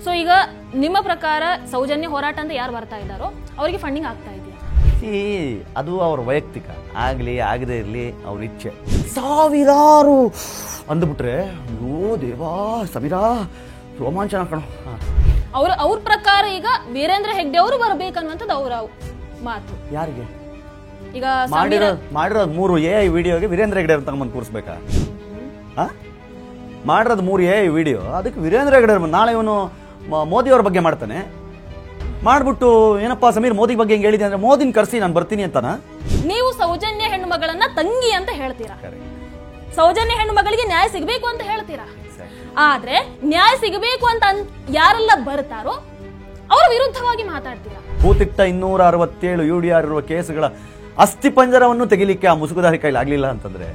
So ಈಗ ನಿಮ್ಮ ಪ್ರಕಾರ ಸೌಜನ್ಯ ಹೋರಾಟ ಅಂತ ಯಾರು ಬರ್ತಾ ಇದ್ದಾರೋ ಅವರಿಗೆ ಫಂಡಿಂಗ್ ಆಗ್ತಾ ಇದೆಯಾ? ಅದು ಅವ್ರ ವೈಯಕ್ತಿಕ ಆಗಲಿ ಆಗದೆ ಇರಲಿ ಅವ್ರ ಇಚ್ಛೆ. ಸಾವಿರಾರು ಅಂದ್ಬಿಟ್ರೆ ಅಯ್ಯೋ ದೇವಾ ಸಮೀರಾ ರೋಮಾಂಚನ ಕಣೋ. ಅವ್ರ ಪ್ರಕಾರ ಈಗ ವೀರೇಂದ್ರ ಹೆಗ್ಡೆ ಅವರು ಬರಬೇಕನ್ನುವಂಥದ್ದು ಅವರ ಮಾತು. ಯಾರಿಗೆ ಈಗ ಮಾಡಿರೋದು 3 AI ವಿಡಿಯೋಗೆ ವೀರೇಂದ್ರ ಹೆಗ್ಡೆ ಅಂತ ತಗೊಂಬಂದು ಕೂರಿಸ್ಬೇಕಾ? ಮಾಡಿರೋದು 3 AI ವಿಡಿಯೋ, ಅದಕ್ಕೆ ವೀರೇಂದ್ರ ಹೆಗ್ಡೆ ನಾಳೆ ಇವನು ಮೋದಿಯವ್ರ ಬಗ್ಗೆ ಮಾಡ್ತಾನೆ. ಮಾಡ್ಬಿಟ್ಟು ಏನಪ್ಪಾ ಸಮೀರ್ ಮೋದಿ ಬಗ್ಗೆ ಹೆಂಗೆ ಹೇಳಿದೆ ಅಂದ್ರೆ ಮೋದಿನ ಕರ್ಸಿ ನಾನು ಬರ್ತೀನಿ ಅಂತಾನ. ನೀವು ಸೌಜನ್ಯ ಹೆಣ್ಣು ಮಗಳನ್ನ ತಂಗಿ ಅಂತ ಹೇಳ್ತೀರಾ, ಸೌಜನ್ಯ ಹೆಣ್ಣು ಮಗಳಿಗೆ ನ್ಯಾಯ ಸಿಗಬೇಕು ಅಂತ ಹೇಳ್ತೀರಾ. ಆದ್ರೆ ನ್ಯಾಯ ಸಿಗಬೇಕು ಅಂತ ಯಾರೆಲ್ಲ ಬರ್ತಾರೋ ಅವರ ವಿರುದ್ಧವಾಗಿ ಮಾತಾಡ್ತೀರಾ. ಭೂತಿಟ್ಟ 267 UDR ಇರುವ ಕೇಸುಗಳ ಅಸ್ಥಿಪಂಜರವನ್ನು ತೆಗಿಲಿಕ್ಕೆ ಆ ಮುಸುಕುದಾರಿ ಕೈಲಿ ಆಗ್ಲಿಲ್ಲ ಅಂತಂದ್ರೆ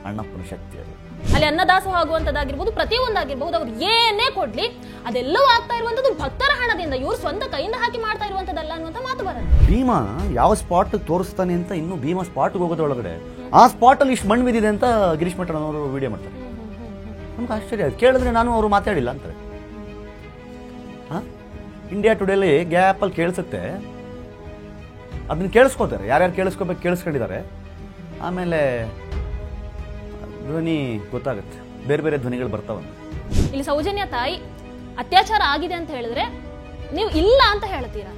ಅಣ್ಣಪ್ಪನ ಶಕ್ತಿ ಅದು. ಅಲ್ಲಿ ಅನ್ನದಾಸೋಹ ಆಗುವಂತದ್ದಾಗಿರ್ಬೋದು, ಪ್ರತಿಯೊಂದಾಗಿರ್ಬಹುದು, ಅವ್ರು ಏನೇ ಕೊಡ್ಲಿ ಅದೆಲ್ಲವೂ ಆಗ್ತಾ ಇರುವಂತದ್ದು ಭಕ್ತರ ಹಣದಿಂದ, ಇವ್ರು ಸ್ವಂತ ಕೈಯಿಂದ ಹಾಕಿ ಮಾಡ್ತಾ ಇರುವಂತದ್ದಲ್ಲ ಅನ್ನುವಂತ ಮಾತು ಬರುತ್ತೆ. ಭೀಮಾ ಯಾವ ಸ್ಪಾಟ್ ತೋರಿಸ್ತಾನೆ ಅಂತ ಇನ್ನು ಭೀಮಾ ಸ್ಪಾಟ್ಗೆ ಹೋಗೋದ್ರೊಳಗಡೆ ಆ ಸ್ಪಾಟ್ ಅಲ್ಲಿ ಇಷ್ಟು ಮಣ್ಣು ಬಿದ್ದಿದೆ ಅಂತ ಗಿರೀಶ್ ಮಠನವರು ವಿಡಿಯೋ ಮಾಡ್ತಾರೆ. ನಮ್ಗೆ ಆಶ್ಚರ್ಯ ಆಯ್ತು ಕೇಳಿದ್ರೆ, ನಾನು ಅವರು ಮಾತಾಡಿಲ್ಲ ಅಂತಾರೆ. ಇಂಡಿಯಾ ಟುಡೇಲಿ ಗ್ಯಾಪಲ್ಲಿ ಕೇಳಿಸುತ್ತೆ, ಅದನ್ನ ಕೇಳಿಸ್ಕೋತಾರೆ, ಯಾರ್ಯಾರು ಕೇಳಿಸ್ಕೋಬೇಕು ಕೇಳಿಸ್ಕೊಂಡಿದ್ದಾರೆ. ಆಮೇಲೆ ಧ್ವನಿ ಗೊತ್ತಾಗುತ್ತೆ, ಬೇರೆ ಬೇರೆ ಧ್ವನಿಗಳು ಬರ್ತಾವ. ಇಲ್ಲಿ ಸೌಜನ್ಯ ತಾಯಿ ಅತ್ಯಾಚಾರ ಆಗಿದೆ ಅಂತ ಹೇಳಿದ್ರೆ ನೀವು ಇಲ್ಲ ಅಂತ ಹೇಳ್ತೀರಾ.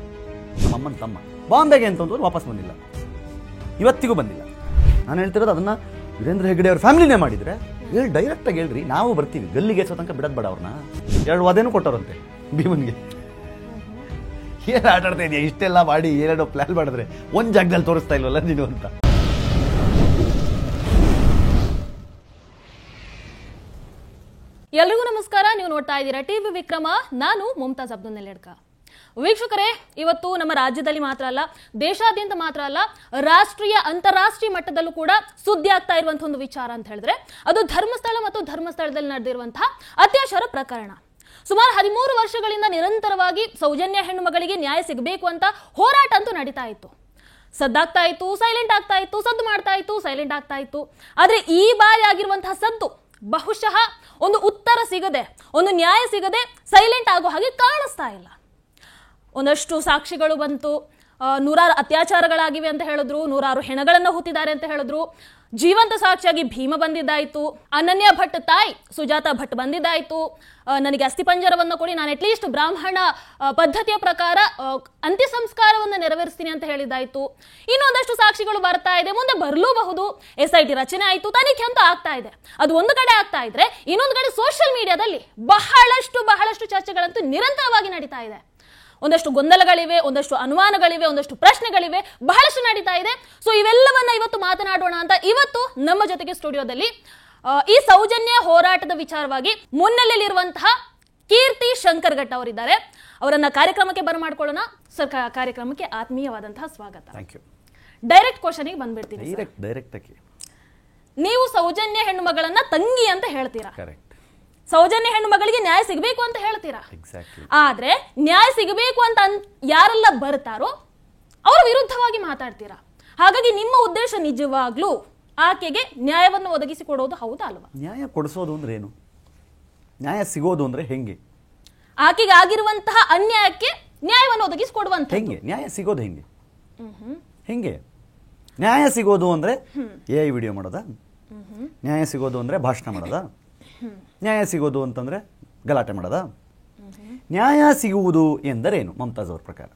ನಮ್ಮಮ್ಮನ ತಮ್ಮ ಬಾಂಬೆಗೆ ಅಂತಂದ್ರು ವಾಪಸ್ ಬಂದಿಲ್ಲ, ಇವತ್ತಿಗೂ ಬಂದಿಲ್ಲ. ನಾನು ಹೇಳ್ತಿರೋದು ಅದನ್ನ ವೀರೇಂದ್ರ ಹೆಗ್ಡೆ ಅವ್ರ ಫ್ಯಾಮಿಲಿನೇ ಮಾಡಿದ್ರೆ ಹೇಳಿ, ಡೈರೆಕ್ಟಾಗಿ ಹೇಳ್ರಿ, ನಾವು ಬರ್ತೀವಿ, ಗಲ್ಲಿಗೆ ಎಸೋ ತನಕ ಬಿಡೋದು ಬೇಡ ಅವ್ರನ್ನ. 2 ವಾದೇನೂ ಕೊಟ್ಟವ್ರಂತೆ ಭೀಮನ್ಗೆ. ಏನು ಆಟಾಡ್ತಾ ಇದೆಯಾ, ಇಷ್ಟೆಲ್ಲ ಮಾಡಿ ಏನೇನೋ ಪ್ಲಾನ್ ಮಾಡಿದ್ರೆ ಒಂದು ಜಾಗದಲ್ಲಿ ತೋರಿಸ್ತಾ ಇಲ್ವಲ್ಲ ನೀನು ಅಂತ. ಎಲ್ರಿಗೂ ನಮಸ್ಕಾರ, ನೀವು ನೋಡ್ತಾ ಇದ್ದೀರಾ ಟಿವಿ ವಿಕ್ರಮ, ನಾನು ಮುಮ್ತಾಜ್ ಅಬ್ದುಲ್ ನೆಲೆಡ್ಕ. ವೀಕ್ಷಕರೇ, ಇವತ್ತು ನಮ್ಮ ರಾಜ್ಯದಲ್ಲಿ ಮಾತ್ರ ಅಲ್ಲ, ದೇಶಾದ್ಯಂತ ಮಾತ್ರ ಅಲ್ಲ, ರಾಷ್ಟ್ರೀಯ ಅಂತಾರಾಷ್ಟ್ರೀಯ ಮಟ್ಟದಲ್ಲೂ ಕೂಡ ಸುದ್ದಿ ಆಗ್ತಾ ಇರುವಂತಹ ಒಂದು ವಿಚಾರ ಅಂತ ಹೇಳಿದ್ರೆ ಅದು ಧರ್ಮಸ್ಥಳ ಮತ್ತು ಧರ್ಮಸ್ಥಳದಲ್ಲಿ ನಡೆದಿರುವಂತಹ ಅತ್ಯಾಚಾರ ಪ್ರಕರಣ. ಸುಮಾರು 13 ವರ್ಷಗಳಿಂದ ನಿರಂತರವಾಗಿ ಸೌಜನ್ಯ ಹೆಣ್ಣು ಮಗಳಿಗೆ ನ್ಯಾಯ ಸಿಗಬೇಕು ಅಂತ ಹೋರಾಟ ಅಂತೂ ನಡೀತಾ ಇತ್ತು. ಸದ್ದಾಗ್ತಾ ಇತ್ತು, ಸೈಲೆಂಟ್ ಆಗ್ತಾ ಇತ್ತು, ಸದ್ದು ಮಾಡ್ತಾ ಇತ್ತು, ಸೈಲೆಂಟ್ ಆಗ್ತಾ ಇತ್ತು. ಆದ್ರೆ ಈ ಬಾರಿ ಆಗಿರುವಂತಹ ಸದ್ದು ಬಹುಶಃ ಒಂದು ಉತ್ತರ ಸಿಗದೆ, ಒಂದು ನ್ಯಾಯ ಸಿಗದೆ ಸೈಲೆಂಟ್ ಆಗೋ ಹಾಗೆ ಕಾಣಿಸ್ತಾ ಇಲ್ಲ. ಒಂದಷ್ಟು ಸಾಕ್ಷಿಗಳು ಬಂತು, 100 ಅತ್ಯಾಚಾರಗಳಾಗಿವೆ ಅಂತ ಹೇಳಿದ್ರು, 100 ಹೆಣಗಳನ್ನು ಹೂತಿದ್ದಾರೆ ಅಂತ ಹೇಳಿದ್ರು. ಜೀವಂತ ಸಾಕ್ಷಿಯಾಗಿ ಭೀಮ ಬಂದಿದ್ದಾಯ್ತು, ಅನನ್ಯ ಭಟ್ ತಾಯಿ ಸುಜಾತಾ ಭಟ್ ಬಂದಿದ್ದಾಯ್ತು, ನನಗೆ ಅಸ್ಥಿಪಂಜರವನ್ನು ಕೊಡಿ, ನಾನು ಅಟ್ಲೀಸ್ಟ್ ಬ್ರಾಹ್ಮಣ ಪದ್ಧತಿಯ ಪ್ರಕಾರ ಅಂತ್ಯ ಸಂಸ್ಕಾರವನ್ನು ನೆರವೇರಿಸ್ತೀನಿ ಅಂತ ಹೇಳಿದ್ದಾಯ್ತು. ಇನ್ನೊಂದಷ್ಟು ಸಾಕ್ಷಿಗಳು ಬರ್ತಾ ಇದೆ, ಮುಂದೆ ಬರಲೂಬಹುದು. SIT ರಚನೆ ಆಯ್ತು, ತನಿಖೆ ಅಂತ ಆಗ್ತಾ ಇದೆ. ಅದು ಒಂದು ಕಡೆ ಆಗ್ತಾ ಇದ್ರೆ, ಇನ್ನೊಂದು ಕಡೆ ಸೋಷಿಯಲ್ ಮೀಡಿಯಾದಲ್ಲಿ ಬಹಳಷ್ಟು ಚರ್ಚೆಗಳಂತೂ ನಿರಂತರವಾಗಿ ನಡೀತಾ ಇದೆ. ಒಂದಷ್ಟು ಗೊಂದಲಗಳಿವೆ, ಒಂದಷ್ಟು ಅನುಮಾನಗಳಿವೆ, ಒಂದಷ್ಟು ಪ್ರಶ್ನೆಗಳಿವೆ, ಬಹಳಷ್ಟು ನಡೀತಾ ಇದೆ. ಸೊ ಇವೆಲ್ಲವನ್ನ ಇವತ್ತು ಮಾತನಾಡೋಣ ಅಂತ ಇವತ್ತು ನಮ್ಮ ಜೊತೆಗೆ ಸ್ಟುಡಿಯೋದಲ್ಲಿ ಈ ಸೌಜನ್ಯ ಹೋರಾಟದ ವಿಚಾರವಾಗಿ ಮುನ್ನೆಲೆಯಲ್ಲಿರುವಂತಹ ಕೀರ್ತಿ ಶಂಕರ್ ಘಟ್ಟ ಅವರಿದ್ದಾರೆ. ಅವರನ್ನ ಕಾರ್ಯಕ್ರಮಕ್ಕೆ ಬರಮಾಡ್ಕೊಳ್ಳೋಣ. ಸರ್, ಕಾರ್ಯಕ್ರಮಕ್ಕೆ ಆತ್ಮೀಯವಾದಂತಹ ಸ್ವಾಗತ. ಡೈರೆಕ್ಟ್ ಕ್ವಶನ್ಗೆ ಬಂದ್ಬಿಡ್ತೀನಿ. ನೀವು ಸೌಜನ್ಯ ಹೆಣ್ಣು ಮಗಳನ್ನ ತಂಗಿ ಅಂತ ಹೇಳ್ತೀರಾ, ಸೌಜನ್ಯ ಹೆಣ್ಣು ಮಗಳಿಗೆ ನ್ಯಾಯ ಸಿಗಬೇಕು ಅಂತ ಹೇಳ್ತೀರಾ. ಆದ್ರೆ ನ್ಯಾಯ ಸಿಗಬೇಕು ಅಂತ ಯಾರೆಲ್ಲ ಬರ್ತಾರೋ ಅವರ ವಿರುದ್ಧವಾಗಿ ಮಾತಾಡ್ತೀರಾ. ಹಾಗಾಗಿ ನಿಮ್ಮ ಉದ್ದೇಶ ನಿಜವಾಗ್ಲೂ ಆಕೆಗೆ ನ್ಯಾಯವನ್ನು ಒದಗಿಸಿಕೊಡೋದು ಹೌದಾ ಅಲ್ವಾ? ನ್ಯಾಯ ಕೊಡಿಸೋದು ಅಂದ್ರೆ ಏನು, ನ್ಯಾಯ ಸಿಗೋದು ಅಂದ್ರೆ ಹೆಂಗೆ? ಆಕೆಗೆ ಆಗಿರುವಂತಹ ಅನ್ಯಾಯಕ್ಕೆ ನ್ಯಾಯವನ್ನು ಒದಗಿಸಿಕೊಡುವಂತ ಹೆಂಗೆ? ನ್ಯಾಯ ಸಿಗೋದು ಹೆಂಗೆ? ಹೆಂಗೆ ನ್ಯಾಯ ಸಿಗೋದು ಅಂದ್ರೆ AI ವಿಡಿಯೋ ಮಾಡೋದಾ? ನ್ಯಾಯ ಸಿಗೋದು ಅಂದ್ರೆ ಭಾಷಣ ಮಾಡೋದಾ? ನ್ಯಾಯ ಸಿಗೋದು ಅಂತಂದ್ರೆ ಗಲಾಟೆ ಮಾಡೋದಾ? ನ್ಯಾಯ ಸಿಗುವುದು ಎಂದರೇನು ಮಮತಾಜ್ ಅವ್ರ ಪ್ರಕಾರ?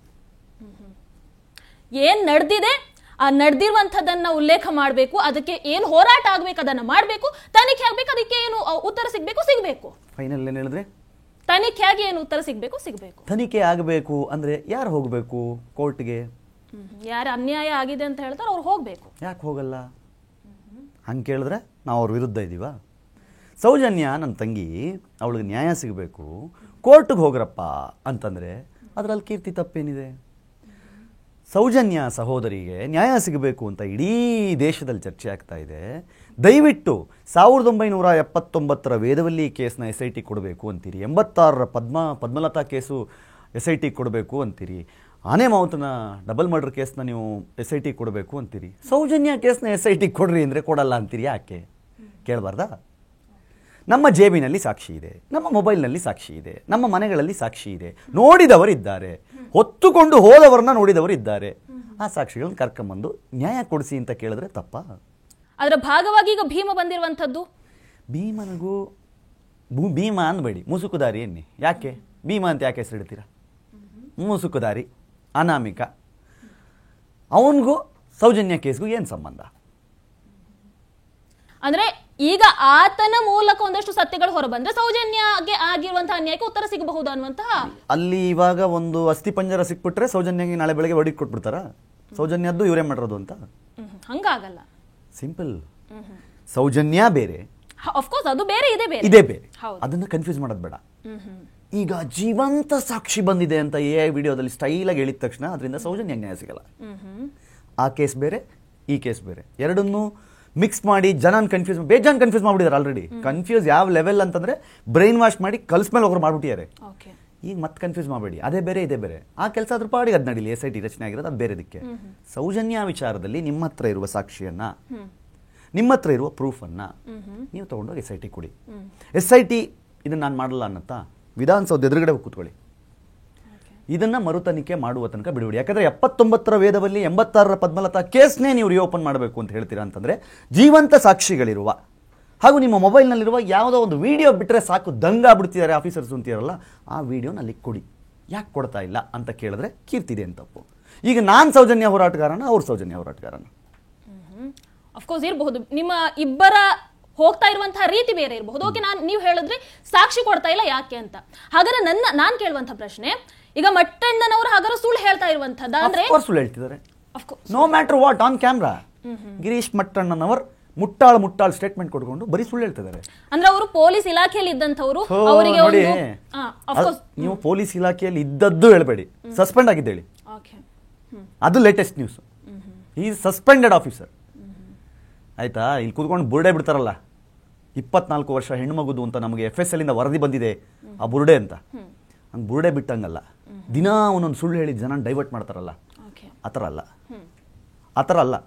ಏನ್ ನಡೆದಿದೆ, ಆ ನಡೆದಿರುವಂತದನ್ನ ಉಲ್ಲೇಖ ಮಾಡಬೇಕು, ಅದಕ್ಕೆ ಏನು ಹೋರಾಟ ಆಗ್ಬೇಕು ಅದನ್ನ ಮಾಡಬೇಕು, ತನಿಖೆ ಆಗ್ಬೇಕು, ಅದಕ್ಕೆ ಏನು ಉತ್ತರ ಸಿಗ್ಬೇಕು. ಫೈನಲ್ ಏನ್ ಹೇಳಿದ್ರೆ, ತನಿಖೆಯಾಗಿ ಏನು ಉತ್ತರ ಸಿಗ್ಬೇಕು. ತನಿಖೆ ಆಗಬೇಕು ಅಂದ್ರೆ ಯಾರು ಹೋಗ್ಬೇಕು ಕೋರ್ಟ್ಗೆ? ಯಾರು ಅನ್ಯಾಯ ಆಗಿದೆ ಅಂತ ಹೇಳ್ತಾರೆ ಅವ್ರು ಹೋಗ್ಬೇಕು. ಯಾಕೆ ಹೋಗಲ್ಲ? ಹಂಗೆ ಕೇಳಿದ್ರೆ ನಾವು ಅವ್ರ ವಿರುದ್ಧ ಇದೀವ? ಸೌಜನ್ಯ ನನ್ನ ತಂಗಿ, ಅವಳಿಗೆ ನ್ಯಾಯ ಸಿಗಬೇಕು, ಕೋರ್ಟ್ಗೆ ಹೋಗ್ರಪ್ಪ ಅಂತಂದರೆ ಅದರಲ್ಲಿ ಕೀರ್ತಿ ತಪ್ಪೇನಿದೆ? ಸೌಜನ್ಯ ಸಹೋದರಿಗೆ ನ್ಯಾಯ ಸಿಗಬೇಕು ಅಂತ ಇಡೀ ದೇಶದಲ್ಲಿ ಚರ್ಚೆ ಆಗ್ತಾ ಇದೆ. ದಯವಿಟ್ಟು 1979ರ ವೇದವಲ್ಲಿ ಕೇಸ್ನ SIT ಕೊಡಬೇಕು ಅಂತೀರಿ, 86ರ ಪದ್ಮಲತಾ ಕೇಸು SIT ಕೊಡಬೇಕು ಅಂತೀರಿ, ಆನೆ ಮಾವುತನ ಡಬಲ್ ಮರ್ಡರ್ ಕೇಸ್ನ ನೀವು SIT ಕೊಡಬೇಕು ಅಂತೀರಿ. ಸೌಜನ್ಯ ಕೇಸ್ನ SIT ಕೊಡ್ರಿ ಅಂದರೆ ಕೊಡಲ್ಲ ಅಂತೀರಿ, ಯಾಕೆ? ಕೇಳಬಾರ್ದಾ? ನಮ್ಮ ಜೇಬಿನಲ್ಲಿ ಸಾಕ್ಷಿ ಇದೆ, ನಮ್ಮ ಮೊಬೈಲ್ನಲ್ಲಿ ಸಾಕ್ಷಿ ಇದೆ, ನಮ್ಮ ಮನೆಗಳಲ್ಲಿ ಸಾಕ್ಷಿ ಇದೆ, ನೋಡಿದವರಿದ್ದಾರೆ, ಹೊತ್ತುಕೊಂಡು ಹೋದವರನ್ನ ನೋಡಿದವರಿದ್ದಾರೆ. ಆ ಸಾಕ್ಷಿಗಳನ್ನ ಕರ್ಕೊಂಬಂದು ನ್ಯಾಯ ಕೊಡಿಸಿ ಅಂತ ಕೇಳಿದ್ರೆ ತಪ್ಪ? ಅದರ ಭಾಗವಾಗಿ ಈಗ ಭೀಮ ಬಂದಿರುವಂಥದ್ದು. ಭೀಮನಿಗೂ ಭೀಮ ಅಂದ್ಬೇಡಿ, ಮುಸುಕುದಾರಿ ಎನ್ನಿ. ಯಾಕೆ ಭೀಮ ಅಂತ ಯಾಕೆ ಹೆಸರಿಡ್ತೀರಾ? ಮುಸುಕುದಾರಿ, ಅನಾಮಿಕ, ಅವನಿಗೂ ಸೌಜನ್ಯ ಕೇಸ್ಗೂ ಏನು ಸಂಬಂಧ? ಅಂದ್ರೆ ಈಗ ಆತನ ಮೂಲಕ ಒಂದಷ್ಟು ಸತ್ಯಗಳು ಹೊರಬಂದ್ರೆ ಸೌಜನ್ಯಗೆ ಆಗಿರುವಂತಹ ಅನ್ಯಾಯಕ್ಕೆ ಉತ್ತರ ಸಿಗಬಹುದು ಅನ್ನುವಂತಹ. ಅಲ್ಲಿ ಇವಾಗ ಒಂದು ಅಸ್ಥಿ ಪಂಜರ ಸಿಕ್ಬಿಟ್ರೆ ಸೌಜನ್ಯಗೆ ನಾಳೆ ಬೆಳಗ್ಗೆ ಹೊಡಿಗೆ ಕೊಟ್ಬಿಡ್ತಾರ? ಸೌಜನ್ಯದ್ದು ಇವರೇ ಮಾಡಿರೋದು ಅಂತ ಹಂಗಾಗಲ್ಲ. ಸಿಂಪಲ್. ಸೌಜನ್ಯ ಬೇರೆ, ಅಫ್ಕೋರ್ಸ್ ಅದು ಬೇರೆ, ಇದೇ ಬೇರೆ. ಅದನ್ನ ಕನ್ಫ್ಯೂಸ್ ಮಾಡೋದು ಬೇಡ. ಈಗ ಜೀವಂತ ಸಾಕ್ಷಿ ಬಂದಿದೆ ಅಂತ ವಿಡಿಯೋದಲ್ಲಿ ಸ್ಟೈಲಾಗಿ ಹೇಳಿದ ತಕ್ಷಣ ಅದರಿಂದ ಸೌಜನ್ಯ ನ್ಯಾಯ ಸಿಗಲ್ಲ. ಆ ಕೇಸ್ ಬೇರೆ, ಈ ಕೇಸ್ ಬೇರೆ. ಎರಡನ್ನೂ ಮಿಕ್ಸ್ ಮಾಡಿ ಜನನ್ ಕನ್ಫ್ಯೂಸ್, ಬೇಜಾನ್ ಕನ್ಫ್ಯೂಸ್ ಮಾಡ್ಬಿಟ್ಟಿದ್ದಾರೆ ಆಲ್ರೆಡಿ. ಕನ್ಫ್ಯೂಸ್ ಯಾವ ಲೆವೆಲ್ ಅಂತಂದ್ರೆ ಬ್ರೈನ್ ವಾಶ್ ಮಾಡಿ ಕಲ್ಸ್ಮೇಲೆ ಒಬ್ರು ಮಾಡ್ಬಿಟ್ಟಿದ್ದಾರೆ. ಈಗ ಮತ್ತೆ ಕನ್ಫ್ಯೂಸ್ ಮಾಡಬೇಡಿ, ಅದೇ ಬೇರೆ ಇದೇ ಬೇರೆ. ಆ ಕೆಲಸ ಅದ್ರ ಪಾಡಿಗೆ ಅದು ನಡೀಲಿ. SIT ರಚನೆ ಆಗಿರೋದು ಅದು ಬೇರೆದಕ್ಕೆ. ಸೌಜನ್ಯ ವಿಚಾರದಲ್ಲಿ ನಿಮ್ಮ ಹತ್ರ ಇರುವ ಸಾಕ್ಷಿಯನ್ನ, ನಿಮ್ಮ ಹತ್ರ ಇರುವ ಪ್ರೂಫನ್ನು ನೀವು ತೊಗೊಂಡೋಗಿ SIT ಕೊಡಿ. SIT ಇದನ್ನು ನಾನು ಮಾಡಲ್ಲ ಅನ್ನತ್ತಾ? ವಿಧಾನಸೌಧ ಎದುರುಗಡೆ ಕೂತ್ಕೊಳ್ಳಿ, ಇದನ್ನ ಮರುತನಿಖೆ ಮಾಡುವ ತನಕ ಬಿಡಬೇಡಿ. ಯಾಕಂದ್ರೆ 79ರ ವೇದದಲ್ಲಿ 86ರ ಪದ್ಮಲತಾ ಕೇಸ್ನೇ ನೀವು ರಿಓಪನ್ ಮಾಡಬೇಕು ಅಂತ ಹೇಳ್ತೀರಾ ಅಂತಂದ್ರೆ ಜೀವಂತ ಸಾಕ್ಷಿಗಳಿರುವ ಹಾಗೂ ನಿಮ್ಮ ಮೊಬೈಲ್ನಲ್ಲಿರುವ ಯಾವುದೋ ಒಂದು ವಿಡಿಯೋ ಬಿಟ್ಟರೆ ಸಾಕು ದಂಗಾಗ್ಬಿಡ್ತಿದ್ದಾರೆ ಆಫೀಸರ್ಸ್ ಅಂತೀರಲ್ಲ, ಆ ವಿಡಿಯೋನ ಅಲ್ಲಿ ಕೊಡಿ. ಯಾಕೆ ಕೊಡ್ತಾ ಇಲ್ಲ ಅಂತ ಕೇಳಿದ್ರೆ ಕೀರ್ತಿದೆ ಅಂತ ತಪ್ಪು. ಈಗ ನಾನು ಸೌಜನ್ಯ ಹೋರಾಟಗಾರನ, ಅವ್ರು ಸೌಜನ್ಯ ಹೋರಾಟಗಾರನ? ಅಫ್ಕೋರ್ಸ್ ಇರಬಹುದು. ನಿಮ್ಮ ಇಬ್ಬರ ಹೋಗ್ತಾ ಇರುವಂತಹ ರೀತಿ ಬೇರೆ ಇರಬಹುದು. ಓಕೆ, ನೀವು ಹೇಳಿದ್ರೆ ಸಾಕ್ಷಿ ಕೊಡ್ತಾ ಇಲ್ಲ ಯಾಕೆ ಅಂತ. ಹಾಗಾದ್ರೆ ನಾನು ಕೇಳುವಂತ ಪ್ರಶ್ನೆ, ಈಗ ಮಟ್ಟಣ್ಣನವರು ಹಾಗಾದ್ರೆ ಸುಳ್ಳು ಹೇಳ್ತಾ ಇರುವಂತದ್ದು ಅಂದ್ರೆ ಸುಳ್ಳು ಹೇಳ್ತಿದ್ದಾರೆ. No matter what, on camera Girish ಮಟ್ಟಣ್ಣನವರು ಮುಟ್ಟಾಳ್ ಸ್ಟೇಟ್ಮೆಂಟ್ ಕೊಡ್ಕೊಂಡು ಬರೀ ಸುಳ್ಳು ಹೇಳ್ತಿದ್ದಾರೆ. ಅಂದ್ರೆ ಅವರು ಪೊಲೀಸ್ ಇಲಾಖೆಯಲ್ಲಿ ಇದ್ದಂತವರು. ನೋಡಿ, ನೀವು ಪೊಲೀಸ್ ಇಲಾಖೆಯಲ್ಲಿ ಇದ್ದದ್ದು ಹೇಳ್ಬೇಡಿ, ಸಸ್ಪೆಂಡ್ ಆಗಿದ್ದು ಹೇಳಿ. ಅದು ಲೇಟೆಸ್ಟ್ ನ್ಯೂಸ್. ಈ ಸಸ್ಪೆಂಡೆಡ್ ಆಫೀಸರ್ ಆಯ್ತಾ? ಇಲ್ಲಿ ಕೂತ್ಕೊಂಡು ಬುರ್ಡೆ ಬಿಡ್ತಾರಲ್ಲ, 24 ವರ್ಷ ಹೆಣ್ಮಗುದು ಅಂತ ನಮಗೆ FSL ಇಂದ ವರದಿ ಬಂದಿದೆ ಆ ಬುರ್ಡೆ ಅಂತ. ಹಂಗೆ ಬುರ್ಡೆ ಬಿಟ್ಟಂಗಲ್ಲ, ದಿನಾ ಒಂದೊಂದು ಸುಳ್ಳು ಹೇಳಿ ಜನ ಡೈವರ್ಟ್ ಮಾಡ್ತಾರಲ್ಲ, ಆ ಥರ ಅಲ್ಲ.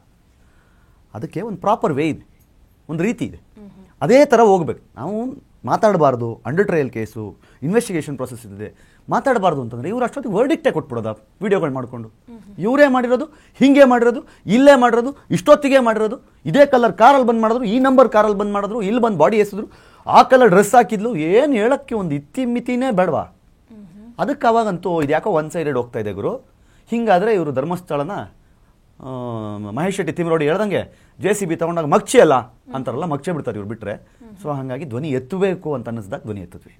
ಅದಕ್ಕೆ ಒಂದು ಪ್ರಾಪರ್ ವೇ ಇದೆ, ಒಂದು ರೀತಿ ಇದೆ. ಅದೇ ಥರ ಹೋಗ್ಬೇಕು. ನಾವು ಮಾತಾಡಬಾರ್ದು. Under trial case, investigation process ಇದೆ, ಮಾತಾಡಬಾರ್ದು ಅಂತಂದರೆ ಇವ್ರು ಅಷ್ಟೊತ್ತಿಗೆ ವರ್ಡಿಕ್ಟೇ ಕೊಟ್ಬಿಡೋದ ವಿಡಿಯೋಗಳು ಮಾಡಿಕೊಂಡು. ಇವರೇ ಮಾಡಿರೋದು, ಹಿಂಗೆ ಮಾಡಿರೋದು, ಇಲ್ಲೇ ಮಾಡಿರೋದು, ಇಷ್ಟೊತ್ತಿಗೆ ಮಾಡಿರೋದು, ಇದೇ ಕಲರ್ ಕಾರಲ್ಲಿ ಬಂದು ಮಾಡಿದ್ರು, ಈ ನಂಬರ್ ಕಾರಲ್ಲಿ ಬಂದು ಮಾಡಿದ್ರು, ಇಲ್ಲಿ ಬಂದು ಬಾಡಿ ಎಸಿದ್ರು, ಆ ಕಲರ್ ಡ್ರೆಸ್ ಹಾಕಿದ್ಲು. ಏನು ಹೇಳೋಕ್ಕೆ ಒಂದು ಇತಿಮಿತಿನೇ ಬೇಡವಾ? ಅದಕ್ಕೆ ಅವಾಗಂತೂ ಇದು ಯಾಕೋ ಒನ್ ಸೈಡೆಡ್ ಹೋಗ್ತಾ ಇದೆ ಗುರು. ಹಿಂಗಾದರೆ ಇವರು ಧರ್ಮಸ್ಥಳನ ಮಹೇಶ್ ಶೆಟ್ಟಿ ತಿಮ್ರೋಡಿ ಹೇಳ್ದಂಗೆ JCB ತಗೊಂಡಾಗ ಮಕ್ಷಿ ಅಲ್ಲ ಅಂತಾರಲ್ಲ, ಮಕ್ಷೆ ಬಿಡ್ತಾರೆ ಇವ್ರು ಬಿಟ್ರೆ. ಸೊ ಹಾಗಾಗಿ ಧ್ವನಿ ಎತ್ತಬೇಕು ಅಂತ ಅನ್ನಿಸಿದಾಗ ಧ್ವನಿ ಎತ್ತಿದ್ವಿ.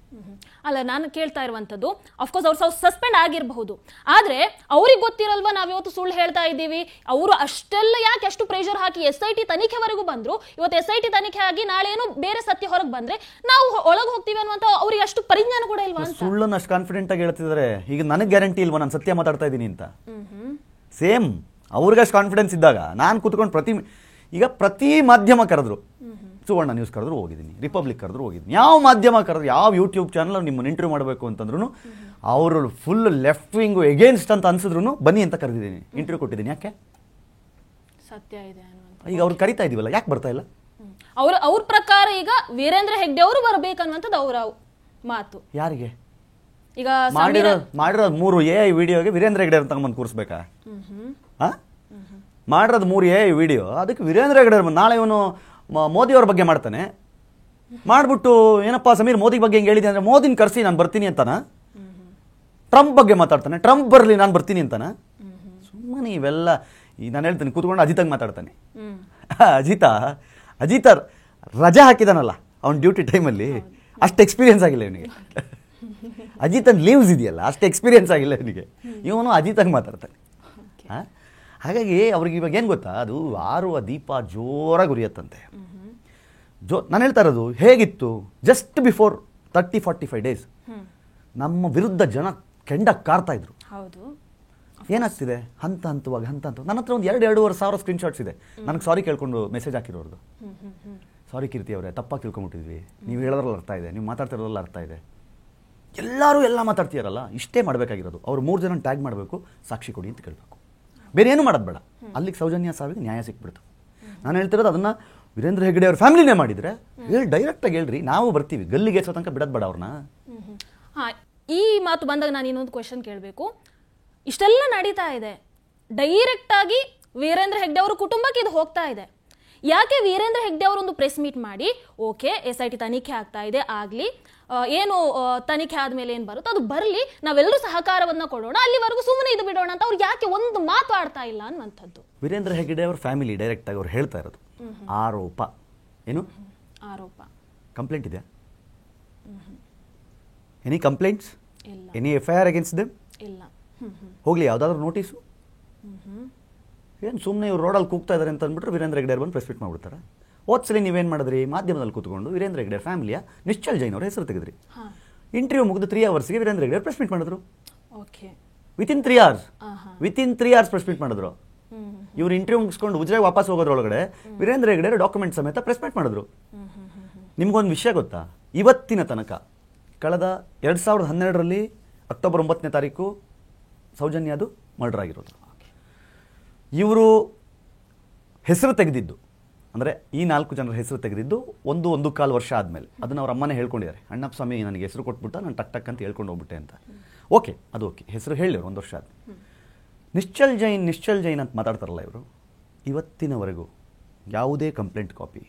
ಅಲ್ಲ, ನಾನು ಕೇಳ್ತಾ ಇರುವಂತದ್ದು, ಅಫ್ಕೋರ್ಸ್ ಅವ್ರು ಸಸ್ಪೆಂಡ್ ಆಗಿರಬಹುದು, ಆದ್ರೆ ಅವ್ರಿಗೆ ಗೊತ್ತಿರಲ್ವಾ ನಾವ್ ಇವತ್ತು ಸುಳ್ಳು ಹೇಳ್ತಾ ಇದ್ದೀವಿ. ಅವರು ಅಷ್ಟೆಲ್ಲ ಯಾಕೆ ಅಷ್ಟು ಪ್ರೆಷರ್ ಹಾಕಿ SIT ತನಿಖೆವರೆಗೂ ಬಂದ್ರು. ಇವತ್ತು SIT ತನಿಖೆ ಆಗಿ ನಾಳೆ ಏನು ಬೇರೆ ಸತ್ಯ ಹೊರಗೆ ಬಂದ್ರೆ ನಾವು ಒಳಗೆ ಹೋಗ್ತೀವಿ ಅನ್ನುವಂತ ಅವ್ರಿಗೆ ಅಷ್ಟು ಪರಿಜ್ಞಾನ ಕೂಡ ಇಲ್ವಾ ಅಂತ. ಸುಳ್ಳನ್ನು ಅಷ್ಟು ಕಾನ್ಫಿಡೆಂಟ್ ಆಗಿ ಹೇಳ್ತಿದ್ದಾರೆ. ಈಗ ನನಗೆ ಗ್ಯಾರಂಟಿ ಇಲ್ವಾ ನಾನು ಸತ್ಯ ಮಾತಾಡ್ತಾ ಇದ್ದೀನಿ ಅಂತ? ಸೇಮ್ ಅವ್ರಿಗಷ್ಟು ಕಾನ್ಫಿಡೆನ್ಸ್ ಇದ್ದಾಗ ನಾನು ಕೂತ್ಕೊಂಡು ಪ್ರತಿ ಮಾಧ್ಯಮ ಕರೆದ್ರು, ಸುವರ್ಣ ನ್ಯೂಸ್ ಕರೆದ್ರು ಹೋಗಿದ್ದೀನಿ, ರಿಪಬ್ಲಿಕ್ ಕರೆದ್ರು ಹೋಗಿದ್ದೀನಿ, ಯಾವ ಮಾಧ್ಯಮ ಕರೆದ್ರು, ಯಾವ ಯೂಟ್ಯೂಬ್ ಚಾನಲ್ ನಿಮ್ಮನ್ನು ಇಂಟರ್ವ್ಯೂ ಮಾಡಬೇಕು ಅಂತಂದ್ರೂ ಅವರು ಫುಲ್ ಲೆಫ್ಟ್ ವಿಂಗು ಎಗೇನ್ಸ್ಟ್ ಅಂತ ಅನ್ಸಿದ್ರು ಬನ್ನಿ ಅಂತ ಕರೆದಿದ್ದೀನಿ, ಇಂಟರ್ವ್ಯೂ ಕೊಟ್ಟಿದ್ದೀನಿ. ಯಾಕೆ? ಸತ್ಯ ಇದೆ. ಈಗ ಅವ್ರು ಕರಿತಾ ಇದೀವಲ್ಲ, ಯಾಕೆ ಬರ್ತಾ ಇಲ್ಲ? ಅವ್ರ ಪ್ರಕಾರ ಈಗ ವೀರೇಂದ್ರ ಹೆಗ್ಡೆ ಅವರು ಬರಬೇಕನ್ನುವಂಥದ್ದು ಅವರ ಮಾತು. ಯಾರಿಗೆ? ಈಗ ಮಾಡಿರೋದು 3 AI ವಿಡಿಯೋಗೆ ವೀರೇಂದ್ರ ಹೆಗ್ಡೆ ಅಂತ ಬಂದು ಕೂರಿಸ್ಬೇಕಾ? ಮಾಡಿರೋದು 3 AI ವಿಡಿಯೋ, ಅದಕ್ಕೆ ವೀರೇಂದ್ರ ಹೆಗ್ಡೆ ನಾಳೆ ಇವನು ಮೋದಿಯವ್ರ ಬಗ್ಗೆ ಮಾಡ್ತಾನೆ, ಮಾಡ್ಬಿಟ್ಟು ಏನಪ್ಪ ಸಮೀರ್ ಮೋದಿ ಬಗ್ಗೆ ಹೆಂಗೆ ಹೇಳಿದೆ ಅಂದರೆ ಮೋದಿನ ಕರೆಸಿ ನಾನು ಬರ್ತೀನಿ ಅಂತಾನ. ಟ್ರಂಪ್ ಬಗ್ಗೆ ಮಾತಾಡ್ತಾನೆ, ಟ್ರಂಪ್ ಬರಲಿ ನಾನು ಬರ್ತೀನಿ ಅಂತಾನ. ಸುಮ್ಮನೆ ಇವೆಲ್ಲ ನಾನು ಹೇಳ್ತೀನಿ, ಕೂತ್ಕೊಂಡು ಅಜಿತಾಗ ಮಾತಾಡ್ತಾನೆ. ಅಜಿತ ರಜಾ ಹಾಕಿದಾನಲ್ಲ ಅವ್ನ ಡ್ಯೂಟಿ ಟೈಮಲ್ಲಿ, ಅಷ್ಟು ಎಕ್ಸ್ಪೀರಿಯನ್ಸ್ ಆಗಿಲ್ಲ ಇವನಿಗೆ. ಅಜಿತನ್ ಲೀವ್ಸ್ ಇದೆಯಲ್ಲ, ಅಷ್ಟು ಎಕ್ಸ್ಪೀರಿಯನ್ಸ್ ಆಗಿಲ್ಲ ಇವನಿಗೆ. ಇವನು ಅಜಿತಾಗ ಮಾತಾಡ್ತಾನೆ. ಹಾಗಾಗಿ ಅವ್ರಿಗೆ ಇವಾಗ ಏನು ಗೊತ್ತಾ, ಅದು ಆರುವ ದೀಪ ಜೋರಾಗಿ ಉರಿಯತ್ತಂತೆ. ನಾನು ಹೇಳ್ತಾ ಇರೋದು ಹೇಗಿತ್ತು, ಜಸ್ಟ್ ಬಿಫೋರ್ 30-45 ಡೇಸ್ ನಮ್ಮ ವಿರುದ್ಧ ಜನ ಕೆಂಡ ಕಾರ್ತಾ ಇದ್ರು. ಏನಾಗ್ತಿದೆ ಹಂತವಾಗಿ. ನನ್ನ ಹತ್ರ ಒಂದು 2-2.5 ಸಾವಿರ ಸ್ಕ್ರೀನ್ಶಾಟ್ಸ್ ಇದೆ. ನನಗೆ ಸಾರಿ ಕೇಳ್ಕೊಂಡು ಮೆಸೇಜ್ ಹಾಕಿರೋರ್ದು. ಸಾರಿ ಕೀರ್ತಿ ಅವರೇ, ತಪ್ಪಾಗಿ ತಿಳ್ಕೊಂಬಿಟ್ಟಿದ್ವಿ, ನೀವು ಹೇಳೋದ್ರಲ್ಲಿ ಅರ್ಥ ಇದೆ, ನೀವು ಮಾತಾಡ್ತಿರೋದ್ರಲ್ಲಿ ಅರ್ಥ ಇದೆ. ಎಲ್ಲರೂ ಎಲ್ಲ ಮಾತಾಡ್ತೀಯಾರಲ್ಲ, ಇಷ್ಟೇ ಮಾಡಬೇಕಾಗಿರೋದು. ಅವ್ರು 3 ಜನ ಟ್ಯಾಗ್ ಮಾಡಬೇಕು, ಸಾಕ್ಷಿ ಕೊಡಿ ಅಂತ ಕೇಳಬೇಕು, ಬೇರೆ ಏನು ಮಾಡೋದು ಬೇಡ. ಅಲ್ಲಿಗೆ ಸೌಜನ್ಯ ಸಾವಿಗೆ ನ್ಯಾಯ ಸಿಕ್ಬಿಡ್ತು. ನಾನು ಹೇಳ್ತಿರೋದು ಅದನ್ನು ವೀರೇಂದ್ರ ಹೆಗ್ಗಡೆ ಅವ್ರ ಫ್ಯಾಮಿಲಿನೇ ಮಾಡಿದ್ರೆ ಹೇಳಿ ಡೈರೆಕ್ಟಾಗಿ ಹೇಳ್ರಿ, ನಾವು ಬರ್ತೀವಿ, ಗಲ್ಲಿಗೆ ಎಸೋ ತನಕ ಬಿಡೋದು ಬೇಡ ಅವ್ರನ್ನ. ಹಾ, ಈ ಮಾತು ಬಂದಾಗ ನಾನು ಇನ್ನೊಂದು ಕ್ವೆಶನ್ ಕೇಳಬೇಕು. ಇಷ್ಟೆಲ್ಲ ನಡೀತಾ ಇದೆ, ಡೈರೆಕ್ಟ್ ಆಗಿ ವೀರೇಂದ್ರ ಹೆಗ್ಡೆ ಅವರ ಕುಟುಂಬಕ್ಕೆ ಇದು ಹೋಗ್ತಾ ಇದೆ. ಯಾಕೆ ವೀರೇಂದ್ರ ಹೆಗ್ಡೆ ಅವರೊಂದು ಪ್ರೆಸ್ ಮೀಟ್ ಮಾಡಿ ಓಕೆ SIT ತನಿಖೆ ಆಗ್ತಾ ಇದೆ, ಆಗಲಿ, ಏನು ತನಿಖೆ ಆದಮೇಲೆ ಏನು ಬರುತ್ತೋ ಅದು ಬರಲಿ, ನಾವೆಲ್ಲರೂ ಸಹಕಾರವನ್ನು ಕೊಡೋಣ, ಅಲ್ಲಿವರೆಗೂ ಸುಮ್ಮನೆ ಇದು ಬಿಡೋಣ ಅಂತ ಅವ್ರು ಯಾಕೆ ಒಂದು ಮಾತು ಆಡ್ತಾ ಇಲ್ಲ ಅನ್ನುವಂಥದ್ದು? ವೀರೇಂದ್ರ ಹೆಗ್ಗಡೆ ಅವ್ರ ಫ್ಯಾಮಿಲಿ ಡೈರೆಕ್ಟ್ ಆಗಿ ಅವ್ರು ಹೇಳ್ತಾ ಇರೋದು ಆರೋಪ. ಏನು ಆರೋಪ? ಕಂಪ್ಲೇಂಟ್ ಇದೆ? ಎನಿ ಕಂಪ್ಲೇಂಟ್ಸ್, ಇಲ್ಲ. Any FIR against them? ಇಲ್ಲ. ಹೋಗ್ಲಿ, ಯಾವುದಾದ್ರೂ ನೋಟಿಸು? ಏನು ಸುಮ್ಮನೆ ಇವ್ರು ರೋಡಲ್ಲಿ ಕೂಗ್ತಾ ಇದ್ದಾರೆ ಅಂತ ಅಂದ್ಬಿಟ್ರೆ ವೀರೇಂದ್ರ ಹೆಗ್ಡೆ ಬಂದು ಪ್ರೆಸ್ ಮೀಟ್ ಮಾಡ್ಬಿಡ್ತಾರೆ. ಹೋದ್ಸಲಿ ನೀವೇನು ಮಾಡಿದ್ರಿ, ಮಾಧ್ಯಮದಲ್ಲಿ ಕೂತ್ಕೊಂಡು ವೀರೇಂದ್ರ ಹೆಗ್ಡೆ ಫ್ಯಾಮಿಲಿಯ ನಿಶ್ಚಲ್ ಜೈನ್ ಅವ್ರ ಹೆಸರು ತೆಗೆದ್ರಿ. ಇಂಟರ್ವ್ಯೂ ಮುಗಿದು 3 ಅವರ್ಸ್ಗೆ ವೀರೇಂದ್ರ ಹೆಗ್ಡೆ ಪ್ರೆಸ್ ಮೀಟ್ ಮಾಡಿದ್ರು. ವಿತಿನ್ 3 ಅವರ್ಸ್ ಪ್ರೆಸ್ ಮೀಟ್ ಮಾಡಿದ್ರು. ಇವ್ರು ಇಂಟರ್ವ್ಯೂ ಮುಗಿಸ್ಕೊಂಡು ಉಜ್ರಾಗಿ ವಾಪಸ್ ಹೋಗೋದ್ರೊಳಗಡೆ ವೀರೇಂದ್ರ ಹೆಗ್ಡೆ ಡಾಕ್ಯುಮೆಂಟ್ ಸಮೇತ ಪ್ರೆಸ್ ಮೀಟ್ ಮಾಡಿದ್ರು. ನಿಮ್ಗೊಂದು ವಿಷಯ ಗೊತ್ತಾ, ಇವತ್ತಿನ ತನಕ ಕಳೆದ 2012ರಲ್ಲಿ ಅಕ್ಟೋಬರ್ 9ನೇ ತಾರೀಕು ಸೌಜನ್ಯದು ಮರ್ಡರ್ ಆಗಿರೋದು. ಇವರು ಹೆಸರು ತೆಗೆದಿದ್ದು ಅಂದರೆ ಈ 4 ಜನರ ಹೆಸರು ತೆಗೆದಿದ್ದು 1.25 ವರ್ಷ ಆದಮೇಲೆ. ಅದನ್ನು ಅವ್ರ ಅಮ್ಮನೇ ಹೇಳ್ಕೊಂಡಿದ್ದಾರೆ, ಅಣ್ಣಪ್ಪ ಸ್ವಾಮಿ ನನಗೆ ಹೆಸರು ಕೊಟ್ಬಿಟ್ಟ, ನಾನು ಟಕ್ ಟಕ್ ಅಂತ ಹೇಳ್ಕೊಂಡು ಹೋಗ್ಬಿಟ್ಟೆ ಅಂತ. ಓಕೆ, ಅದು ಓಕೆ, ಹೆಸರು ಹೇಳಿದ್ರು 1 ವರ್ಷ ಆದಮೇಲೆ. ನಿಶ್ಚಲ್ ಜೈನ್ ಅಂತ ಮಾತಾಡ್ತಾರಲ್ಲ ಇವರು, ಇವತ್ತಿನವರೆಗೂ ಯಾವುದೇ ಕಂಪ್ಲೇಂಟ್ ಕಾಪಿ,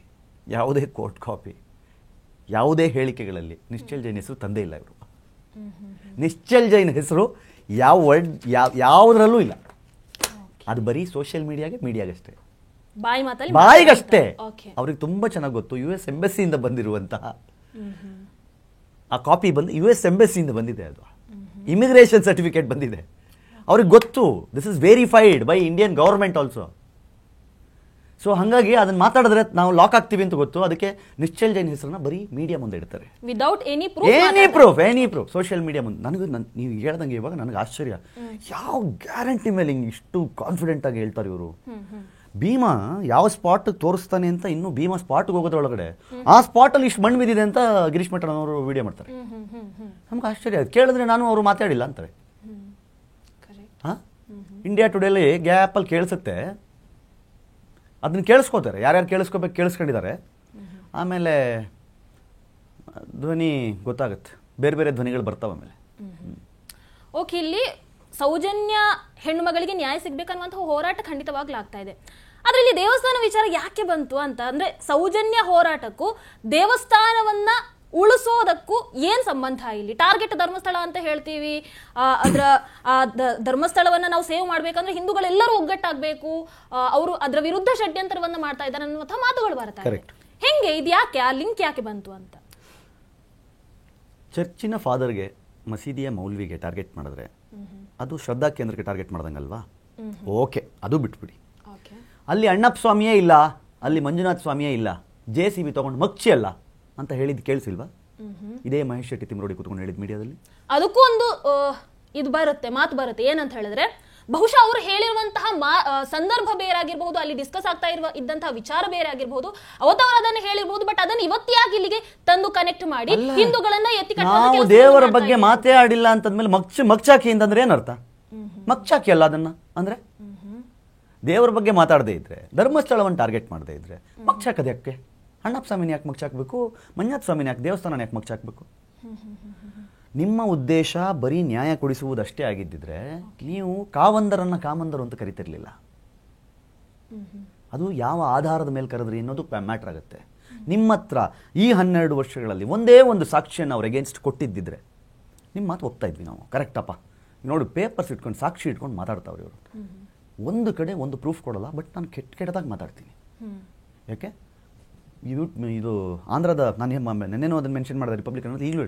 ಯಾವುದೇ ಕೋರ್ಟ್ ಕಾಪಿ, ಯಾವುದೇ ಹೇಳಿಕೆಗಳಲ್ಲಿ ನಿಶ್ಚಲ್ ಜೈನ್ ಹೆಸರು ತಂದೇ ಇಲ್ಲ ಇವರು. ನಿಶ್ಚಲ್ ಜೈನ್ ಹೆಸರು ಯಾವ ವರ್ಡ್ ಯಾವುದರಲ್ಲೂ ಇಲ್ಲ. ಅದು ಬರೀ ಸೋಷಿಯಲ್ ಮೀಡಿಯಾಗಷ್ಟೇ, ಬಾಯಿಗಷ್ಟೇ. ಅವ್ರಿಗೆ ತುಂಬ ಚೆನ್ನಾಗಿ ಗೊತ್ತು, US ಎಂಬಸಿಯಿಂದ ಬಂದಿರುವಂತಹ ಆ ಕಾಪಿ ಬಂದು US ಎಂಬಸಿಯಿಂದ ಬಂದಿದೆ, ಅದು ಇಮಿಗ್ರೇಷನ್ ಸರ್ಟಿಫಿಕೇಟ್ ಬಂದಿದೆ. ಅವ್ರಿಗೆ ಗೊತ್ತು, this is verified by Indian government also. So ಹಾಗಾಗಿ ಅದನ್ನ ಮಾತಾಡಿದ್ರೆ ನಾವು ಲಾಕ್ ಆಗ್ತೀವಿ ಅಂತ ಗೊತ್ತು. ಅದಕ್ಕೆ ನಿಶ್ಚಲ್ ಜೈನ್ ಹೆಸರನ್ನ ಬರೀ ಮೀಡಿಯಾ ಮುಂದೆ ಇಡ್ತಾರೆ, without any proof social media ಮುಂದೆ. ನನಗೂ ನೀವು ಹೇಳ್ದಂಗೆ ಇವಾಗ ನನಗೆ ಆಶ್ಚರ್ಯ, ಯಾವ ಗ್ಯಾರಂಟಿ ಮೇಲೆ ಹಿಂಗೆ ಇಷ್ಟು ಕಾನ್ಫಿಡೆಂಟ್ ಆಗಿ ಹೇಳ್ತಾರೆ ಇವರು. ಭೀಮಾ ಯಾವ ಸ್ಪಾಟ್ ತೋರಿಸ್ತಾನೆ ಅಂತ ಇನ್ನು ಭೀಮಾ ಸ್ಪಾಟ್ಗೆ ಹೋಗೋದ್ರೊಳಗಡೆ ಆ ಸ್ಪಾಟಲ್ಲಿ ಇಷ್ಟು ಮಣ್ಣು ಬಿದ್ದಿದೆ ಅಂತ ಗಿರೀಶ್ ಮಠನ್ ಅವರು ವಿಡಿಯೋ ಮಾಡ್ತಾರೆ. ನಮ್ಗೆ ಆಶ್ಚರ್ಯ ಆಯ್ತು, ಕೇಳಿದ್ರೆ ನಾನು ಅವರು ಮಾತಾಡಿಲ್ಲ ಅಂತಾರೆ. ಹಾಂ, ಇಂಡಿಯಾ ಟುಡೇಲಿ ಗ್ಯಾಪಲ್ಲಿ ಕೇಳಿಸುತ್ತೆ, ಅದನ್ನ ಕೇಳಿಸ್ಕೋತಾರೆ, ಯಾರ್ಯಾರು ಕೇಳಿಸ್ಕೋಬೇಕು ಕೇಳಿಸ್ಕೊಂಡಿದ್ದಾರೆ. ಆಮೇಲೆ ಧ್ವನಿ ಗೊತ್ತಾಗುತ್ತೆ, ಬೇರೆ ಬೇರೆ ಧ್ವನಿಗಳು ಬರ್ತಾವೆ ಆಮೇಲೆ. ಓಕೆ, ಇಲ್ಲಿ ಸೌಜನ್ಯ ಹೆಣ್ಣು ಮಗಳಿಗೆ ನ್ಯಾಯ ಸಿಗ್ಬೇಕನ್ನುವಂತಹ ಹೋರಾಟ ಖಂಡಿತವಾಗ್ಲೂ ಆಗ್ತಾ ಇದೆ. ಆದ್ರೆ ಇಲ್ಲಿ ದೇವಸ್ಥಾನ ವಿಚಾರ ಯಾಕೆ ಬಂತು ಅಂತ ಅಂದ್ರೆ, ಸೌಜನ್ಯ ಹೋರಾಟಕ್ಕೂ ದೇವಸ್ಥಾನವನ್ನ ಉಳಿಸೋದಕ್ಕೂ ಏನ್ ಸಂಬಂಧ? ಇಲ್ಲಿ ಟಾರ್ಗೆಟ್ ಧರ್ಮಸ್ಥಳ ಅಂತ ಹೇಳ್ತೀವಿ, ಅದರ ಧರ್ಮಸ್ಥಳವನ್ನ ನಾವು ಸೇವ್ ಮಾಡ್ಬೇಕಂದ್ರೆ ಹಿಂದೂಗಳೆಲ್ಲರೂ ಒಗ್ಗಟ್ಟಾಗಬೇಕು, ಅವರು ಅದರ ವಿರುದ್ಧ ಷಡ್ಯಂತ್ರವನ್ನ ಮಾಡ್ತಾ ಇದ್ದಾರೆ ಅನ್ನುವಂಥ ಮಾತುಗಳು ಬರ್ತಾರೆ. ಹೆಂಗೆ ಇದು, ಯಾಕೆ ಆ ಲಿಂಕ್ ಯಾಕೆ ಬಂತು ಅಂತ? ಚರ್ಚಿನ ಫಾದರ್ಗೆ, ಮಸೀದಿಯ ಮೌಲ್ವಿಗೆ ಟಾರ್ಗೆಟ್ ಮಾಡಿದ್ರೆ ಅದು ಶ್ರದ್ಧಾ ಕೇಂದ್ರಕ್ಕೆ ಟಾರ್ಗೆಟ್ ಮಾಡ್ದಂಗಲ್ವಾ? ಓಕೆ, ಅದು ಬಿಟ್ಬಿಡಿ. ಅಲ್ಲಿ ಅಣ್ಣಪ್ಪ ಸ್ವಾಮಿಯೇ ಇಲ್ಲ, ಅಲ್ಲಿ ಮಂಜುನಾಥ ಸ್ವಾಮಿಯೇ ಇಲ್ಲ, JCB ತಗೊಂಡು ಮಕ್ಷಿ ಅಲ್ಲ ಅಂತ ಹೇಳಿದ್ ಕೇಳಿಸಿಲ್ವಾ? ಇದೇ ಮಹೇಶ್ ಶೆಟ್ಟಿ ತಿಮ್ರೋಡಿ ಕೂತ್ಕೊಂಡು ಹೇಳಿದ್ ಮೀಡಿಯಾದಲ್ಲಿ. ಅದಕ್ಕೂ ಒಂದು ಇದು ಬರುತ್ತೆ, ಮಾತು ಬರುತ್ತೆ. ಏನಂತ ಹೇಳಿದ್ರೆ, ಬಹುಶಃ ಅವರು ಹೇಳಿರುವಂತಹ ಸಂದರ್ಭ ಬೇರೆ ಆಗಿರಬಹುದು, ಅಲ್ಲಿ ಡಿಸ್ಕಸ್ ಆಗ್ತಾ ಇದ್ದಂತಹ ವಿಚಾರ ಬೇರೆ ಆಗಿರಬಹುದು, ಅವತ್ತವರು ಅದನ್ನು ಹೇಳಿರಬಹುದು. ಬಟ್ ಅದನ್ನು ಇವತ್ತಿಯಾಗಿ ಇಲ್ಲಿಗೆ ತಂದು ಕನೆಕ್ಟ್ ಮಾಡಿ ಹಿಂದೂಗಳನ್ನ ಎತ್ತಿ ನಾವು ದೇವರ ಬಗ್ಗೆ ಮಾತೇ ಆಡಿಲ್ಲ ಅಂತಂದ್ಮೇಲೆ ಮಕ್ಷಾಕಿ ಅಂತಂದ್ರೆ ಏನರ್ಥ? ಮಕ್ಷಾಕಿ ಅಲ್ಲ ಅದನ್ನ ಅಂದ್ರೆ, ದೇವರ ಬಗ್ಗೆ ಮಾತಾಡದೇ ಇದ್ರೆ, ಧರ್ಮಸ್ಥಳವನ್ನು ಟಾರ್ಗೆಟ್ ಮಾಡದೇ ಇದ್ರೆ ಮಕ್ಷಾಕದ ಯಾಕೆ? ಅಣ್ಣಪ್ಪ ಸ್ವಾಮಿನ ಯಾಕೆ ಮಕ್ಷಾಕ್ಬೇಕು? ಮಂಜುನಾಥ ಸ್ವಾಮಿನ ಯಾಕೆ, ದೇವಸ್ಥಾನ ಯಾಕೆ ಮಕ್ಷಾಕ್ಬೇಕು? ನಿಮ್ಮ ಉದ್ದೇಶ ಬರೀ ನ್ಯಾಯ ಕೊಡಿಸುವುದಷ್ಟೇ ಆಗಿದ್ದಿದ್ರೆ ನೀವು ಕಾವಂದರನ್ನ ಕಾಮಂದರು ಅಂತ ಕರಿತಿರ್ಲಿಲ್ಲ. ಅದು ಯಾವ ಆಧಾರದ ಮೇಲೆ ಕರೆದ್ರಿ ಅನ್ನೋದು ಮ್ಯಾಟ್ರ್ ಆಗುತ್ತೆ. ನಿಮ್ಮ ಹತ್ರ ಈ 12 ವರ್ಷಗಳಲ್ಲಿ ಒಂದೇ ಒಂದು ಸಾಕ್ಷಿಯನ್ನು ಅವ್ರ ಅಗೇನ್ಸ್ಟ್ ಕೊಟ್ಟಿದ್ದಿದ್ರೆ ನಿಮ್ಮ ಮಾತು ಒಪ್ತಾ ಇದ್ವಿ ನಾವು. ಕರೆಕ್ಟಪ್ಪ, ನೋಡಿ ಪೇಪರ್ಸ್ ಇಟ್ಕೊಂಡು ಸಾಕ್ಷಿ ಇಟ್ಕೊಂಡು ಮಾತಾಡ್ತಾವ್ರಿ ಇವರು. ಒಂದು ಕಡೆ ಒಂದು ಪ್ರೂಫ್ ಕೊಡಲ್ಲ, ಬಟ್ ನಾನು ಕೆಟ್ಟದಾಗಿ ಮಾತಾಡ್ತೀನಿ. ಯಾಕೆ? ಇದು ಆಂಧ್ರದ, ನಾನು ನೆನ್ನೆನೂ ಅದನ್ನು ಮೆನ್ಷನ್ ಮಾಡಿದೆ, ರಿಪಬ್ಲಿಕ್ ಅನ್ನೋದು ಈಗಲೂ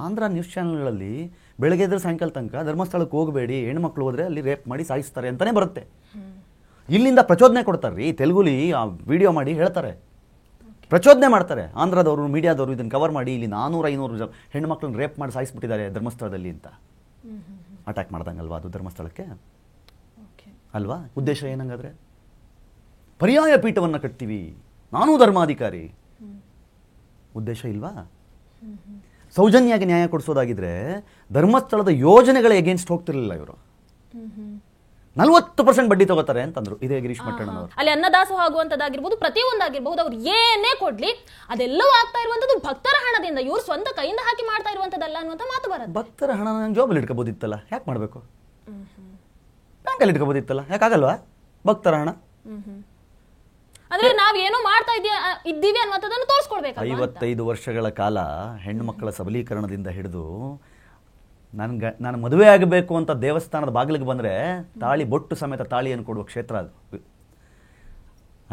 ಆಂಧ್ರ ನ್ಯೂಸ್ ಚಾನಲ್ಗಳಲ್ಲಿ ಬೆಳಗ್ಗೆ ಎದ್ರೆ ಸಾಯಂಕಾಲ ತನಕ ಧರ್ಮಸ್ಥಳಕ್ಕೆ ಹೋಗಬೇಡಿ, ಹೆಣ್ಮಕ್ಳು ಹೋದರೆ ಅಲ್ಲಿ ರೇಪ್ ಮಾಡಿ ಸಾಯಿಸ್ತಾರೆ ಅಂತಲೇ ಬರುತ್ತೆ. ಇಲ್ಲಿಂದ ಪ್ರಚೋದನೆ ಕೊಡ್ತಾರೆ ರೀ, ತೆಲುಗುಲಿ ಆ ವಿಡಿಯೋ ಮಾಡಿ ಹೇಳ್ತಾರೆ, ಪ್ರಚೋದನೆ ಮಾಡ್ತಾರೆ. ಆಂಧ್ರದವರು, ಮೀಡಿಯಾದವರು ಇದನ್ನು ಕವರ್ ಮಾಡಿ ಇಲ್ಲಿ 400-500 ಹೆಣ್ಮಕ್ಳನ್ನ ರೇಪ್ ಮಾಡಿ ಸಾಯಿಸ್ಬಿಟ್ಟಿದ್ದಾರೆ ಧರ್ಮಸ್ಥಳದಲ್ಲಿ ಅಂತ ಅಟ್ಯಾಕ್ ಮಾಡ್ದಂಗಲ್ವಾ ಅದು ಧರ್ಮಸ್ಥಳಕ್ಕೆ ಅಲ್ವಾ? ಉದ್ದೇಶ ಏನಂಗಾದ್ರೆ, ಪರ್ಯಾಯ ಪೀಠವನ್ನು ಕಟ್ತೀವಿ, ನಾನೂ ಧರ್ಮಾಧಿಕಾರಿ, ಉದ್ದೇಶ ಇಲ್ವಾ? ಸೌಜನ್ಯಾಗೆ ನ್ಯಾಯ ಕೊಡಿಸೋದಾಗಿದ್ರೆ ಧರ್ಮಸ್ಥಳದ ಯೋಜನೆಗಳ ಎಗೇನ್ಸ್ಟ್ ಹೋಗ್ತಿರ್ಲಿಲ್ಲ ಇವರು. 40% ಬಡ್ಡಿ ತಗೋತಾರೆ ಅಂತಂದ್ರು. ಇದೇ ಗಿರೀಶ್ ಮಟ್ಟಣ್ಣನವರು. ಅಲ್ಲಿ ಅನ್ನದಾಸೋಹ ಆಗುವಂತದ್ದಾಗಿರ್ಬೋದು, ಪ್ರತಿಯೊಂದಾಗಿರ್ಬಹುದು, ಅವ್ರು ಏನೇ ಕೊಡ್ಲಿ ಅದೆಲ್ಲವೂ ಆಗ್ತಾ ಇರುವಂತದ್ದು ಭಕ್ತರ ಹಣದಿಂದ, ಇವ್ರು ಸ್ವಂತ ಕೈಯಿಂದ ಹಾಕಿ ಮಾಡ್ತಾ ಇರುವಂತದ್ದಲ್ಲ ಅನ್ನುವಂತ ಮಾತು ಬರುತ್ತೆ. ಭಕ್ತರ ಹಣ ನಾನು ಜಾಬಲ್ಲಿ ಇಟ್ಕೋಬೋದಿತ್ತಲ್ಲ, ಯಾಕೆ ಮಾಡಬೇಕು? ಬ್ಯಾಂಕಲ್ಲಿ ಇಟ್ಕೋಬೋದಿತ್ತಲ್ಲ, ಯಾಕಾಗಲ್ವಾ? ಭಕ್ತರ ಹಣ ಅಂದ್ರೆ ನಾವ್ ಏನೋ ಮಾಡ್ತಾ ಇದ್ದೀವಿ ಅನ್ನುವಂಥದ್ದನ್ನು ತೋರಿಸ್ಕೊಡ್ಬೇಕು. 55 ವರ್ಷಗಳ ಕಾಲ ಹೆಣ್ಣು ಮಕ್ಕಳ ಸಬಲೀಕರಣದಿಂದ ಹಿಡಿದು ನಾನು ಮದುವೆ ಆಗಬೇಕು ಅಂತ ದೇವಸ್ಥಾನದ ಬಾಗಿಲಿಗೆ ಬಂದರೆ ತಾಳಿ ಬೊಟ್ಟು ಸಮೇತ ತಾಳಿಯನ್ನು ಕೊಡುವ ಕ್ಷೇತ್ರ ಅದು.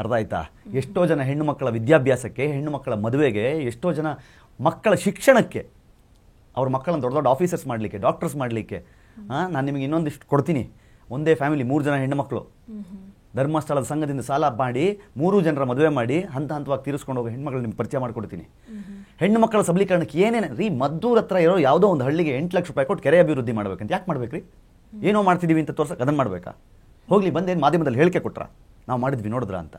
ಅರ್ಥ ಆಯ್ತಾ? ಎಷ್ಟೋ ಜನ ಹೆಣ್ಣು ಮಕ್ಕಳ ವಿದ್ಯಾಭ್ಯಾಸಕ್ಕೆ, ಹೆಣ್ಣು ಮಕ್ಕಳ ಮದುವೆಗೆ, ಎಷ್ಟೋ ಜನ ಮಕ್ಕಳ ಶಿಕ್ಷಣಕ್ಕೆ, ಅವ್ರ ಮಕ್ಕಳನ್ನು ದೊಡ್ಡ ದೊಡ್ಡ ಆಫೀಸರ್ಸ್ ಮಾಡಲಿಕ್ಕೆ, ಡಾಕ್ಟರ್ಸ್ ಮಾಡಲಿಕ್ಕೆ, ನಾನು ನಿಮಗೆ ಇನ್ನೊಂದಿಷ್ಟು ಕೊಡ್ತೀನಿ. ಒಂದೇ ಫ್ಯಾಮಿಲಿ 3 ಜನ ಹೆಣ್ಣು ಮಕ್ಕಳು ಧರ್ಮಸ್ಥಳದ ಸಂಘದಿಂದ ಸಾಲ ಮಾಡಿ 3 ಜನರ ಮದುವೆ ಮಾಡಿ ಹಂತವಾಗಿ ತೀರಿಸ್ಕೊಂಡು ಹೋಗೋ ಹೆಣ್ಮಕ್ಳು ನಿಮ್ಗೆ ಪರಿಚಯ ಮಾಡಿಕೊಡ್ತೀನಿ. ಹೆಣ್ಣು ಮಕ್ಕಳ ಸಬಲೀಕರಣಕ್ಕೆ ಏನೇನು ರೀ, ಮದ್ದೂರ್ ಹತ್ರ ಇರೋ ಯಾವುದೋ ಒಂದು ಹಳ್ಳಿಗೆ 8 ಲಕ್ಷ ರೂಪಾಯಿ ಕೊಟ್ಟು ಕೆರೆ ಅಭಿವೃದ್ಧಿ ಮಾಡ್ಬೇಕಂತ ಯಾಕೆ ಮಾಡ್ಬೇಕ್ರಿ? ಏನೋ ಮಾಡ್ತಿದ್ದೀವಿ ಅಂತ ತೋರ್ಸಕ್ಕೆ ಅದನ್ನು ಮಾಡಬೇಕಾ? ಹೋಗ್ಲಿ, ಬಂದೇನು ಮಾಧ್ಯಮದಲ್ಲಿ ಹೇಳಿಕೆ ಕೊಟ್ರ ನಾವು ಮಾಡಿದ್ವಿ ನೋಡಿದ್ರ ಅಂತ?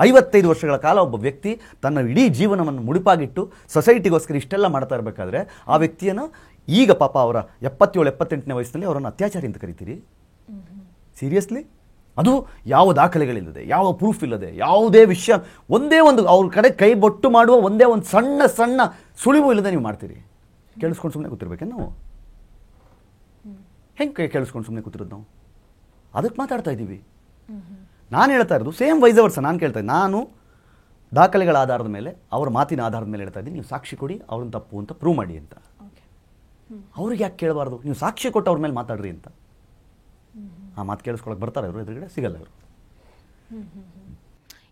55 ವರ್ಷಗಳ ಕಾಲ ಒಬ್ಬ ವ್ಯಕ್ತಿ ತನ್ನ ಇಡೀ ಜೀವನವನ್ನು ಮುಡಿಪಾಗಿಟ್ಟು ಸೊಸೈಟಿಗೋಸ್ಕರ ಇಷ್ಟೆಲ್ಲ ಮಾಡ್ತಾ ಇರಬೇಕಾದ್ರೆ ಆ ವ್ಯಕ್ತಿಯನ್ನು ಈಗ ಪಾಪ ಅವರ 77-78ನೇ ವಯಸ್ಸಿನಲ್ಲಿ ಅವರನ್ನು ಅತ್ಯಾಚಾರಿ ಅಂತ ಕರಿತೀರಿ? ಸೀರಿಯಸ್ಲಿ? ಅದು ಯಾವ ದಾಖಲೆಗಳಿಲ್ಲದೆ, ಯಾವ ಪ್ರೂಫ್ ಇಲ್ಲದೆ, ಯಾವುದೇ ವಿಷಯ, ಒಂದೇ ಒಂದು ಅವ್ರ ಕಡೆ ಕೈ ಬೊಟ್ಟು ಮಾಡುವ ಒಂದೇ ಒಂದು ಸಣ್ಣ ಸಣ್ಣ ಸುಳಿವು ಇಲ್ಲದೆ ನೀವು ಮಾಡ್ತೀರಿ. ಕೇಳಿಸ್ಕೊಂಡು ಸುಮ್ಮನೆ ಕೂತಿರ್ಬೇಕೇನು ನಾವು? ಹೆಂಗೆ ಕೇಳಿಸ್ಕೊಂಡು ಸುಮ್ಮನೆ ಕೂತಿರೋದು ನಾವು? ಅದಕ್ಕೆ ಮಾತಾಡ್ತಾ ಇದ್ದೀವಿ. ನಾನು ಹೇಳ್ತಾ ಇರೋದು ಸೇಮ್ ವೈಸ್ ವರ್ಸ. ನಾನು ಕೇಳ್ತಾ ಇದ್ದೀನಿ, ನಾನು ದಾಖಲೆಗಳ ಆಧಾರದ ಮೇಲೆ, ಅವರ ಮಾತಿನ ಆಧಾರದ ಮೇಲೆ ಹೇಳ್ತಾ ಇದ್ದೀನಿ, ನೀವು ಸಾಕ್ಷಿ ಕೊಡಿ, ಅವ್ರನ್ನ ತಪ್ಪು ಅಂತ ಪ್ರೂವ್ ಮಾಡಿ ಅಂತ. ಅವ್ರಿಗೆ ಯಾಕೆ ಕೇಳಬಾರ್ದು? ನೀವು ಸಾಕ್ಷಿ ಕೊಟ್ಟು ಅವ್ರ ಮೇಲೆ ಮಾತಾಡ್ರಿ ಅಂತ. ಆ ಮಾತು ಕೇಳಿಸ್ಕೊಳಕ್ಕೆ ಬರ್ತಾರೆ ಅವರು, ಎದುರುಗಡೆ ಸಿಗಲ್ಲ ಅವರು.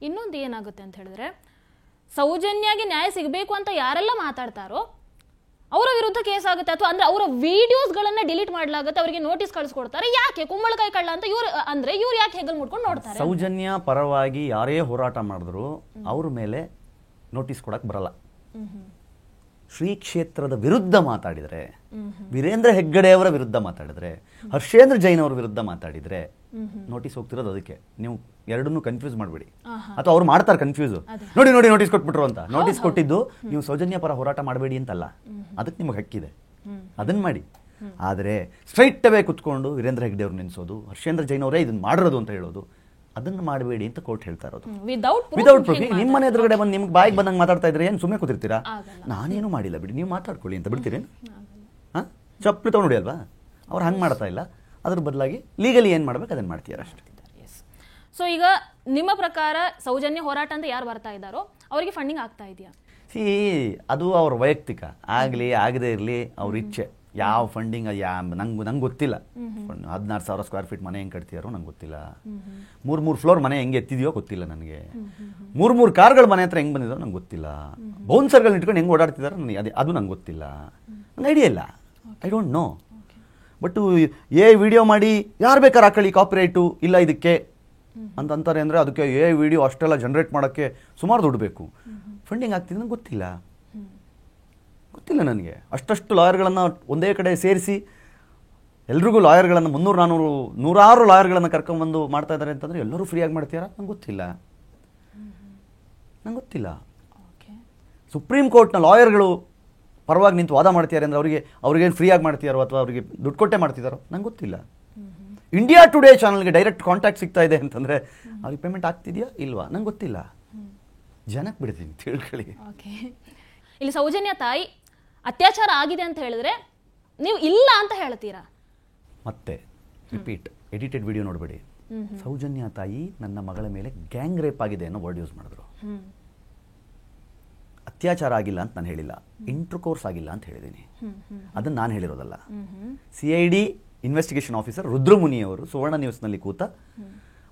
ಇನ್ನೊಂದು ಏನಾಗುತ್ತೆ ಅಂತ ಹೇಳಿದ್ರೆ, ಸೌಜನ್ಯಾಗೆ ನ್ಯಾಯ ಸಿಗಬೇಕು ಅಂತ ಯಾರೆಲ್ಲ ಮಾತಾಡ್ತಾರೋ ಅವರ ವಿರುದ್ಧ ಕೇಸ್ ಆಗುತ್ತೆ, ಅಥವಾ ಅಂದ್ರೆ ಅವರ ವಿಡಿಯೋಸ್ಗಳನ್ನ ಡಿಲೀಟ್ ಮಾಡಲಾಗುತ್ತೆ, ಅವರಿಗೆ ನೋಟಿಸ್ ಕಳಿಸ್ಕೊಡ್ತಾರೆ. ಯಾಕೆ ಕುಂಬಳಕಾಯಿ ಕಳ್ಳ ಅಂತ ಇವ್ರು ಯಾಕೆ ಹೆಗಲ್ ಮುಟ್ಕೊಂಡು ನೋಡ್ತಾರೆ? ಸೌಜನ್ಯ ಪರವಾಗಿ ಯಾರೇ ಹೋರಾಟ ಮಾಡಿದ್ರು ಅವ್ರ ಮೇಲೆ ನೋಟಿಸ್ ಕೊಡಕ್ಕೆ ಬರಲ್ಲ. ಶ್ರೀ ಕ್ಷೇತ್ರದ ವಿರುದ್ಧ ಮಾತಾಡಿದರೆ, ವೀರೇಂದ್ರ ಹೆಗ್ಗಡೆ ಅವರ ವಿರುದ್ಧ ಮಾತಾಡಿದ್ರೆ, ಹರ್ಷೇಂದ್ರ ಜೈನ್ ಅವರ ವಿರುದ್ಧ ಮಾತಾಡಿದ್ರೆ ನೋಟಿಸ್ ಹೋಗ್ತಿರೋದು. ಅದಕ್ಕೆ ನೀವು ಎರಡನ್ನೂ ಕನ್ಫ್ಯೂಸ್ ಮಾಡಬೇಡಿ. ಅಥವಾ ಅವ್ರು ಮಾಡ್ತಾರೆ ಕನ್ಫ್ಯೂಸ್, ನೋಡಿ ನೋಟಿಸ್ ಕೊಟ್ಬಿಟ್ರು ಅಂತ. ನೋಟಿಸ್ ಕೊಟ್ಟಿದ್ದು ನೀವು ಸೌಜನ್ಯ ಪರ ಹೋರಾಟ ಮಾಡಬೇಡಿ ಅಂತಲ್ಲ, ಅದಕ್ಕೆ ನಿಮಗೆ ಹಕ್ಕಿದೆ, ಅದನ್ನ ಮಾಡಿ. ಆದರೆ ಸ್ಟ್ರೈಟ್ ಅವೇ ಕುತ್ಕೊಂಡು ವೀರೇಂದ್ರ ಹೆಗ್ಗಡೆ ಅವ್ರು ನೆನೆಸೋದು, ಹರ್ಷೇಂದ್ರ ಜೈನ್ ಅವರೇ ಇದನ್ನ ಮಾಡಿರೋದು ಅಂತ ಹೇಳೋದು, ಅದನ್ನು ಮಾಡಬೇಡಿ ಅಂತ ಕೋರ್ಟ್ ಹೇಳ್ತಾ ಇರೋದು. Without proof. ನಿಮ್ಮ ಮನೆ ಎದುರುಗಡೆ ಬಂದು ನಿಮ್ಗೆ ಬಾಯಿಗೆ ಬಂದಂಗೆ ಮಾತಾಡ್ತಾ ಇದ್ರೆ ಏನು ಸುಮ್ಮನೆ ಕೂತಿರ್ತೀರಾ? ನಾನೇನು ಮಾಡಿಲ್ಲ ಬಿಡಿ, ನೀವು ಮಾತಾಡ್ಕೊಳ್ಳಿ ಅಂತ ಬಿಡ್ತೀರೇನು? ಚಪ್ಪಲಿ ತಗೊಂಡು ನೋಡಿ ಅಲ್ವಾ? ಅವ್ರು ಹಂಗೆ ಮಾಡ್ತಾ ಇಲ್ಲ. ಅದ್ರ ಬದಲಾಗಿ ಲೀಗಲಿ ಏನು ಮಾಡ್ಬೇಕು ಅದನ್ನು ಮಾಡ್ತೀರ ಅಷ್ಟೇ. ಸೊ ಈಗ ನಿಮ್ಮ ಪ್ರಕಾರ ಸೌಜನ್ಯ ಹೋರಾಟ ಅಂತ ಯಾರು ಬರ್ತಾ ಇದ್ದಾರೋ ಅವರಿಗೆ ಫಂಡಿಂಗ್ ಆಗ್ತಾ ಇದೆಯಾ? ಅದು ಅವ್ರ ವೈಯಕ್ತಿಕ, ಆಗಲಿ ಆಗದೇ ಇರಲಿ ಅವ್ರ ಇಚ್ಛೆ. ಯಾವ ಫಂಡಿಂಗ್ ನಂಗೆ ಗೊತ್ತಿಲ್ಲ. 16,000 ಸ್ಕ್ವೇರ್ ಫೀಟ್ ಮನೆ ಹೆಂಗೆ ಕಟ್ತೀಯಾರೋ ನಂಗೆ ಗೊತ್ತಿಲ್ಲ. 3 ಫ್ಲೋರ್ ಮನೆ ಹೆಂಗೆ ಎತ್ತಿದೆಯೋ ಗೊತ್ತಿಲ್ಲ ನನಗೆ. 3 ಕಾರ್ಗಳ ಮನೆ ಹತ್ರ ಹೆಂಗೆ ಬಂದಿದೋ ನಂಗೆ ಗೊತ್ತಿಲ್ಲ. ಬೌನ್ಸರ್ಗಳನ್ನ ಇಟ್ಕೊಂಡು ಹೆಂಗೆ ಓಡಾಡ್ತಿದಾರೋ ನನಗೆ ಅದು ನಂಗೆ ಗೊತ್ತಿಲ್ಲ. ನಂಗೆ ಐಡಿಯಾ ಇಲ್ಲ. I don't know. But video ಮಾಡಿ ಯಾರು ಬೇಕಾದ್ರೆ ಹಾಕೊಳ್ಳಿ, ಕಾಪಿರೈಟು ಇಲ್ಲ ಇದಕ್ಕೆ ಅಂತಾರೆ ಅಂದರೆ ಅದಕ್ಕೆ ವಿಡಿಯೋ ಅಷ್ಟೆಲ್ಲ ಜನ್ರೇಟ್ ಮಾಡೋಕ್ಕೆ ಸುಮಾರು ದುಡ್ಡು ಬೇಕು. ಫಂಡಿಂಗ್ ಆಗ್ತಿದೆ ನಂಗೆ ಗೊತ್ತಿಲ್ಲ ನನಗೆ. ಅಷ್ಟು ಲಾಯರ್ಗಳನ್ನು ಒಂದೇ ಕಡೆ ಸೇರಿಸಿ ಎಲ್ರಿಗೂ ಲಾಯರ್ಗಳನ್ನು 300-400 100 ಲಾಯರ್ಗಳನ್ನು ಕರ್ಕೊಂಡ್ಬಂದು ಮಾಡ್ತಾ ಇದ್ದಾರೆ ಅಂತಂದರೆ ಎಲ್ಲರೂ ಫ್ರೀಯಾಗಿ ಮಾಡ್ತೀರಾ? ನಂಗೆ ಗೊತ್ತಿಲ್ಲ. ಸುಪ್ರೀಂ ಕೋರ್ಟ್ನ ಲಾಯರ್ಗಳು ಪರವಾಗಿ ನಿಂತು ವಾದ ಮಾಡ್ತಿದ್ದಾರೆ ಅಂದರೆ ಅವ್ರಿಗೇನು ಫ್ರೀಯಾಗಿ ಮಾಡ್ತಿದ್ದಾರೋ ಅಥವಾ ಅವ್ರಿಗೆ ದುಡ್ಡು ಕೊಟ್ಟೆ ಮಾಡ್ತಿದ್ದಾರೋ ನಂಗೆ ಗೊತ್ತಿಲ್ಲ. ಇಂಡಿಯಾ ಟುಡೇ ಚಾನಲ್ಗೆ ಡೈರೆಕ್ಟ್ ಕಾಂಟ್ಯಾಕ್ಟ್ ಸಿಗ್ತಾ ಇದೆ ಅಂತಂದರೆ ಅವ್ರಿಗೆ ಪೇಮೆಂಟ್ ಆಗ್ತಿದೆಯಾ ಇಲ್ವಾ ನಂಗೆ ಗೊತ್ತಿಲ್ಲ. ಜನಕ್ಕೆ ಬಿಡ್ತೀನಿ ತಿಳ್ಕೊಳ್ಳಿ. ಇಲ್ಲಿ ಸೌಜನ್ಯ ತಾಯಿ ಅತ್ಯಾಚಾರ ಆಗಿದೆ ಅಂತ ಹೇಳಿದ್ರೆ ನೀವು ಇಲ್ಲ ಅಂತ ಹೇಳ್ತೀರಾ? ಮತ್ತೆ ರಿಪೀಟ್, ಎಡಿಟೆಡ್ ವಿಡಿಯೋ ನೋಡಬೇಡಿ. ಸೌಜನ್ಯ ತಾಯಿ ನನ್ನ ಮಗಳ ಮೇಲೆ ಗ್ಯಾಂಗ್ ರೇಪ್ ಆಗಿದೆ ಅನ್ನೋ ವರ್ಡ್ ಯೂಸ್ ಮಾಡಿದ್ರು. ಅತ್ಯಾಚಾರ ಆಗಿಲ್ಲ ಅಂತ ನಾನು ಹೇಳಿಲ್ಲ, ಇಂಟರ್ಕೋರ್ಸ್ ಆಗಿಲ್ಲ ಅಂತ ಹೇಳಿದ್ದೀನಿ. ಅದನ್ನು ನಾನು ಹೇಳಿರೋದಲ್ಲ. CID ಇನ್ವೆಸ್ಟಿಗೇಷನ್ ಆಫೀಸರ್ ರುದ್ರಮುನಿ ಅವರು ಸುವರ್ಣ ನ್ಯೂಸ್ನಲ್ಲಿ ಕೂತ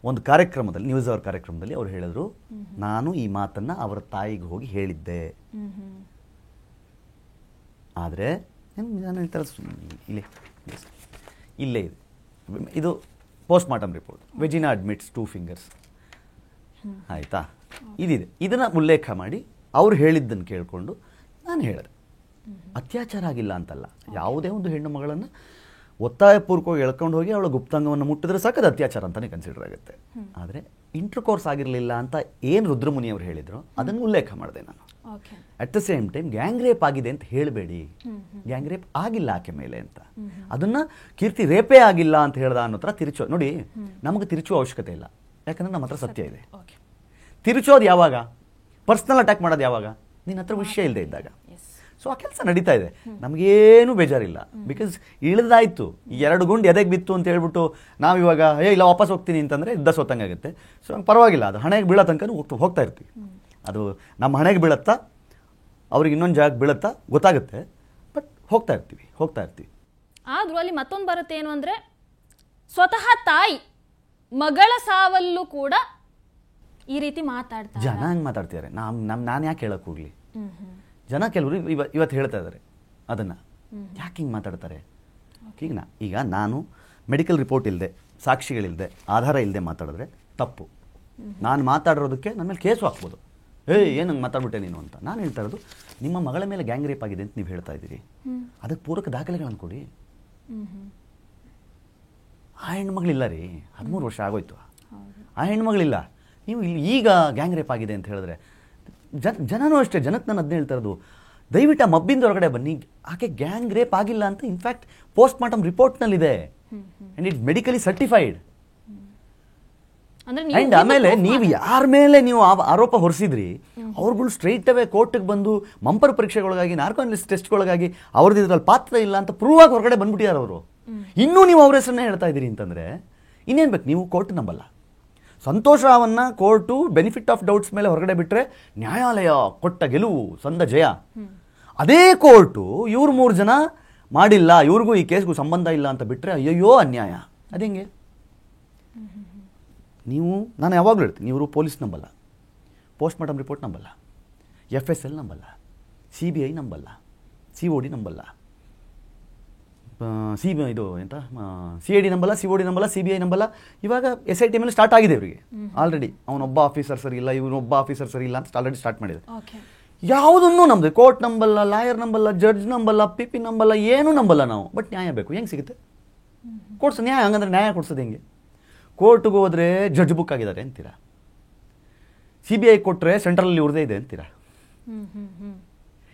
ಒಂದು ಕಾರ್ಯಕ್ರಮದಲ್ಲಿ, ನ್ಯೂಸ್ ಅವರ್ ಕಾರ್ಯಕ್ರಮದಲ್ಲಿ ಅವ್ರು ಹೇಳಿದ್ರು, ನಾನು ಈ ಮಾತನ್ನು ಅವರ ತಾಯಿಗೆ ಹೋಗಿ ಹೇಳಿದ್ದೆ. ಆದರೆ ನಾನು ಹೇಳ್ತಾರೆ ಇಲ್ಲೇ ಇದೆ, ಇದು post mortem report. ವೆಜಿನಾ admits 2 fingers. ಆಯಿತಾ? ಇದಿದೆ. ಇದನ್ನು ಉಲ್ಲೇಖ ಮಾಡಿ ಅವ್ರು ಹೇಳಿದ್ದನ್ನು ಕೇಳಿಕೊಂಡು ನಾನು ಹೇಳಿದೆ. ಅತ್ಯಾಚಾರ ಆಗಿಲ್ಲ ಅಂತಲ್ಲ. ಯಾವುದೇ ಒಂದು ಹೆಣ್ಣು ಮಗಳನ್ನು ಒತ್ತಾಯಪೂರ್ವಕವಾಗಿ ಎಳ್ಕೊಂಡು ಹೋಗಿ ಅವಳ ಗುಪ್ತಾಂಗವನ್ನು ಮುಟ್ಟಿದ್ರೆ ಸಾಕದು ಅತ್ಯಾಚಾರ ಅಂತಲೇ ಕನ್ಸಿಡರ್ ಆಗುತ್ತೆ. ಆದರೆ ಇಂಟರ್ಕೋರ್ಸ್ ಆಗಿರಲಿಲ್ಲ ಅಂತ ಏನು ರುದ್ರಮುನಿಯವರು ಹೇಳಿದ್ರು ಅದನ್ನು ಉಲ್ಲೇಖ ಮಾಡಿದೆ ನಾನು. At the same time gang rape ಆಗಿದೆ ಅಂತ ಹೇಳಬೇಡಿ, ಗ್ಯಾಂಗ್ ರೇಪ್ ಆಗಿಲ್ಲ ಆಕೆ ಮೇಲೆ ಅಂತ. ಅದನ್ನ ಕೀರ್ತಿ ರೇಪೇ ಆಗಿಲ್ಲ ಅಂತ ಹೇಳ್ದ ಅನ್ನೋ ಥರ ತಿರುಚೋ. ನೋಡಿ, ನಮಗೆ ತಿರುಚುವ ಅವಶ್ಯಕತೆ ಇಲ್ಲ, ಯಾಕಂದ್ರೆ ನಮ್ಮ ಹತ್ರ ಸತ್ಯ ಇದೆ. ತಿರುಚೋದು ಯಾವಾಗ? ಪರ್ಸ್ನಲ್ ಅಟ್ಯಾಕ್ ಮಾಡೋದು ಯಾವಾಗ? ನಿನ್ನ ಹತ್ರ ವಿಷಯ ಇಲ್ಲದೆ ಇದ್ದಾಗ. ಸೊ ಆ ಕೆಲಸ ನಡೀತಾ ಇದೆ, ನಮಗೇನು ಬೇಜಾರಿಲ್ಲ. ಬಿಕಾಸ್ ಇಳಿದಾಯ್ತು, 2 ಗುಂಡು ಎದೆಗೆ ಬಿತ್ತು ಅಂತ ಹೇಳ್ಬಿಟ್ಟು ನಾವಿವಾಗ ಇಲ್ಲ ವಾಪಸ್ ಹೋಗ್ತೀನಿ ಅಂತಂದರೆ ಯುದ್ಧ ಸೋತಂಗಾಗುತ್ತೆ. ಸೊ ಪರವಾಗಿಲ್ಲ, ಅದು ಹಣೆಗೆ ಬೀಳೋ ತನಕ ಹೋಗ್ತಾ ಇರ್ತೀವಿ. ಅದು ನಮ್ಮ ಹಣೆಗೆ ಬೀಳತ್ತಾ ಅವ್ರಿಗೆ ಇನ್ನೊಂದು ಜಾಗಕ್ಕೆ ಬೀಳತ್ತಾ ಗೊತ್ತಾಗುತ್ತೆ, ಬಟ್ ಹೋಗ್ತಾ ಇರ್ತೀವಿ. ಆದರೂ ಅಲ್ಲಿ ಮತ್ತೊಂದು ಬರುತ್ತೆ, ಏನು ಅಂದರೆ ಸ್ವತಃ ತಾಯಿ ಮಗಳ ಸಾವಲ್ಲೂ ಕೂಡ ಈ ರೀತಿ ಮಾತಾಡ್ತಾರೆ. ಜನ ಹಂಗೆ ಮಾತಾಡ್ತಿದ್ದಾರೆ. ನಾನು ಯಾಕೆ ಹೇಳಕ್ಕೆ ಹೋಗ್ಲಿ? ಜನ ಕೆಲವರು ಇವತ್ತು ಹೇಳ್ತಾ ಇದ್ದಾರೆ ಅದನ್ನು. ಯಾಕೆ ಹಿಂಗೆ ಮಾತಾಡ್ತಾರೆ? ಈಗ ನಾನು ಮೆಡಿಕಲ್ ರಿಪೋರ್ಟ್ ಇಲ್ಲದೆ, ಸಾಕ್ಷಿಗಳಿಲ್ಲದೆ, ಆಧಾರ ಇಲ್ಲದೆ ಮಾತಾಡಿದ್ರೆ ತಪ್ಪು. ನಾನು ಮಾತಾಡಿರೋದಕ್ಕೆ ನನ್ನ ಮೇಲೆ ಕೇಸು ಹಾಕ್ಬೋದು. ಏನು ಹಂಗೆ ಮಾತಾಡ್ಬಿಟ್ಟೆ ನೀನು ಅಂತ. ನಾನು ಹೇಳ್ತಾ ಇರೋದು, ನಿಮ್ಮ ಮಗಳ ಮೇಲೆ ಗ್ಯಾಂಗ್ ರೇಪ್ ಆಗಿದೆ ಅಂತ ನೀವು ಹೇಳ್ತಾ ಇದ್ದೀರಿ, ಅದಕ್ಕೆ ಪೂರಕ ದಾಖಲೆಗಳನ್ನು ಕೊಡಿ. ಆ ಹೆಣ್ಮಗಳಿಲ್ಲ ರೀ, 13 ವರ್ಷ ಆಗೋಯ್ತು, ಆ ಹೆಣ್ಮಗಳಿಲ್ಲ. ನೀವು ಇಲ್ಲಿ ಈಗ ಗ್ಯಾಂಗ್ ರೇಪ್ ಆಗಿದೆ ಅಂತ ಹೇಳಿದ್ರೆ ಜನನೂ ಅಷ್ಟೇ. ಜನಕ್ಕೆ ನಾನು ಅದನ್ನೇ ಹೇಳ್ತಾ ಇರೋದು, ದಯವಿಟ್ಟು ಆ ಮಬ್ಬಿಂದ ಹೊರಗಡೆ ಬನ್ನಿ. ಆಕೆ ಗ್ಯಾಂಗ್ ರೇಪ್ ಆಗಿಲ್ಲ ಅಂತ ಇನ್ಫ್ಯಾಕ್ಟ್ ಪೋಸ್ಟ್ ಮಾರ್ಟಮ್ ರಿಪೋರ್ಟ್ನಲ್ಲಿದೆ, and it medically certified. And ಆಮೇಲೆ ನೀವು ಯಾರ ಮೇಲೆ ನೀವು ಆರೋಪ ಹೊರಿಸಿದ್ರಿ ಅವ್ರುಗಳು ಸ್ಟ್ರೈಟ್ ಅವೇ ಕೋರ್ಟಿಗೆ ಬಂದು ಮಂಪರ್ ಪರೀಕ್ಷೆಗೊಳಗಾಗಿ, ನಾರ್ಕೋಲಿಸ್ ಟೆಸ್ಟ್ಗೊಳಗಾಗಿ ಅವ್ರದ್ದು ಇದ್ರಲ್ಲಿ ಪಾತ್ರ ಇಲ್ಲ ಅಂತ ಪ್ರೂವ್ ಆಗಿ ಹೊರಗಡೆ ಬಂದ್ಬಿಟ್ಟಿದ್ದಾರೆ ಅವರು. ಇನ್ನೂ ನೀವು ಅವ್ರ ಹೆಸರನ್ನೇ ಹೇಳ್ತಾ ಇದ್ದೀರಿ ಅಂತಂದರೆ ಇನ್ನೇನು ಬೇಕು? ನೀವು ಕೋರ್ಟ್ ನಂಬಲ್ಲ. ಸಂತೋಷ್ ರಾವನ್ನ ಕೋರ್ಟು ಬೆನಿಫಿಟ್ ಆಫ್ ಡೌಟ್ಸ್ ಮೇಲೆ ಹೊರಗಡೆ ಬಿಟ್ಟರೆ ನ್ಯಾಯಾಲಯ ಕೊಟ್ಟ ಗೆಲುವು, ಸಂದ ಜಯ. ಅದೇ ಕೋರ್ಟು ಇವ್ರು 3 ಜನ ಮಾಡಿಲ್ಲ, ಇವ್ರಿಗೂ ಈ ಕೇಸ್ಗೂ ಸಂಬಂಧ ಇಲ್ಲ ಅಂತ ಬಿಟ್ಟರೆ ಅಯ್ಯಯ್ಯೋ ಅನ್ಯಾಯ. ಅದೇಂಗೆ? ನೀವು, ನಾನು ಯಾವಾಗಲೂ ಹೇಳ್ತೀನಿ, ಇವರು ಪೊಲೀಸ್ ನಂಬಲ್ಲ, ಪೋಸ್ಟ್ ಮಾರ್ಟಮ್ ರಿಪೋರ್ಟ್ ನಂಬಲ್ಲ, FSL ನಂಬಲ್ಲ, CBI ನಂಬಲ್ಲ, COD ನಂಬಲ್ಲ, CID ನಂಬಲ್ಲ, COD ನಂಬಲ್ಲ, CBI ನಂಬಲ್ಲ. ಇವಾಗ SIT ಮೇಲೆ ಸ್ಟಾರ್ಟ್ ಆಗಿದೆ ಇವರಿಗೆ ಆಲ್ರೆಡಿ. ಅವನೊಬ್ಬ ಆಫೀಸರ್ ಸರಿ ಇಲ್ಲ, ಇವನೊಬ್ಬ ಆಫೀಸರ್ ಸರಿ ಇಲ್ಲ ಅಂತ ಆಲ್ರೆಡಿ ಸ್ಟಾರ್ಟ್ ಮಾಡಿದೆ. ಯಾವುದನ್ನು ನಮ್ಮದು ಕೋರ್ಟ್ ನಂಬಲ್ಲ, ಲಾಯರ್ ನಂಬಲ್ಲ, ಜಡ್ಜ್ ನಂಬಲ್ಲ, PP ನಂಬಲ್ಲ, ಏನೂ ನಂಬಲ್ಲ ನಾವು. ಬಟ್ ನ್ಯಾಯ ಬೇಕು. ಹೆಂಗೆ ಸಿಗುತ್ತೆ? ಕೊಡ್ಸೋ ನ್ಯಾಯ. ಹಂಗಂದ್ರೆ ನ್ಯಾಯ ಕೊಡ್ಸೋದು ಹೆಂಗೆ? ಕೋರ್ಟ್ಗೆ ಹೋದರೆ ಜಡ್ಜ್ ಬುಕ್ ಆಗಿದ್ದಾರೆ ಅಂತೀರಾ, CBI ಕೊಟ್ಟರೆ ಸೆಂಟ್ರಲಲ್ಲಿ ಇವ್ರದೇ ಇದೆ ಅಂತೀರಾ,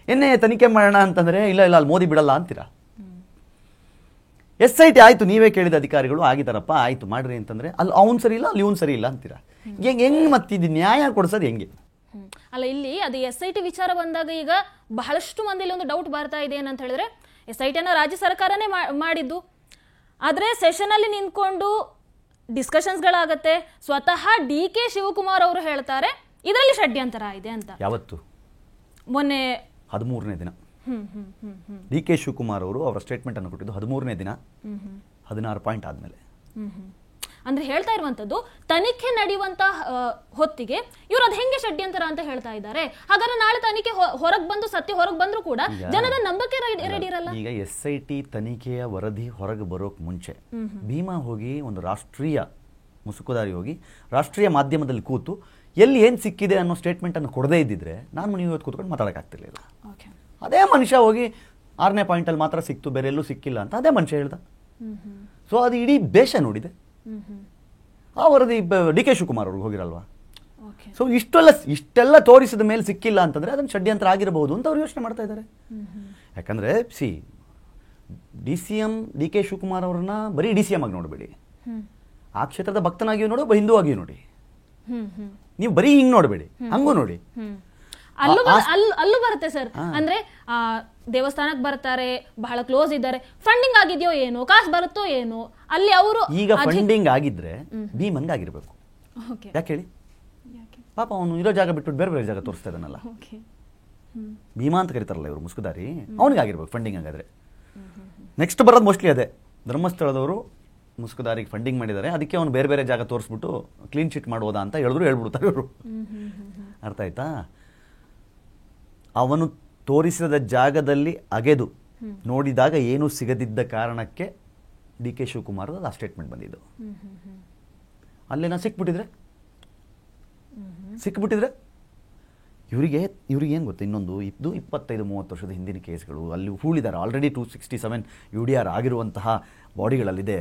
ಎನ್ನೇ ತನಿಖೆ ಮಾಡೋಣ ಅಂತಂದರೆ ಇಲ್ಲ ಅಲ್ಲಿ ಮೋದಿ ಬಿಡಲ್ಲ ಅಂತೀರಾ. SIT ಆಯಿತು, ನೀವೇ ಕೇಳಿದ ಅಧಿಕಾರಿಗಳು ಆಗಿದ್ದಾರಪ್ಪ, ಆಯಿತು ಮಾಡ್ರಿ ಅಂತಂದರೆ ಅಲ್ಲಿ ಅವ್ನು ಸರಿ ಇಲ್ಲ, ಅಲ್ಲಿ ಇವ್ನು ಸರಿ ಇಲ್ಲ ಅಂತೀರಾ. ಹೆಂಗೆ ಮತ್ತಿದ್ದು ನ್ಯಾಯ ಕೊಡ್ಸೋದು ಹೆಂಗೆ? ಅಲ್ಲ, ಇಲ್ಲಿ ಅದು SIT ವಿಚಾರ ಬಂದಾಗ ಈಗ ಬಹಳಷ್ಟು ಮಂದಿಲಿ ಒಂದು ಡೌಟ್ ಬರ್ತಾ ಇದೆ ಏನಂತ ಹೇಳಿದ್ರೆ, SITನ ರಾಜ್ಯ ಸರ್ಕಾರನೇ ಮಾಡಿದ್ದು, ಆದರೆ ಸೆಷನಲ್ಲಿ ನಿಂತ್ಕೊಂಡು ಡಿಸ್ಕಷನ್ಸ್ಗಳಾಗತ್ತೆ. ಸ್ವತಃ DK ಶಿವಕುಮಾರ್ ಅವರು ಹೇಳ್ತಾರೆ ಇದರಲ್ಲಿ ಷಡ್ಯಂತರ ಇದೆ ಅಂತ. ಯಾವತ್ತು? ಮೊನ್ನೆ 13ನೇ ದಿನ DK ಶಿವಕುಮಾರ್ ಅವರು ಅವರ ಸ್ಟೇಟ್ಮೆಂಟ್ ಅನ್ನು ಕೊಟ್ಟಿದ್ದು 13ನೇ ದಿನ 16 ಪಾಯಿಂಟ್ ಆದಮೇಲೆ. ಅಂದ್ರೆ ಹೇಳ್ತಾ ಇರುವಂತದ್ದು, ತನಿಖೆ ನಡೆಯುವಂತ ಹೊತ್ತಿಗೆ ಇವರು ಅದು ಹೆಂಗೆ ಷಡ್ಯಂತರ ಅಂತ ಹೇಳ್ತಾ ಇದ್ದಾರೆ. ಹಾಗಾದ್ರೆ ನಾಳೆ ತನಿಖೆ ಹೊರಗೆ ಬಂದು ಸತ್ಯ ಹೊರಗೆ ಬಂದ್ರು ಕೂಡ ಜನರ ನಂಬಿಕೆ ರೆಡಿ ಇರಲ್ಲ. ಈಗ SIT ತನಿಖೆಯ ವರದಿ ಹೊರಗೆ ಬರೋಕ್ ಮುಂಚೆ ಭೀಮಾ ಹೋಗಿ ಒಂದು ರಾಷ್ಟ್ರೀಯ ಮುಸುಕುದಾರಿ ಹೋಗಿ ರಾಷ್ಟ್ರೀಯ ಮಾಧ್ಯಮದಲ್ಲಿ ಕೂತು ಎಲ್ಲಿ ಏನು ಸಿಕ್ಕಿದೆ ಅನ್ನೋ ಸ್ಟೇಟ್ಮೆಂಟ್ ಅನ್ನು ಕೊಡದೇ ಇದ್ದಿದ್ರೆ ನಾನು ನೀವು ಇವತ್ತು ಕೂತ್ಕೊಂಡು ಮಾತಾಡೋಕ್ಕಾಗ್ತಿರ್ಲಿಲ್ಲ. ಅದೇ ಮನುಷ್ಯ ಹೋಗಿ 6ನೇ ಪಾಯಿಂಟಲ್ಲಿ ಮಾತ್ರ ಸಿಕ್ತು, ಬೇರೆ ಎಲ್ಲೂ ಸಿಕ್ಕಿಲ್ಲ ಅಂತ ಅದೇ ಮನುಷ್ಯ ಹೇಳ್ದ. ಸೊ ಅದು ಇಡೀ ದೇಶ ನೋಡಿದೆ. ಆ ವರದಿ DK ಶಿವಕುಮಾರ್ ಅವ್ರಿಗೆ ಹೋಗಿರಲ್ವಾ? ಸೊ ಇಷ್ಟೆಲ್ಲ ತೋರಿಸಿದ ಮೇಲೆ ಸಿಕ್ಕಿಲ್ಲ ಅಂತಂದ್ರೆ ಅದನ್ನು ಷಡ್ಯಂತ್ರ ಆಗಿರಬಹುದು ಅಂತ ಅವ್ರು ಯೋಚನೆ ಮಾಡ್ತಾ ಇದ್ದಾರೆ. ಯಾಕಂದ್ರೆ DCM DK ಶಿವಕುಮಾರ್ ಅವ್ರನ್ನ ಬರೀ DCM ಆಗಿ ನೋಡಬೇಡಿ, ಆ ಕ್ಷೇತ್ರದ ಭಕ್ತನಾಗಿಯೂ ನೋಡು, ಹಿಂದೂ ಆಗಿಯೂ ನೋಡಿ. ನೀವು ಬರೀ ಹಿಂಗ್ ನೋಡಬೇಡಿ, ಹಂಗೂ ನೋಡಿ. ಅಲ್ಲೂ ಬರುತ್ತೆ ಸರ್. ಅಂದ್ರೆ ದೇವಸ್ಥಾನಕ್ಕೆ ಬರ್ತಾರೆ, ಬಹಳ ಕ್ಲೋಸ್ ಇದ್ದಾರೆ, ಫಂಡಿಂಗ್ ಆಗಿದೆಯೋ ಏನೋ, ಕಾಸು ಬರುತ್ತೋ ಏನೋ ಅಲ್ಲಿ ಅವರು. ಈಗ ಫಂಡಿಂಗ್ ಆಗಿದ್ರೆ ಭೀಮನ್ಗೆ ಆಗಿರ್ಬೇಕು. ಯಾಕೆ ಹೇಳಿ? ಪಾಪ ಅವನು ಇರೋ ಜಾಗ ಬಿಟ್ಟು ಬೇರೆ ಬೇರೆ ಜಾಗ ತೋರಿಸ್ತಾ ಇದ್ದಾನಲ್ಲ, ಭೀಮಾ ಅಂತ ಕರೀತಾರಲ್ಲ ಇವರು ಮುಸ್ಕುದಾರಿ, ಅವನಿಗಾಗಿರ್ಬೇಕು ಫಂಡಿಂಗ್. ಹಾಗಾದ್ರೆ ನೆಕ್ಸ್ಟ್ ಬರೋದು ಮೋಸ್ಟ್ಲಿ ಅದೇ, ಧರ್ಮಸ್ಥಳದವರು ಮುಸ್ಕುದಾರಿಗೆ ಫಂಡಿಂಗ್ ಮಾಡಿದ್ದಾರೆ, ಅದಕ್ಕೆ ಅವನು ಬೇರೆ ಬೇರೆ ಜಾಗ ತೋರಿಸ್ಬಿಟ್ಟು ಕ್ಲೀನ್ ಶೀಟ್ ಮಾಡೋದಾ ಅಂತ ಹೇಳ್ಬಿಡ್ತಾರೆ ಇವರು. ಅರ್ಥ ಆಯ್ತಾ? ಅವನು ತೋರಿಸಿದ ಜಾಗದಲ್ಲಿ ಅಗೆದು ನೋಡಿದಾಗ ಏನೂ ಸಿಗದಿದ್ದ ಕಾರಣಕ್ಕೆ DK ಶಿವಕುಮಾರ್ ಆ ಸ್ಟೇಟ್ಮೆಂಟ್ ಬಂದಿದ್ದು. ಅಲ್ಲೇನೋ ಸಿಕ್ಬಿಟ್ಟಿದ್ರೆ ಇವರಿಗೆ ಏನು ಗೊತ್ತಾ, ಇನ್ನೊಂದು ಇದು 25-30 ವರ್ಷದ ಹಿಂದಿನ ಕೇಸ್ಗಳು ಅಲ್ಲಿ ಹೂಳಿದ್ದಾರೆ. ಆಲ್ರೆಡಿ 267 UDR ಆಗಿರುವಂತಹ ಬಾಡಿಗಳಲ್ಲಿದೆ.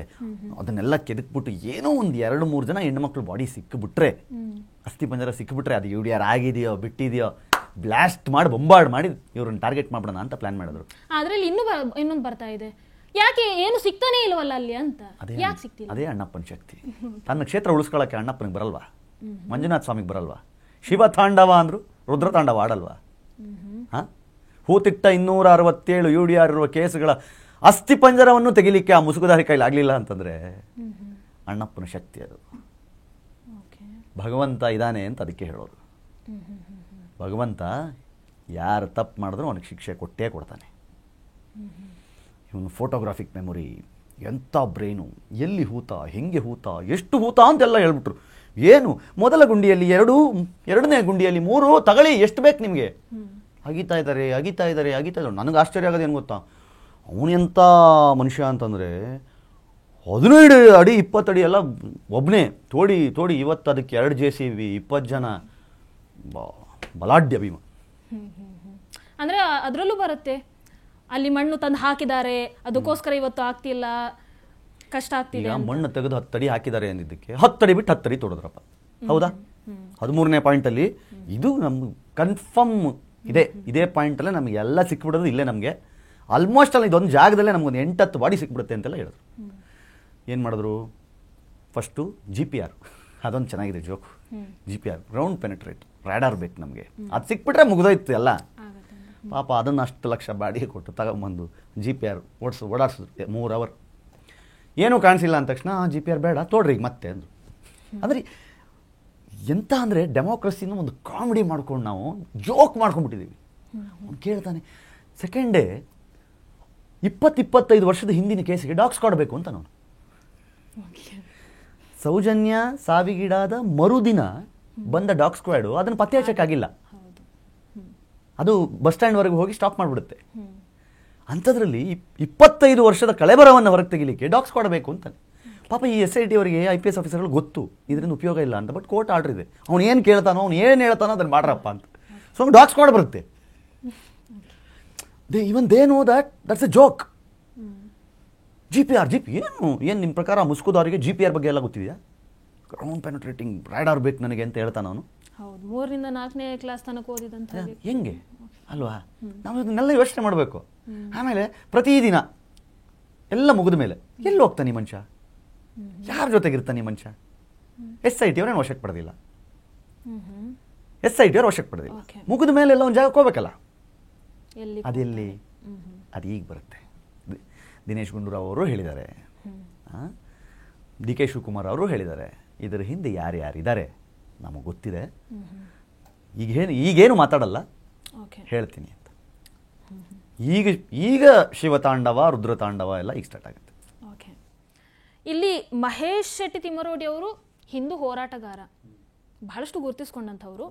ಅದನ್ನೆಲ್ಲ ಕೆದಕ್ಬಿಟ್ಟು ಏನೋ ಒಂದು 2-3 ಜನ ಹೆಣ್ಣುಮಕ್ಳು ಬಾಡಿ ಸಿಕ್ಕಿಬಿಟ್ರೆ, ಅಸ್ಥಿ ಪಂಜರ ಸಿಕ್ಕಿಬಿಟ್ರೆ, ಅದು UDR ಆಗಿದೆಯೋ ಬಿಟ್ಟಿದೆಯೋ ಬ್ಲಾಸ್ಟ್ ಮಾಡಿ ಬೊಂಬಾರ್ಡ್ ಮಾಡಿ ಇವ್ರನ್ನ ಟಾರ್ಗೆಟ್ ಮಾಡ್ಬಿಡೋಣ ಅಂತ ಪ್ಲಾನ್ ಮಾಡಿದ್ರು. ಆದ್ರೆ ಇಲ್ಲಿ ಇನ್ನೊಂದು ಬರ್ತಾ ಇದೆ, ಯಾಕೆ ಏನು ಸಿಗ್ತಾನೆ ಇಲ್ವಲ್ಲ ಅಲ್ಲಿ ಅಂತ. ಯಾಕೆ ಸಿಗ್ತಿಲ್ಲ? ಅದೇ ಅಣ್ಣಪ್ಪನ ಶಕ್ತಿ. ತನ್ನ ಕ್ಷೇತ್ರ ಉಳಿಸ್ಕೊಳ್ಳೋಕೆ ಅಣ್ಣಪ್ಪನಿಗೆ ಬರಲ್ವಾ? ಮಂಜುನಾಥ ಸ್ವಾಮಿಗೆ ಬರಲ್ವಾ? ಶಿವ ತಾಂಡವ ಅಂದ್ರು ರುದ್ರ ತಾಂಡವ ಆಡಲ್ವಾ? ಹೂತಿಟ್ಟ 267 UDR ಇರುವ ಕೇಸುಗಳ ಅಸ್ಥಿ ಪಂಜರವನ್ನು ತೆಗಿಲಿಕ್ಕೆ ಆ ಮುಸುಕುದಾರಿ ಕೈಲಿ ಆಗಲಿಲ್ಲ ಅಂತಂದ್ರೆ ಅಣ್ಣಪ್ಪನ ಶಕ್ತಿ ಅದು. ಭಗವಂತ ಇದ್ದಾನೆ ಅಂತ ಅದಕ್ಕೆ ಹೇಳೋದು. ಭಗವಂತ ಯಾರು ತಪ್ಪು ಮಾಡಿದ್ರು ಅವನಿಗೆ ಶಿಕ್ಷೆ ಕೊಟ್ಟೇ ಕೊಡ್ತಾನೆ. ಇವನು ಫೋಟೋಗ್ರಾಫಿಕ್ ಮೆಮೊರಿ, ಎಂಥ ಬ್ರೈನು, ಎಲ್ಲಿ ಹೂತ, ಹೆಂಗೆ ಹೂತ, ಎಷ್ಟು ಹೂತ ಅಂತೆಲ್ಲ ಹೇಳ್ಬಿಟ್ರು. ಏನು ಮೊದಲ ಗುಂಡಿಯಲ್ಲಿ 2, ಎರಡನೇ ಗುಂಡಿಯಲ್ಲಿ 3 ತಗೊಳ್ಳಿ, ಎಷ್ಟು ಬೇಕು ನಿಮಗೆ. ಅಗಿತಾ ಇದ್ದಾರೆ. ನನಗೆ ಆಶ್ಚರ್ಯ ಆಗೋದು ಏನು ಗೊತ್ತಾ, ಅವನೆಂಥ ಮನುಷ್ಯ ಅಂತಂದರೆ 15 ಅಡಿ 20 ಅಡಿ ಎಲ್ಲ ಒಬ್ಬನೇ ತೋಡಿ ಇವತ್ತು ಅದಕ್ಕೆ 2 JCB 20 ಜನ ಬಲಾಢ್ಯ ಭೀಮ. ಅಂದ್ರೆ ಅದರಲ್ಲೂ ಬರುತ್ತೆ, ಅಲ್ಲಿ ಮಣ್ಣು ತಂದು ಹಾಕಿದ್ದಾರೆ, ಅದಕ್ಕೋಸ್ಕರ ಇವತ್ತು ಆಗ್ತಿಲ್ಲ, ಕಷ್ಟ ಆಗ್ತಿದೆ. ಈಗ ಮಣ್ಣು ತೆಗೆದು 10 ಅಡಿ ಹಾಕಿದ್ದಾರೆ ಅಂದಿದ್ದಕ್ಕೆ 10 ಅಡಿ ಬಿಟ್ಟು 10 ಅಡಿ ತೋಡಿದ್ರಪ್ಪ. ಹೌದಾ? 13ನೇ ಪಾಯಿಂಟಲ್ಲಿ ಇದು ನಮ್ಗೆ ಕನ್ಫರ್ಮ್ ಇದೇ ಪಾಯಿಂಟಲ್ಲೇ ನಮಗೆ ಎಲ್ಲ ಸಿಕ್ಬಿಡೋದು. ಇಲ್ಲೇ ನಮಗೆ ಆಲ್ಮೋಸ್ಟ್ ಅಲ್ಲಿ ಇದೊಂದು ಜಾಗದಲ್ಲೇ ನಮ್ಗೊಂದು 8-10 ಬಾಡಿ ಸಿಕ್ಬಿಡುತ್ತೆ ಅಂತೆಲ್ಲ ಹೇಳಿದ್ರು. ಏನು ಮಾಡಿದ್ರು? ಫಸ್ಟು GPR, ಅದೊಂದು ಚೆನ್ನಾಗಿದೆ joke. GPR ground penetrate radar ಬೇಕು ನಮಗೆ. ಅದು ಸಿಕ್ಬಿಟ್ರೆ ಮುಗಿದೋಯ್ತು ಎಲ್ಲ. ಪಾಪ ಅದನ್ನು ಅಷ್ಟು ಲಕ್ಷ ಬಾಡಿಗೆ ಕೊಟ್ಟು ತಗೊಂಬಂದು GPR ಓಡಾಡ್ಸಿದ್ರು 3 ಅವರ್. ಏನೂ ಕಾಣಿಸಿಲ್ಲ ಅಂದ ತಕ್ಷಣ GPR ಬೇಡ ತೋಡ್ರಿ ಈಗ ಮತ್ತೆ ಅಂದರು. ಅಂದರೆ ಎಂತ ಅಂದರೆ ಡೆಮೋಕ್ರಸಿನ ಒಂದು ಕಾಮಿಡಿ ಮಾಡ್ಕೊಂಡು ನಾವು ಜೋಕ್ ಮಾಡ್ಕೊಂಡ್ಬಿಟ್ಟಿದ್ದೀವಿ. ಅವ್ನು ಕೇಳ್ತಾನೆ, ಸೆಕೆಂಡ್ ಡೇ 20-25 ವರ್ಷದ ಹಿಂದಿನ ಕೇಸಿಗೆ ಡಾಗ್ ಸ್ಕ್ವಾಡ್ ಬೇಕು ಅಂತ ನಾನು. ಸೌಜನ್ಯ ಸಾವಿಗೀಡಾದ ಮರುದಿನ ಬಂದ ಡಾಗ್ ಸ್ಕ್ವಾಡು ಅದನ್ನು ಪತ್ತೆ ಹಚ್ಚಕ್ಕಾಗಿಲ್ಲ. ಅದು ಬಸ್ ಸ್ಟ್ಯಾಂಡ್ವರೆಗೆ ಹೋಗಿ ಸ್ಟಾಪ್ ಮಾಡಿಬಿಡುತ್ತೆ. ಅಂಥದ್ರಲ್ಲಿ 25 ವರ್ಷದ ಕಳೆಬರವನ್ನು ಹೊರಗೆ ತೆಗಿಲಿಕ್ಕೆ ಡಾಗ್ ಸ್ಕ್ವಾಡ್ ಬೇಕು ಅಂತಾನೆ. ಪಾಪ ಈ SIT ಅವರಿಗೆ IPS ಆಫೀಸರ್ಗಳು ಗೊತ್ತು ಇದರಿಂದ ಉಪಯೋಗ ಇಲ್ಲ ಅಂತ. ಬಟ್ ಕೋರ್ಟ್ ಆರ್ಡರ್ ಇದೆ, ಅವ್ನು ಏನು ಕೇಳ್ತಾನೋ ಅವ್ನು ಏನು ಹೇಳ್ತಾನೋ ಅದನ್ನು ಮಾಡ್ರಪ್ಪ ಅಂತ. ಸೊ ಡಾಗ್ ಸ್ಕ್ವಾಡ್ ಬರುತ್ತೆ. Even they know that's A joke. GPR ಏನು ನಿಮ್ಮ ಪ್ರಕಾರ ಮುಸ್ಕುದವರಿಗೆ GPR ಬಗ್ಗೆ ಎಲ್ಲ ಗೊತ್ತಿದೆಯಾ? ಗ್ರೌಂಡ್ ಪೆನೆಟ್ರೇಟಿಂಗ್ ರಾಡಾರ್ ಬೇಕು ನನಗೆ ಅಂತ ಹೇಳ್ತಾನೆ ಅವನು. ಹೌದು, 3ರಿಂದ 4ನೇ ಕ್ಲಾಸ್ ತನಕ ಓದಿದಂತ ಹೆಂಗೆ ಅಲ್ವಾ? ನಾವು ಇದನ್ನೆಲ್ಲ ಯೋಚನೆ ಮಾಡಬೇಕು. ಆಮೇಲೆ ಪ್ರತಿದಿನ ಎಲ್ಲ ಮುಗಿದ ಮೇಲೆ ಎಲ್ಲಿ ಹೋಗ್ತಾನೆ ಈ ಮನುಷ್ಯ? ಯಾರ ಜೊತೆಗಿರ್ತಾನೆ ಈ ಮನುಷ್ಯ? SIT ಅವ್ರೇನು ವಶಕ್ಕೆ ಪಡೆದಿಲ್ಲ. SIT ಅವ್ರು ವಶಕ್ಕೆ ಪಡೆದಿಲ್ಲ. ಮುಗಿದ ಮೇಲೆ ಎಲ್ಲ ಒಂದು ಜಾಗಕ್ಕೆ ಹೋಗ್ಬೇಕಲ್ಲ, ಅದೆಲ್ಲಿ? ಅದು ಈಗ ಬರುತ್ತೆ. ದಿನೇಶ್ ಗುಂಡೂರಾವ್ ಅವರು ಹೇಳಿದ್ದಾರೆ, DK ಶಿವಕುಮಾರ್ ಅವರು ಹೇಳಿದ್ದಾರೆ, ಇದರ ಹಿಂದೆ ಯಾರ್ಯಾರಿದ್ದಾರೆ ನಮಗೆ ಗೊತ್ತಿದೆ. ಈಗೇನು ಮಾತಾಡಲ್ಲ, ಹೇಳ್ತೀನಿ ಅಂತ. ಈಗ ಶಿವತಾಂಡವ ರುದ್ರತಾಂಡವ ಎಲ್ಲ ಈಗ ಸ್ಟಾರ್ಟ್ ಆಗುತ್ತೆ. ಇಲ್ಲಿ ಮಹೇಶ್ ಶೆಟ್ಟಿ ತಿಮ್ಮರೋಡಿ ಅವರು ಹಿಂದೂ ಹೋರಾಟಗಾರ, ಬಹಳಷ್ಟು ಗುರುತಿಸ್ಕೊಂಡಂಥವ್ರು.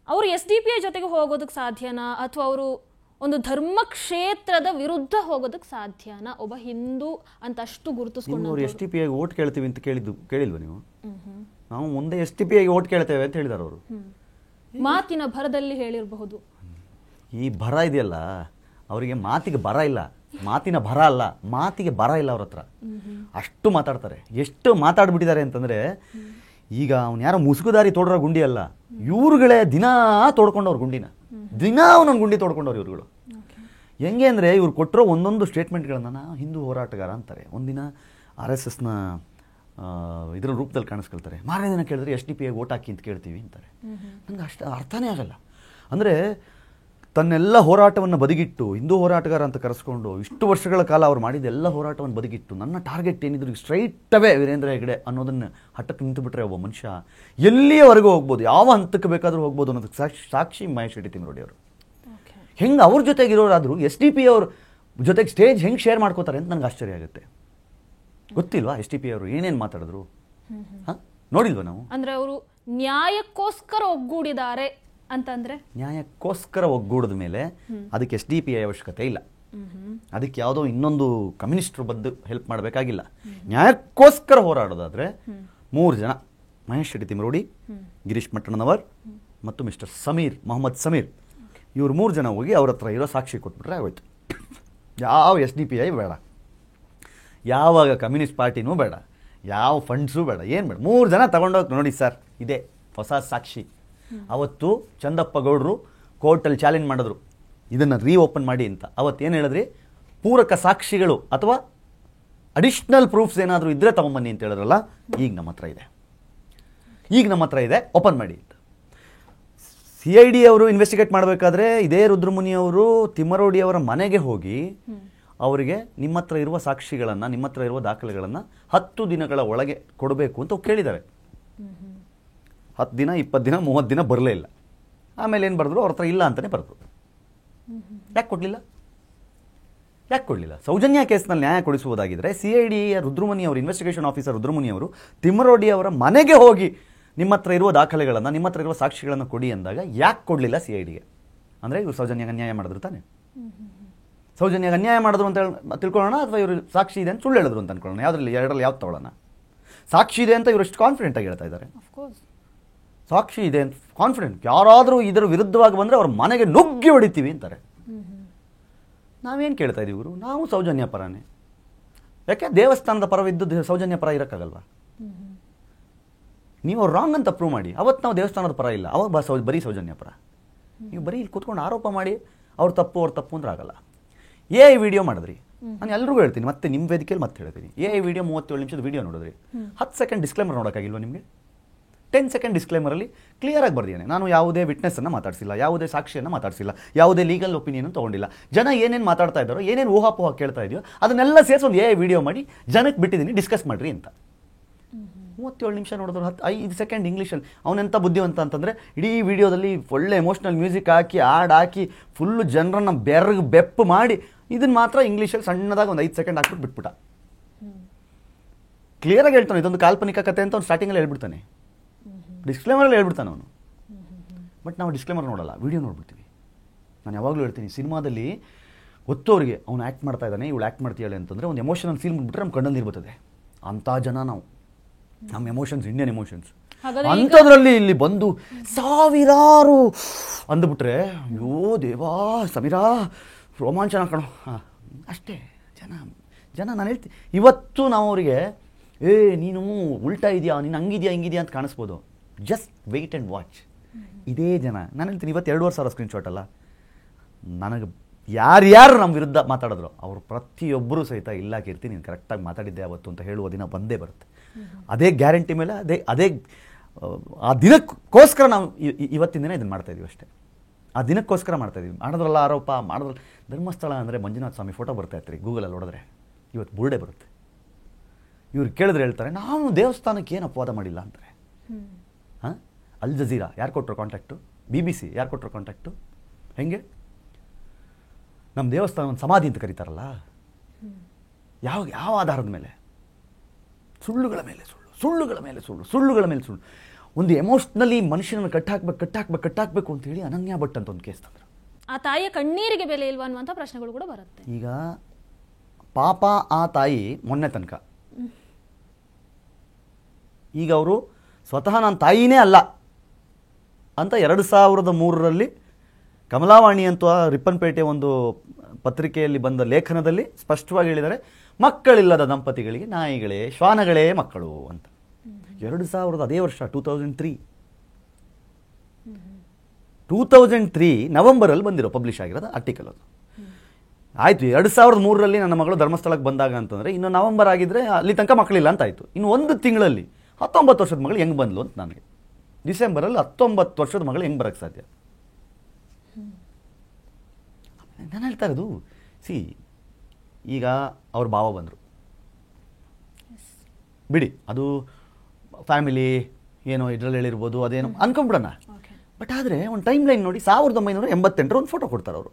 ಅವರು SDPI ಜೊತೆಗೆ ಹೋಗೋದಕ್ಕೆ ಸಾಧ್ಯನಾ, ಅಥವಾ ಅವರು ಒಂದು ಧರ್ಮ ಕ್ಷೇತ್ರದ ವಿರುದ್ಧ ಹೋಗೋದಕ್ಕೆ ಸಾಧ್ಯನಾ? ಒಬ್ಬ ಹಿಂದೂ ಅಂತ ಅಷ್ಟು ಗುರುತಿಸ್ಕೊಂಡು SDPI ಓಟ್ ಕೇಳ್ತೀವಿ ಅಂತ ಕೇಳಿಲ್ವ ನೀವು? ನಾವು ಮುಂದೆ SDPI ಓಟ್ ಕೇಳ್ತೇವೆ ಅಂತ ಹೇಳಿದಾರೆ ಅವರು. ಮಾತಿನ ಭರದಲ್ಲಿ ಹೇಳಿರಬಹುದು. ಈ ಭರ ಇದೆಯಲ್ಲ, ಅವರಿಗೆ ಮಾತಿಗೆ ಬರ ಇಲ್ಲ, ಮಾತಿನ ಭರ ಅಲ್ಲ, ಮಾತಿಗೆ ಬರ ಇಲ್ಲ ಅವ್ರ ಹತ್ರ. ಅಷ್ಟು ಮಾತಾಡ್ತಾರೆ. ಎಷ್ಟು ಮಾತಾಡ್ಬಿಟ್ಟಿದ್ದಾರೆ ಅಂತಂದ್ರೆ, ಈಗ ಅವ್ನು ಯಾರೋ ಮುಸುಗುದಾರಿ ತೋಡ್ರೋ ಗುಂಡಿ ಅಲ್ಲ, ಇವ್ರುಗಳೇ ದಿನಾ ತೋಡ್ಕೊಂಡವ್ರು ಗುಂಡಿನ, ದಿನಾ ಒಂದೊಂದು ಗುಂಡಿ ತೋಡ್ಕೊಂಡವ್ರು ಇವ್ರುಗಳು. ಹೆಂಗೆ ಅಂದರೆ ಇವ್ರು ಕೊಟ್ಟಿರೋ ಒಂದೊಂದು ಸ್ಟೇಟ್ಮೆಂಟ್ಗಳನ್ನು ಹಿಂದೂ ಹೋರಾಟಗಾರ ಅಂತಾರೆ. ಒಂದಿನ RSSನ ಇದರ ರೂಪದಲ್ಲಿ ಕಾಣಿಸ್ಕೊಳ್ತಾರೆ, ಮಾರನೇ ದಿನ ಕೇಳಿದ್ರೆ SDPI ಓಟ್ ಹಾಕಿ ಅಂತ ಕೇಳ್ತೀವಿ ಅಂತಾರೆ. ನಂಗೆ ಅಷ್ಟು ಅರ್ಥನೇ ಆಗಲ್ಲ. ಅಂದರೆ ತನ್ನೆಲ್ಲ ಹೋರಾಟವನ್ನು ಬದಿಗಿಟ್ಟು ಹಿಂದೂ ಹೋರಾಟಗಾರ ಅಂತ ಕರೆಸ್ಕೊಂಡು ಇಷ್ಟು ವರ್ಷಗಳ ಕಾಲ ಅವ್ರು ಮಾಡಿದ ಎಲ್ಲ ಹೋರಾಟವನ್ನು ಬದಿಗಿಟ್ಟು ನನ್ನ ಟಾರ್ಗೆಟ್ ಏನಿದ್ರು ಸ್ಟ್ರೈಟ್ ಅವೇ ವೀರೇಂದ್ರ ಹೆಗ್ಡೆ ಅನ್ನೋದನ್ನು ಹಠಕ್ಕೆ ನಿಂತುಬಿಟ್ರೆ ಒಬ್ಬ ಮನುಷ್ಯ ಎಲ್ಲಿಯವರೆಗೂ ಹೋಗ್ಬೋದು, ಯಾವ ಹಂತಕ್ಕೆ ಬೇಕಾದರೂ ಹೋಗ್ಬೋದು ಅನ್ನೋದಕ್ಕೆ ಸಾಕ್ಷಿ ಮಹೇಶ್ ಶೆಟ್ಟಿ ತಿಮ್ಮರೋಡಿ ಅವರು. ಹೆಂಗೆ ಅವ್ರ ಜೊತೆಗಿರೋರಾದರೂ SDPI ಅವ್ರ ಜೊತೆಗೆ ಸ್ಟೇಜ್ ಹೆಂಗೆ ಶೇರ್ ಮಾಡ್ಕೋತಾರೆ ಅಂತ ನನಗೆ ಆಶ್ಚರ್ಯ ಆಗುತ್ತೆ. ಗೊತ್ತಿಲ್ವಾ SDPI ಅವರು ಏನೇನು ಮಾತಾಡಿದ್ರು? ನೋಡಿಲ್ವಾ ನಾವು? ಅಂದರೆ ಅವರು ನ್ಯಾಯಕ್ಕೋಸ್ಕರ ಒಗ್ಗೂಡಿದ್ದಾರೆ ಅಂತಂದ್ರೆ, ನ್ಯಾಯಕ್ಕೋಸ್ಕರ ಒಗ್ಗೂಡಿದ ಮೇಲೆ ಅದಕ್ಕೆ SDPI ಅವಶ್ಯಕತೆ ಇಲ್ಲ. ಅದಕ್ಕೆ ಯಾವುದೋ ಇನ್ನೊಂದು ಕಮ್ಯುನಿಸ್ಟರು ಬಂದು ಹೆಲ್ಪ್ ಮಾಡಬೇಕಾಗಿಲ್ಲ. ನ್ಯಾಯಕ್ಕೋಸ್ಕರ ಹೋರಾಡೋದಾದ್ರೆ 3 ಜನ, ಮಹೇಶ್ ಶೆಟ್ಟಿ ತಿಮ್ಮರೋಡಿ, ಗಿರೀಶ್ ಮಟ್ಟಣ್ಣನವರ್, ಮತ್ತು ಮಿಸ್ಟರ್ ಸಮೀರ್, ಮೊಹಮ್ಮದ್ ಸಮೀರ್, ಇವ್ರು 3 ಜನ ಹೋಗಿ ಅವ್ರ ಹತ್ರ ಇರೋ ಸಾಕ್ಷಿ ಕೊಟ್ಬಿಟ್ರೆ ಆಗೋಯ್ತು. ಯಾವ SDPI ಬೇಡ, ಯಾವಾಗ ಕಮ್ಯುನಿಸ್ಟ್ ಪಾರ್ಟಿನೂ ಬೇಡ, ಯಾವ ಫಂಡ್ಸು ಬೇಡ, ಏನು ಬೇಡ, 3 ಜನ ತಗೊಂಡೋಗಿ ನೋಡಿ ಸರ್ ಇದೆ ಹೊಸ ಸಾಕ್ಷಿ. ಅವತ್ತು ಚಂದಪ್ಪ ಗೌಡರು ಕೋರ್ಟಲ್ಲಿ ಚಾಲೆಂಜ್ ಮಾಡಿದ್ರು ಇದನ್ನು ರೀಓಪನ್ ಮಾಡಿ ಅಂತ. ಅವತ್ತೇನು ಹೇಳಿದ್ರಿ, ಪೂರಕ ಸಾಕ್ಷಿಗಳು ಅಥವಾ ಅಡಿಷ್ನಲ್ ಪ್ರೂಫ್ಸ್ ಏನಾದರೂ ಇದ್ದರೆ ತೊಗೊಂಬನ್ನಿ ಅಂತ ಹೇಳಿದ್ರಲ್ಲ. ಈಗ ನಮ್ಮ ಹತ್ರ ಇದೆ, ಓಪನ್ ಮಾಡಿ ಅಂತ. CID ಅವರು ಇನ್ವೆಸ್ಟಿಗೇಟ್ ಮಾಡಬೇಕಾದ್ರೆ ಇದೇ ರುದ್ರಮುನಿ ಅವರು ತಿಮ್ಮರೋಡಿ ಅವರ ಮನೆಗೆ ಹೋಗಿ ಅವರಿಗೆ ನಿಮ್ಮ ಹತ್ರ ಇರುವ ಸಾಕ್ಷಿಗಳನ್ನು, ನಿಮ್ಮ ಹತ್ರ ಇರುವ ದಾಖಲೆಗಳನ್ನು 10 ದಿನಗಳ ಒಳಗೆ ಕೊಡಬೇಕು ಅಂತ ಕೇಳಿದ್ದಾರೆ. 10 ದಿನ, 20 ದಿನ, 30 ದಿನ ಬರಲೇ ಇಲ್ಲ. ಆಮೇಲೆ ಏನು ಬರೆದ್ರು, ಅವ್ರ ಹತ್ರ ಇಲ್ಲ ಅಂತಲೇ ಬರೆದ್ರು. ಯಾಕೆ ಕೊಡಲಿಲ್ಲ? ಸೌಜನ್ಯ ಕೇಸ್ನಲ್ಲಿ ನ್ಯಾಯ ಕೊಡಿಸುವುದಾಗಿದ್ದರೆ CID ರುದ್ರಮುನಿ ಅವರು, ಇನ್ವೆಸ್ಟಿಗೇಷನ್ ಆಫೀಸರ್ ರುದ್ರಮುನಿ ಅವರು ತಿಮ್ಮರೋಡಿ ಅವರ ಮನೆಗೆ ಹೋಗಿ ನಿಮ್ಮ ಹತ್ರ ಇರುವ ದಾಖಲೆಗಳನ್ನು, ನಿಮ್ಮ ಹತ್ರ ಇರುವ ಸಾಕ್ಷಿಗಳನ್ನು ಕೊಡಿ ಅಂದಾಗ ಯಾಕೆ ಕೊಡಲಿಲ್ಲ CIDಗೆ? ಅಂದರೆ ಇವರು ಸೌಜನ್ಯಗೆ ಅನ್ಯಾಯ ಮಾಡಿದ್ರು ತಾನೆ. ಸೌಜನ್ಯಗೆ ಅನ್ಯಾಯ ಮಾಡಿದ್ರು ಅಂತ ತಿಳ್ಕೊಳ್ಳೋಣ, ಅಥವಾ ಇವರು ಸಾಕ್ಷಿ ಇದೆ ಅಂತ ಸುಳ್ಳು ಹೇಳಿದ್ರು ಅಂತ ಅನ್ಕೊಳ್ಳೋಣ. ಎರಡರಲ್ಲಿ ಯಾವ್ದು ತಗೊಳ್ಳೋಣ? ಸಾಕ್ಷಿ ಇದೆ ಅಂತ ಇವರು ಎಷ್ಟು ಕಾನ್ಫಿಡೆಂಟಾಗಿ ಹೇಳ್ತಾ ಇದ್ದಾರೆ. ಸಾಕ್ಷಿ ಇದೆ ಅಂತ ಕಾನ್ಫಿಡೆಂಟ್. ಯಾರಾದರೂ ಇದರ ವಿರುದ್ಧವಾಗಿ ಬಂದರೆ ಅವ್ರ ಮನೆಗೆ ನುಗ್ಗಿ ಹೊಡಿತೀವಿ ಅಂತಾರೆ. ನಾವೇನು ಕೇಳ್ತಾ ಇದ್ದೀವಿ? ಇವರು ನಾವು ಸೌಜನ್ಯ ಪರನೇ. ಯಾಕೆ ದೇವಸ್ಥಾನದ ಪರವಿದ್ದು ಸೌಜನ್ಯ ಪರ ಇರೋಕ್ಕಾಗಲ್ವಾ? ನೀವು ಅವ್ರು ರಾಂಗ್ ಅಂತ ಪ್ರೂವ್ ಮಾಡಿ. ಅವತ್ತು ನಾವು ದೇವಸ್ಥಾನದ ಪರ ಇಲ್ಲ, ಅವಾಗ ಬರೀ ಸೌಜನ್ಯ ಪರ. ನೀವು ಬರೀ ಇಲ್ಲಿ ಕೂತ್ಕೊಂಡು ಆರೋಪ ಮಾಡಿ ಅವ್ರು ತಪ್ಪು ಅಂದ್ರೆ ಆಗಲ್ಲ. AI ವಿಡಿಯೋ ಮಾಡಿದ್ರಿ, ನಾನು ಎಲ್ರಿಗೂ ಹೇಳ್ತೀನಿ, ಮತ್ತೆ ನಿಮ್ಮ ವೇದಿಕೆಯಲ್ಲಿ ಮತ್ತೆ ಹೇಳ್ತೀನಿ. AI ವಿಡಿಯೋ 37 ನಿಮಿಷದ ವಿಡಿಯೋ ನೋಡಿದ್ರಿ, 10 ಸೆಕೆಂಡ್ ಡಿಸ್ಕ್ಲೇಮರ್ ನೋಡೋಕ್ಕಾಗಿಲ್ವ ನಿಮಗೆ? 10 ಸೆಕೆಂಡ್ ಡಿಸ್ಕ್ಲೇಮರಲ್ಲಿ ಕ್ಲಿಯರಾಗಿ ಬರ್ದಿದ್ದೇನೆ, ನಾನು ಯಾವುದೇ ವಿಟ್ನೆಸ್ಸನ್ನು ಮಾತಾಡಿಸಿಲ್ಲ, ಯಾವುದೇ ಸಾಕ್ಷಿಯನ್ನು ಮಾತಾಡಿಸಿಲ್ಲ, ಯಾವುದೇ ಲೀಗಲ್ ಒಪಿನಿಯನ್ ತೊಗೊಂಡಿಲ್ಲ. ಜನ ಏನೇನು ಮಾತಾಡ್ತಾ ಇದ್ದಾರೋ, ಏನೇನು ಊಹಾಪೋಹ ಕೇಳ್ತಾ ಇದೆಯೋ ಅದನ್ನೆಲ್ಲ ಸೇರಿಸಿ ಒಂದು AI ವಿಡಿಯೋ ಮಾಡಿ ಜನಕ್ಕೆ ಬಿಟ್ಟಿದ್ದೀನಿ, ಡಿಸ್ಕಸ್ ಮಾಡಿರಿ ಅಂತ. 37 ನಿಮಿಷ ನೋಡಿದ್ರು 5 ಸೆಕೆಂಡ್ ಇಂಗ್ಲೀಷಲ್ಲಿ. ಅವನೆಂಥ ಬುದ್ಧಿವಂತ ಅಂತಂದರೆ ಇಡೀ ವಿಡಿಯೋದಲ್ಲಿ ಒಳ್ಳೆ ಎಮೋಷ್ನಲ್ ಮ್ಯೂಸಿಕ್ ಹಾಕಿ, ಹಾಕಿ ಫುಲ್ಲು ಜನರನ್ನು ಬೆಪ್ಪು ಮಾಡಿ ಇದನ್ನು ಮಾತ್ರ ಇಂಗ್ಲೀಷಲ್ಲಿ ಸಣ್ಣದಾಗಿ ಒಂದು 5 ಸೆಕೆಂಡ್ ಹಾಕ್ಬಿಟ್ಟು ಬಿಟ್ಬಿಟ್ಟ. ಕ್ಲಿಯರಾಗಿ ಹೇಳ್ತಾನೆ ಇದೊಂದು ಕಾಲ್ಪನಿಕ ಕತೆ ಅಂತ ಅವ್ನು ಸ್ಟಾರ್ಟಿಂಗಲ್ಲಿ ಹೇಳ್ಬಿಡ್ತಾನೆ, ಡಿಸ್ಕ್ಲೇಮರಲ್ಲಿ ಹೇಳ್ಬಿಡ್ತಾನೆ ಅವನು. ಬಟ್ ನಾವು ಡಿಸ್ಕ್ಲೇಮರ್ ನೋಡಲ್ಲ, ವಿಡಿಯೋ ನೋಡ್ಬಿಡ್ತೀವಿ. ನಾನು ಯಾವಾಗಲೂ ಹೇಳ್ತೀನಿ, ಸಿನಿಮಾದಲ್ಲಿ ಗೊತ್ತವರಿಗೆ ಅವನು ಆ್ಯಕ್ಟ್ ಮಾಡ್ತಾ ಇದ್ದಾನೆ, ಇವಳು ಆ್ಯಕ್ಟ್ ಮಾಡ್ತೀಯಾಳೆ ಅಂತಂದರೆ ಒಂದು ಎಮೋಷನಲ್ ಸೀನ್ ಬಿಟ್ಬಿಟ್ರೆ ನಮ್ಮ ಕಣ್ಣಲ್ಲಿ ಇರ್ತದೆ. ಅಂಥ ಜನ ನಾವು, ನಮ್ಮ ಎಮೋಷನ್ಸ್ ಇಂಡಿಯನ್ ಎಮೋಷನ್ಸ್. ಅಂಥದ್ರಲ್ಲಿ ಇಲ್ಲಿ ಬಂದು ಸಾವಿರಾರು ಅಂದುಬಿಟ್ರೆ ಅಯ್ಯೋ ದೇವಾ ಸಮೀರಾ ರೋಮಾಂಚನ ಕಣೋ. ಅಷ್ಟೇ ಜನ ನಾನು ಹೇಳ್ತೀನಿ. ಇವತ್ತು ನಾವು ಅವರಿಗೆ ನೀನು ಉಲ್ಟಾ ಇದೆಯಾ, ನೀನು ಹಂಗಿದೆಯಾ ಹಿಂಗಿದೆಯಾ ಅಂತ ಕಾಣಿಸ್ಬೋದು. Just wait and watch. ಇದೇ ಜನ ನಾನು ಹೇಳ್ತೀನಿ, ಇವತ್ತು 2,500 ಸ್ಕ್ರೀನ್ಶಾಟ್ ಅಲ್ಲ, ನನಗೆ ಯಾರ್ಯಾರು ನಮ್ಮ ವಿರುದ್ಧ ಮಾತಾಡಿದ್ರು ಅವರು ಪ್ರತಿಯೊಬ್ಬರೂ ಸಹಿತ ಇಲ್ಲ ಕೀರ್ತಿ ನೀನು ಕರೆಕ್ಟಾಗಿ ಮಾತಾಡಿದ್ದೆ ಅವತ್ತು ಅಂತ ಹೇಳುವ ದಿನ ಬಂದೇ ಬರುತ್ತೆ. ಅದೇ ಗ್ಯಾರಂಟಿ ಮೇಲೆ ಅದೇ ಆ ದಿನಕ್ಕೋಸ್ಕರ ನಾವು ಇವತ್ತಿನ ದಿನ ಇದನ್ನು ಮಾಡ್ತಾಯಿದ್ದೀವಿ ಅಷ್ಟೇ. ಆ ದಿನಕ್ಕೋಸ್ಕರ ಮಾಡ್ತಾಯಿದ್ದೀವಿ. ಮಾಡಿದ್ರಲ್ಲ ಆರೋಪ ಮಾಡಿದ್ರಲ್ಲ. ಧರ್ಮಸ್ಥಳ ಅಂದರೆ ಮಂಜುನಾಥ ಸ್ವಾಮಿ ಫೋಟೋ ಬರ್ತಾ ಇರ್ತೀರಿ ಗೂಗಲಲ್ಲಿ ನೋಡಿದ್ರೆ, ಇವತ್ತು ಬುರ್ಡೆ ಬರುತ್ತೆ. ಇವ್ರು ಕೇಳಿದ್ರೆ ಹೇಳ್ತಾರೆ ನಾವು ದೇವಸ್ಥಾನಕ್ಕೆ ಏನು ಅಪವಾದ ಮಾಡಿಲ್ಲ ಅಂತಾರೆ. ಹಾಂ, ಅಲ್ ಜಜೀರಾ ಯಾರು ಕೊಟ್ಟರು ಕಾಂಟ್ಯಾಕ್ಟು? BBC ಯಾರು ಕೊಟ್ಟರು ಕಾಂಟ್ಯಾಕ್ಟು? ಹೆಂಗೆ ನಮ್ಮ ದೇವಸ್ಥಾನ ಒಂದು ಸಮಾಧಿ ಅಂತ ಕರೀತಾರಲ್ಲ, ಯಾವ ಆಧಾರದ ಮೇಲೆ? ಸುಳ್ಳುಗಳ ಮೇಲೆ ಸುಳ್ಳು. ಒಂದು ಎಮೋಷ್ನಲಿ ಮನುಷ್ಯನನ್ನು ಕಟ್ಟಾಕಬೇಕು ಅಂತ ಹೇಳಿ ಅನನ್ಯ ಭಟ್ ಅಂತ ಒಂದು ಕೇಸ್ ತಂದರು. ಆ ತಾಯಿಯ ಕಣ್ಣೀರಿಗೆ ಬೆಲೆ ಇಲ್ವಾ ಅನ್ನುವಂಥ ಪ್ರಶ್ನೆಗಳು ಕೂಡ ಬರುತ್ತೆ. ಈಗ ಪಾಪ ಆ ತಾಯಿ ಮೊನ್ನೆ ತನಕ, ಈಗ ಅವರು ಸ್ವತಃ ನಾನು ತಾಯಿನೇ ಅಲ್ಲ ಅಂತ 2003ರಲ್ಲಿ ಕಮಲಾವಾಣಿ ಅಂತ ರಿಪ್ಪನ್ಪೇಟೆ ಒಂದು ಪತ್ರಿಕೆಯಲ್ಲಿ ಬಂದ ಲೇಖನದಲ್ಲಿ ಸ್ಪಷ್ಟವಾಗಿ ಹೇಳಿದ್ದಾರೆ, ಮಕ್ಕಳಿಲ್ಲದ ದಂಪತಿಗಳಿಗೆ ನಾಯಿಗಳೇ ಶ್ವಾನಗಳೇ ಮಕ್ಕಳು ಅಂತ. 2000 ಅದೇ ವರ್ಷ 2003 ನವೆಂಬರಲ್ಲಿ ಬಂದಿರೋ ಪಬ್ಲಿಷ್ ಆಗಿರೋದು ಆರ್ಟಿಕಲ್ ಅದು. ಆಯಿತು, 2003ರಲ್ಲಿ ನನ್ನ ಮಗಳು ಧರ್ಮಸ್ಥಳಕ್ಕೆ ಬಂದಾಗ ಅಂತಂದರೆ ಇನ್ನು ನವೆಂಬರ್ ಆಗಿದ್ದರೆ ಅಲ್ಲಿ ತನಕ ಮಕ್ಕಳಿಲ್ಲ ಅಂತ ಆಯಿತು. ಇನ್ನು 1 ತಿಂಗಳಲ್ಲಿ 19 ವರ್ಷದ ಮಗಳು ಹೆಂಗೆ ಬಂದ್ಲು ಅಂತ ನನಗೆ. ಡಿಸೆಂಬರಲ್ಲಿ 19 ವರ್ಷದ ಮಗಳು ಹೆಂಗೆ ಬರೋಕ್ಕೆ ಸಾಧ್ಯ? ನಾನು ಹೇಳ್ತಾ ಇರೋದು, ಈಗ ಅವ್ರ ಭಾವ ಬಂದರು ಬಿಡಿ, ಅದು ಫ್ಯಾಮಿಲಿ ಏನೋ ಇದರಲ್ಲಿ ಹೇಳಿರ್ಬೋದು, ಅದೇನೋ ಅನ್ಕೊಂಬಿಡೋಣ. ಬಟ್ ಆದರೆ ಒಂದು ಟೈಮ್ ಲೈನ್ ನೋಡಿ, 1988 ಒಂದು ಫೋಟೋ ಕೊಡ್ತಾರೆ ಅವರು.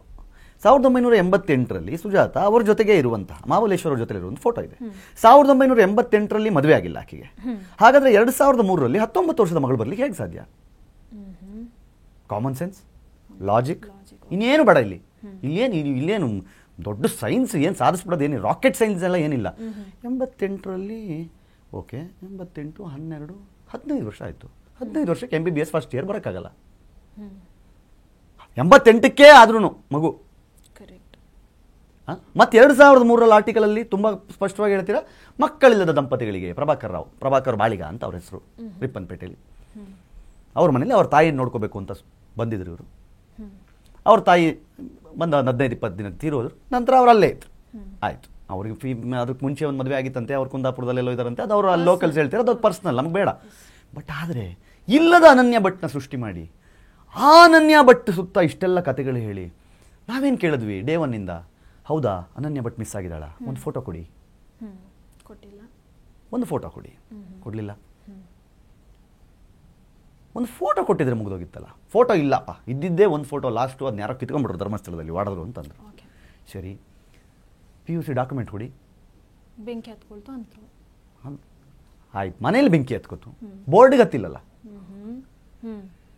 1988ರಲ್ಲಿ ಸುಜಾತ ಅವ್ರ ಜೊತೆಗೆ ಇರುವಂತಹ ಮಹಾಬಲೇಶ್ವರ ಜೊತೆ ಇರುವಂಥ ಫೋಟೋ ಇದೆ. 1988ರಲ್ಲಿ ಮದುವೆ ಆಗಿಲ್ಲ ಆಕೆಗೆ. ಹಾಗಾದರೆ 2003ರಲ್ಲಿ 19 ವರ್ಷದ ಮಗಳು ಬರಲಿಕ್ಕೆ ಹೇಗೆ ಸಾಧ್ಯ? ಕಾಮನ್ ಸೆನ್ಸ್, ಲಾಜಿಕ್, ಇನ್ನೇನು ಬೇಡ ಇಲ್ಲಿ. ಇಲ್ಲೇನು ದೊಡ್ಡ ಸೈನ್ಸ್ ಏನು ಸಾಧಿಸ್ಬಿಡೋದು, ಏನು ರಾಕೆಟ್ ಸೈನ್ಸ್ ಎಲ್ಲ ಏನಿಲ್ಲ. 88ರಲ್ಲಿ ಓಕೆ, 88, 12, 15 ವರ್ಷ ಆಯಿತು. 15 ವರ್ಷಕ್ಕೆ MBBS ಫಸ್ಟ್ ಇಯರ್ ಬರೋಕ್ಕಾಗಲ್ಲ. 88ಕ್ಕೆ ಆದ್ರೂ ಮಗು. ಕರೆಕ್ಟ್. ಮತ್ತೆ 2003 ಆರ್ಟಿಕಲಲ್ಲಿ ತುಂಬ ಸ್ಪಷ್ಟವಾಗಿ ಹೇಳ್ತೀರಾ, ಮಕ್ಕಳಿಲ್ಲದ ದಂಪತಿಗಳಿಗೆ ಪ್ರಭಾಕರ್ ಬಾಳಿಗ ಅಂತ ಅವ್ರ ಹೆಸರು, ರಿಪ್ಪನ್ಪೇಟೆಯಲ್ಲಿ. ಅವ್ರ ಮನೇಲಿ ಅವ್ರ ತಾಯಿಯನ್ನು ನೋಡ್ಕೋಬೇಕು ಅಂತ ಬಂದಿದ್ರು ಇವರು. ಅವ್ರ ತಾಯಿ ಬಂದ 15-20 ದಿನ ತೀರೋದ್ರು. ನಂತರ ಅವ್ರು ಅಲ್ಲೇ ಇತ್ತು. ಆಯಿತು, ಅವ್ರಿಗೆ ಅದಕ್ಕೆ ಮುಂಚೆ ಒಂದು ಮದುವೆ ಆಗಿತ್ತಂತೆ, ಅವ್ರು ಕುಂದಾಪುರದಲ್ಲೆಲ್ಲೋ ಇದ್ದಾರಂತೆ, ಅದು ಅವರು ಅಲ್ಲಿ ಲೋಕಲ್ಸ್ ಹೇಳ್ತಾರೆ, ಅದು ಪರ್ಸ್ನಲ್, ನಮ್ಗೆ ಬೇಡ. ಬಟ್ ಆದರೆ ಇಲ್ಲದ ಅನನ್ಯ ಭಟ್ನ ಸೃಷ್ಟಿ ಮಾಡಿ ಆ ಅನನ್ಯ ಭಟ್ ಸುತ್ತ ಇಷ್ಟೆಲ್ಲ ಕತೆಗಳು ಹೇಳಿ ನಾವೇನು ಕೇಳಿದ್ವಿ ಡೇ ಒನ್ನಿಂದ? ಹೌದಾ ಅನನ್ಯ ಭಟ್ ಮಿಸ್ ಆಗಿದ್ದಾಳ, ಒಂದು ಫೋಟೋ ಕೊಡಿ, ಕೊಟ್ಟಿಲ್ಲ. ಒಂದು ಫೋಟೋ ಕೊಡಿ, ಕೊಡಲಿಲ್ಲ. ಒಂದು ಫೋಟೋ ಕೊಟ್ಟಿದ್ರೆ ಮುಗಿದೋಗಿತ್ತಲ್ಲ. ಫೋಟೋ ಇಲ್ಲಪ್ಪ, ಇದ್ದಿದ್ದೇ ಒಂದು ಫೋಟೋ, ಲಾಸ್ಟು ಅದನ್ನ ಯಾರೋ ಕಿತ್ಕೊಂಡ್ಬಿಟ್ರು ಧರ್ಮಸ್ಥಳದಲ್ಲಿ ವಾಡಿದ್ರು ಅಂತಂದ್ರು. ಸರಿ, PUC ಡಾಕ್ಯುಮೆಂಟ್ ಕೊಡಿ, ಬೆಂಕಿ ಹತ್ಕೊಳ್ತು ಅಂತ. ಆಯ್ತು, ಮನೇಲಿ ಬೆಂಕಿ ಹತ್ಕೋತು, ಬೋರ್ಡ್ಗೆ ಹತ್ತಿಲ್ಲಲ್ಲ.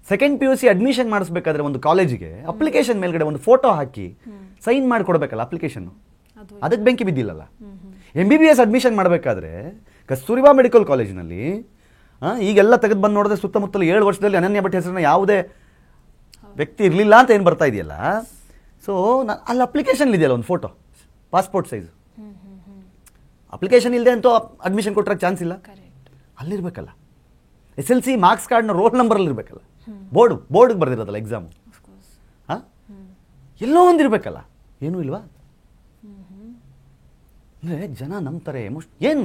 ಸೆಕೆಂಡ್ PUC ಅಡ್ಮಿಷನ್ ಮಾಡಿಸ್ಬೇಕಾದ್ರೆ ಒಂದು ಕಾಲೇಜಿಗೆ ಅಪ್ಲಿಕೇಶನ್ ಮೇಲ್ಗಡೆ ಒಂದು ಫೋಟೋ ಹಾಕಿ ಸೈನ್ ಮಾಡಿ ಕೊಡಬೇಕಲ್ಲ ಅಪ್ಲಿಕೇಶನ್, ಅದಕ್ಕೆ ಬೆಂಕಿ ಬಿದ್ದಿಲ್ಲಲ್ಲ. MBBS ಅಡ್ಮಿಷನ್ ಮಾಡಬೇಕಾದ್ರೆ ಕಸ್ತೂರಿಬಾ ಮೆಡಿಕಲ್ ಕಾಲೇಜಿನಲ್ಲಿ ಈಗೆಲ್ಲ ತೆಗೆದು ಬಂದು ನೋಡಿದ್ರೆ ಸುತ್ತಮುತ್ತಲು 7 ವರ್ಷದಲ್ಲಿ ಅನನ್ಯ ಭಟ್ ಹೆಸರಿನ ಯಾವುದೇ ವ್ಯಕ್ತಿ ಇರಲಿಲ್ಲ ಅಂತ ಏನು ಬರ್ತಾ ಇದೆಯಲ್ಲ. ಸೊ ಅಲ್ಲಿ ಅಪ್ಲಿಕೇಶನ್ ಇದೆಯಲ್ಲ ಒಂದು ಫೋಟೋ, ಪಾಸ್ಪೋರ್ಟ್ ಸೈಜ್ ಅಪ್ಲಿಕೇಶನ್ ಇಲ್ಲದೆ ಅಂತೂ ಅಡ್ಮಿಷನ್ ಕೊಟ್ಟರೆ ಚಾನ್ಸ್ ಇಲ್ಲ. ಅಲ್ಲಿರ್ಬೇಕಲ್ಲ. SLC ಮಾರ್ಕ್ಸ್ ಕಾರ್ಡ್ನ ರೋಲ್ ನಂಬರಲ್ಲಿ ಇರಬೇಕಲ್ಲ, ಬೋರ್ಡ್ಗೆ ಬರ್ದಿರೋದಲ್ಲ ಎಕ್ಸಾಮು. ಹಾಂ, ಎಲ್ಲೋ ಒಂದಿರಬೇಕಲ್ಲ, ಏನೂ ಇಲ್ವಾ? ಅಂದರೆ ಜನ ನಂಬ್ತಾರೆ. ಏನು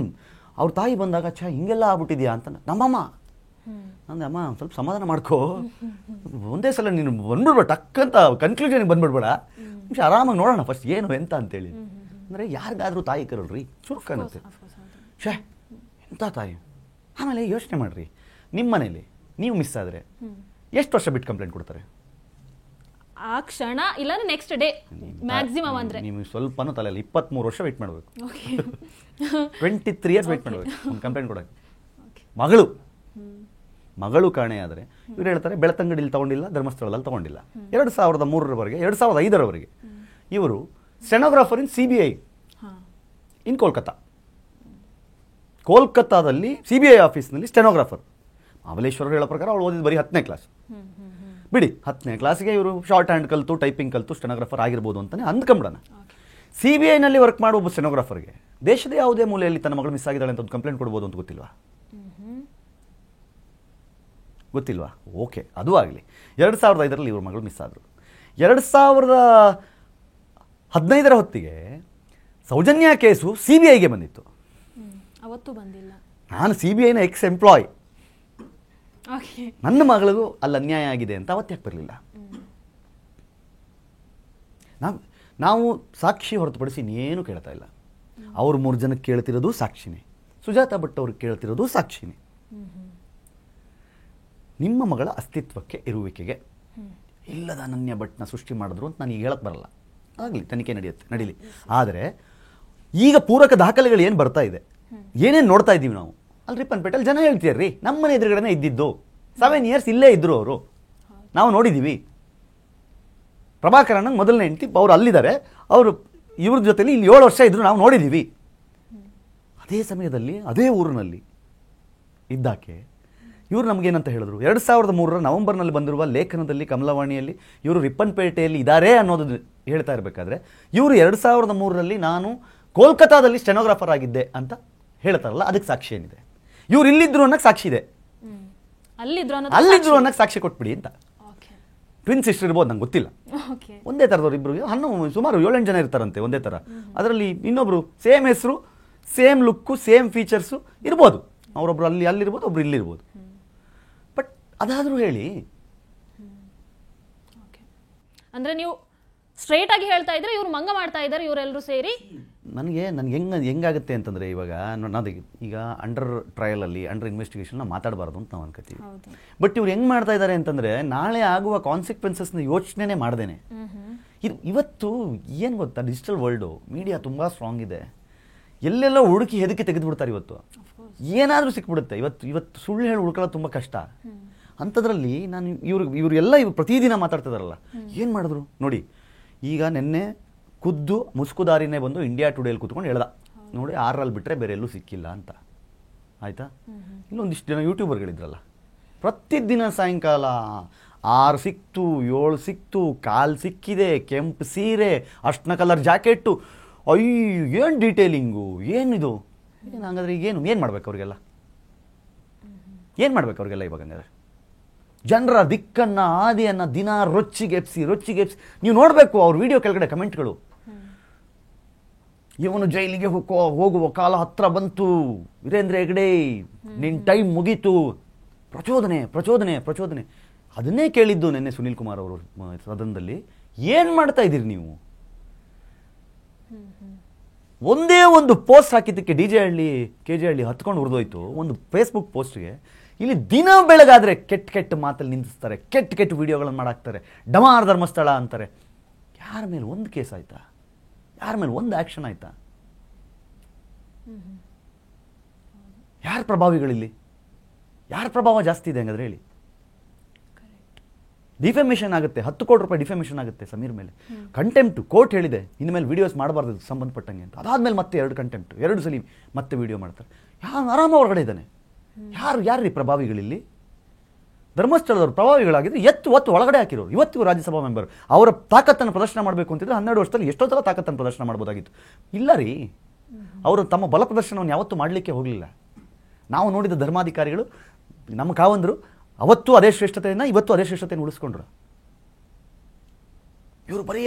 ಅವ್ರ ತಾಯಿ ಬಂದಾಗ ಹಿಂಗೆಲ್ಲ ಆಗ್ಬಿಟ್ಟಿದ್ಯಾ ಅಂತ. ನಮ್ಮಮ್ಮ ಅಂದರೆ ಅಮ್ಮ ಸ್ವಲ್ಪ ಸಮಾಧಾನ ಮಾಡ್ಕೋ, ಒಂದೇ ಸಲ ನೀನು ಬಂದ್ಬಿಡ್ಬೇಡ, ಟಕ್ಕಂತ ಕನ್ಕ್ಲೂಷನ್ಗೆ ಬಂದ್ಬಿಡ್ಬೇಡ, ನಿಮಿಷ ಆರಾಮಾಗಿ ನೋಡೋಣ ಫಸ್ಟ್ ಏನು ಎಂತ ಅಂತೇಳಿ. ಅಂದರೆ ಯಾರಿಗಾದ್ರೂ ತಾಯಿ ಕರಲ್ರಿ ಚುರುಕನ್ನುತ್ತೆ, ಶೇ ಎಂಥ ತಾಯಿ. ಆಮೇಲೆ ಯೋಚನೆ ಮಾಡಿರಿ, ನಿಮ್ಮ ಮನೇಲಿ ನೀವು ಮಿಸ್ ಆದರೆ ಎಷ್ಟು ವರ್ಷ ಬಿಟ್ಟು ಕಂಪ್ಲೇಂಟ್ ಕೊಡ್ತಾರೆ? ಆ ಕ್ಷಣ ಇಲ್ಲ ನೆಕ್ಸ್ಟ್ ಡೇ ಮ್ಯಾಕ್ಸಿಮಮ್. ಅಂದರೆ ನೀವು ಸ್ವಲ್ಪನೂ ತಲೆಯಲ್ಲಿ 23 ವರ್ಷ ವೆಯ್ಟ್ ಮಾಡಬೇಕು, 23 ಇಯರ್ಸ್ ವೆಯ್ಟ್ ಮಾಡಬೇಕು ಒಂದು ಕಂಪ್ಲೇಂಟ್ ಕೊಡೋಕ್ಕೆ. ಮಗಳು ಕಾಣೆ ಆದರೆ ಇವ್ರು ಹೇಳ್ತಾರೆ ಬೆಳ್ತಂಗಡಿಲಿ ತಗೊಂಡಿಲ್ಲ, ಧರ್ಮಸ್ಥಳದಲ್ಲಿ ತಗೊಂಡಿಲ್ಲ. 2003ರವರೆಗೆ 2005ರವರೆಗೆ ಇವರು ಸ್ಟೆನೋಗ್ರಾಫರ್ ಇನ್ CBI ಇನ್ ಕೋಲ್ಕತ್ತಾದಲ್ಲಿ CBI ಆಫೀಸ್ನಲ್ಲಿ ಸ್ಟೆನೋಗ್ರಾಫರ್. ಮಹಾಬಲೇಶ್ವರರು ಹೇಳೋ ಪ್ರಕಾರ ಅವಳು ಓದಿದ್ದು ಬರೀ 10ನೇ ಕ್ಲಾಸ್. ಬಿಡಿ, 10ನೇ ಕ್ಲಾಸಿಗೆ ಇವರು ಶಾರ್ಟ್ ಹ್ಯಾಂಡ್ ಕಲಿತು ಟೈಪಿಂಗ್ ಕಲಿತು ಸ್ಟೆನೋಗ್ರಾಫರ್ ಆಗಿರ್ಬೋದು ಅಂತಲೇ ಅಂದ್ಕೊಂಬಿಡೋಣ. CBIನಲ್ಲಿ ವರ್ಕ್ ಮಾಡೋ ಒಬ್ಬ ಸ್ಟೆನೋಗ್ರಾಫರ್ಗೆ ದೇಶದ ಯಾವುದೇ ಮೂಲೆಯಲ್ಲಿ ತನ್ನ ಮಗಳು ಮಿಸ್ ಆಗಿದ್ದಾಳೆ ಅಂತ ಒಂದು ಕಂಪ್ಲೇಂಟ್ ಕೊಡ್ಬೋದು ಅಂತ ಗೊತ್ತಿಲ್ವಾ? ಓಕೆ, ಅದು ಆಗಲಿ. 2005ರಲ್ಲಿ ಇವ್ರ ಮಗಳು ಮಿಸ್ ಆದರು. 2015ರ ಹೊತ್ತಿಗೆ ಸೌಜನ್ಯ ಕೇಸು CBIಗೆ ಬಂದಿತ್ತು. ಅವತ್ತು ಬಂದಿಲ್ಲ. ನಾನು CBIನ ಎಕ್ಸ್ ಎಂಪ್ಲಾಯ್, ನನ್ನ ಮಗಳಿಗೂ ಅಲ್ಲಿ ಅನ್ಯಾಯ ಆಗಿದೆ ಅಂತ ಅವತ್ತು ಯಾಕೆ ಬರಲಿಲ್ಲ? ನಾವು ಸಾಕ್ಷಿ ಹೊರತುಪಡಿಸಿ ಇನ್ನೇನು ಕೇಳ್ತಾ ಇಲ್ಲ. ಅವ್ರು 3 ಜನಕ್ಕೆ ಕೇಳ್ತಿರೋದು ಸಾಕ್ಷಿನೇ, ಸುಜಾತಾ ಭಟ್ ಅವ್ರಿಗೆ ಕೇಳ್ತಿರೋದು ಸಾಕ್ಷಿನೇ. ನಿಮ್ಮ ಮಗಳ ಅಸ್ತಿತ್ವಕ್ಕೆ ಇರುವಿಕೆಗೆ ಇಲ್ಲದ ಅನನ್ಯ ಭಟ್ನ ಸೃಷ್ಟಿ ಮಾಡಿದ್ರು ಅಂತ ನಾನು ಈಗ ಹೇಳಕ್ಕೆ ಬರಲ್ಲ. ಆಗಲಿ, ತನಿಖೆ ನಡೀಲಿ. ಆದರೆ ಈಗ ಪೂರಕ ದಾಖಲೆಗಳು ಏನು ಬರ್ತಾ ಇದೆ, ಏನೇನು ನೋಡ್ತಾ ಇದ್ದೀವಿ ನಾವು ಅಲ್ಲಿ ರಿಪ್ಪನ್ಪೇಟೆಯಲ್ಲಿ ಜನ ಹೇಳ್ತೀರಿ, ನಮ್ಮನೆ ಎದುರುಗಡೆನೇ ಇದ್ದಿದ್ದು, 7 ಇಯರ್ಸ್ ಇಲ್ಲೇ ಇದ್ದರು ಅವರು, ನಾವು ನೋಡಿದ್ದೀವಿ. ಪ್ರಭಾಕರಣ್ಣನ ಮೊದಲನೇ ಹೆಂಡತಿ ಅವ್ರು ಅಲ್ಲಿದ್ದಾರೆ, ಅವರು ಇವ್ರ ಜೊತೆಲಿ ಇಲ್ಲಿ 7 ವರ್ಷ ಇದ್ರು, ನಾವು ನೋಡಿದ್ದೀವಿ. ಅದೇ ಸಮಯದಲ್ಲಿ ಅದೇ ಊರಿನಲ್ಲಿ ಇದ್ದಾಕೆ ಇವರು ನಮಗೇನಂತ ಹೇಳಿದ್ರು? 2003 ನವೆಂಬರ್ನಲ್ಲಿ ಬಂದಿರುವ ಲೇಖನದಲ್ಲಿ ಕಮಲವಾಣಿಯಲ್ಲಿ ಇವರು ರಿಪ್ಪನ್ಪೇಟೆಯಲ್ಲಿ ಇದ್ದಾರೆ ಅನ್ನೋದು ಹೇಳ್ತಾ ಇರಬೇಕಾದ್ರೆ, ಇವರು 2003ರಲ್ಲಿ ನಾನು ಕೋಲ್ಕತ್ತಾದಲ್ಲಿ ಸ್ಟೆನೋಗ್ರಾಫರ್ ಆಗಿದ್ದೆ ಅಂತ ಹೇಳ್ತಾರಲ್ಲ, ಅದಕ್ಕೆ ಸಾಕ್ಷಿ ಏನಿದೆ? ಇವ್ರು ಇಲ್ಲಿದ್ರು ಅನ್ನೋಕ್ಕೆ ಸಾಕ್ಷಿ ಇದೆ, ಅಲ್ಲಿದ್ರು ಅನ್ನೋಕ್ಕೆ ಸಾಕ್ಷಿ ಕೊಟ್ಬಿಡಿ ಅಂತ. ಟ್ವಿನ್ ಸಿಸ್ಟರ್ ಇರ್ಬೋದು, ನಂಗೆ ಗೊತ್ತಿಲ್ಲ. ಒಂದೇ ಥರದವ್ರು ಇಬ್ಬರು ಸುಮಾರು 7-8 ಜನ ಇರ್ತಾರಂತೆ ಒಂದೇ ಥರ. ಅದರಲ್ಲಿ ಇನ್ನೊಬ್ರು ಸೇಮ್ ಹೆಸರು, ಸೇಮ್ ಲುಕ್ಕು, ಸೇಮ್ ಫೀಚರ್ಸು ಇರ್ಬೋದು. ಅವರೊಬ್ರು ಅಲ್ಲಿರ್ಬೋದು, ಒಬ್ರು ಇಲ್ಲಿರ್ಬೋದು. ಬಟ್ ಅದಾದರೂ ಹೇಳಿ. ಅಂದರೆ ನೀವು ಸ್ಟ್ರೈಟ್ ಆಗಿ ಹೇಳ್ತಾ ಇದ್ರೆ ಇವ್ರು ಮಂಗ ಮಾಡ್ತಾ ಇದ್ದಾರೆ ಇವರೆಲ್ಲರೂ ಸೇರಿ. ನನಗೆ ಹೆಂಗಾಗುತ್ತೆ ಅಂತಂದರೆ, ಇವಾಗ ನಾವು ಈಗ ಅಂಡರ್ ಟ್ರಯಲಲ್ಲಿ ಅಂಡರ್ ಇನ್ವೆಸ್ಟಿಗೇಷನ್ನ ಮಾತಾಡಬಾರ್ದು ಅಂತ ನಾವು ಅನ್ಕೋತೀವಿ. ಬಟ್ ಇವ್ರು ಹೆಂಗೆ ಮಾಡ್ತಾ ಇದ್ದಾರೆ ಅಂತಂದರೆ, ನಾಳೆ ಆಗುವ ಕಾನ್ಸಿಕ್ವೆನ್ಸಸ್ನ ಯೋಚನೆ ಮಾಡ್ದೇನೆ. ಇವತ್ತು ಏನು ಗೊತ್ತಾ, ಡಿಜಿಟಲ್ ವರ್ಲ್ಡು, ಮೀಡಿಯಾ ತುಂಬ ಸ್ಟ್ರಾಂಗ್ ಇದೆ. ಎಲ್ಲೆಲ್ಲೋ ಹುಡುಕಿ ಹೆದಕ್ಕೆ ತೆಗೆದುಬಿಡ್ತಾರೆ. ಇವತ್ತು ಏನಾದರೂ ಸಿಕ್ಬಿಡುತ್ತೆ. ಇವತ್ತು ಸುಳ್ಳು ಹೇಳಿ ಉಳ್ಕೊಳ್ಳೋದು ತುಂಬ ಕಷ್ಟ. ಅಂಥದ್ರಲ್ಲಿ ನಾನು ಇವರೆಲ್ಲ ಪ್ರತಿದಿನ ಮಾತಾಡ್ತಿದಾರಲ್ಲ, ಏನು ಮಾಡಿದ್ರು ನೋಡಿ. ಈಗ ನಿನ್ನೆ ಖುದ್ದು ಮುಸ್ಕುದಾರಿನೇ ಬಂದು ಇಂಡಿಯಾ ಟುಡೇಲಿ ಕೂತ್ಕೊಂಡು ಹೇಳ್ದ, ನೋಡಿ 6ರಲ್ಲಿ ಬಿಟ್ಟರೆ ಬೇರೆ ಎಲ್ಲೂ ಸಿಕ್ಕಿಲ್ಲ ಅಂತ. ಆಯಿತಾ? ಇಲ್ಲೊಂದಿಷ್ಟು ಜನ ಯೂಟ್ಯೂಬರ್ಗಳಿದ್ರಲ್ಲ, ಪ್ರತಿದಿನ ಸಾಯಂಕಾಲ 6 ಸಿಕ್ತು, 7 ಸಿಕ್ತು, ಕಾಲು ಸಿಕ್ಕಿದೆ, ಕೆಂಪು ಸೀರೆ, ಅರ್ಶಿನ ಕಲರ್ ಜಾಕೆಟ್ಟು. ಅಯ್ಯೋ ಏನು ಡೀಟೇಲಿಂಗು, ಏನಿದು? ಹಂಗಾದ್ರೆ ಈಗೇನು ಏನು ಮಾಡ್ಬೇಕು ಅವ್ರಿಗೆಲ್ಲ? ಏನು ಮಾಡ್ಬೇಕು ಅವ್ರಿಗೆಲ್ಲ ಇವಾಗ? ಹಂಗಾದ್ರೆ ಜನರ ದಿಕ್ಕನ್ನು ಆದಿಯನ್ನು ದಿನ ರೊಚ್ಚಿಗೆಪ್ಸಿ ನೀವು ನೋಡಬೇಕು ಅವ್ರ ವಿಡಿಯೋ ಕೆಳಗಡೆ ಕಮೆಂಟ್ಗಳು. ಇವನು ಜೈಲಿಗೆ ಹೋಗುವ ಕಾಲ ಹತ್ರ ಬಂತು, ವೀರೇಂದ್ರ ಹೆಗ್ಡೆ ನಿನ್ನ ಟೈಮ್ ಮುಗೀತು, ಪ್ರಚೋದನೆ. ಅದನ್ನೇ ಕೇಳಿದ್ದು ನಿನ್ನೆ ಸುನೀಲ್ ಕುಮಾರ್ ಅವರು ಸದನದಲ್ಲಿ. ಏನು ಮಾಡ್ತಾ ಇದ್ದೀರಿ ನೀವು? ಒಂದೇ ಒಂದು ಪೋಸ್ಟ್ ಹಾಕಿದ್ದಕ್ಕೆ DJ ಹಳ್ಳಿ KJ ಹಳ್ಳಿ ಹತ್ಕೊಂಡು ಉರಿದೋಯ್ತು ಒಂದು ಫೇಸ್ಬುಕ್ ಪೋಸ್ಟ್ಗೆ. ಇಲ್ಲಿ ದಿನ ಬೆಳಗಾದ್ರೆ ಕೆಟ್ಟ ಮಾತಲ್ಲಿ ನಿಂದಿಸ್ತಾರೆ, ಕೆಟ್ಟ ವಿಡಿಯೋಗಳನ್ನು ಮಾಡಾಕ್ತಾರೆ, ಡಮಾರ್ ಧರ್ಮಸ್ಥಳ ಅಂತಾರೆ. ಯಾರ ಮೇಲೆ ಒಂದು ಕೇಸ್ ಆಯ್ತಾ? ಯಾರ ಮೇಲೆ ಒಂದು ಆ್ಯಕ್ಷನ್ ಆಯ್ತಾ? ಯಾರ ಪ್ರಭಾವಿಗಳಿಲ್ಲಿ? ಯಾರ ಪ್ರಭಾವ ಜಾಸ್ತಿ ಇದೆ ಹಂಗಾದ್ರೆ ಹೇಳಿ? ಡಿಫೆಮೇಷನ್ ಆಗುತ್ತೆ, 10 ಕೋಟಿ ರೂಪಾಯಿ ಡಿಫೆಮೇಷನ್ ಆಗುತ್ತೆ ಸಮೀರ್ ಮೇಲೆ. ಕಂಟೆಂಪ್ಟ್ ಕೋರ್ಟ್ ಹೇಳಿದೆ ಇನ್ನು ಮೇಲೆ ವಿಡಿಯೋಸ್ ಮಾಡಬಾರ್ದು ಸಂಬಂಧಪಟ್ಟಂಗೆ ಅಂತ. ಅದಾದ್ಮೇಲೆ ಮತ್ತೆ 2 ಕಂಟೆಂಪ್ಟ್, 2 ಸಲ ಮತ್ತೆ ವಿಡಿಯೋ ಮಾಡ್ತಾರೆ. ಆರಾಮ ಹೊರಗಡೆ ಇದ್ದಾನೆ. ಯಾರ್ರೀ ಪ್ರಭಾವಿಗಳಿಲ್ಲಿ? ಧರ್ಮಸ್ಥಳದವರು ಪ್ರಭಾವಿಗಳಾಗಿದ್ದು ಒತ್ತು ಒಳಗಡೆ ಹಾಕಿರೋರು. ಇವತ್ತಿಗೂ ರಾಜ್ಯಸಭಾ ಮೆಂಬರ್ ಅವರ ತಾಕತ್ತನ್ನು ಪ್ರದರ್ಶನ ಮಾಡಬೇಕು ಅಂತಿದ್ರೆ 12 ವರ್ಷದಲ್ಲಿ ಎಷ್ಟೋ ಥರ ತಾಕತ್ತನ್ನು ಪ್ರದರ್ಶನ ಮಾಡ್ಬೋದಾಗಿತ್ತು. ಇಲ್ಲ ರೀ, ಅವರು ತಮ್ಮ ಬಲ ಪ್ರದರ್ಶನವನ್ನು ಯಾವತ್ತೂ ಮಾಡಲಿಕ್ಕೆ ಹೋಗಲಿಲ್ಲ. ನಾವು ನೋಡಿದ ಧರ್ಮಾಧಿಕಾರಿಗಳು, ನಮ್ಮ ಕಾವಂದರು ಅವತ್ತು ಅದೇ ಶ್ರೇಷ್ಠತೆಯನ್ನು ಇವತ್ತು ಅದೇ ಶ್ರೇಷ್ಠತೆಯನ್ನು ಉಳಿಸ್ಕೊಂಡ್ರು. ಇವರು ಬರೀ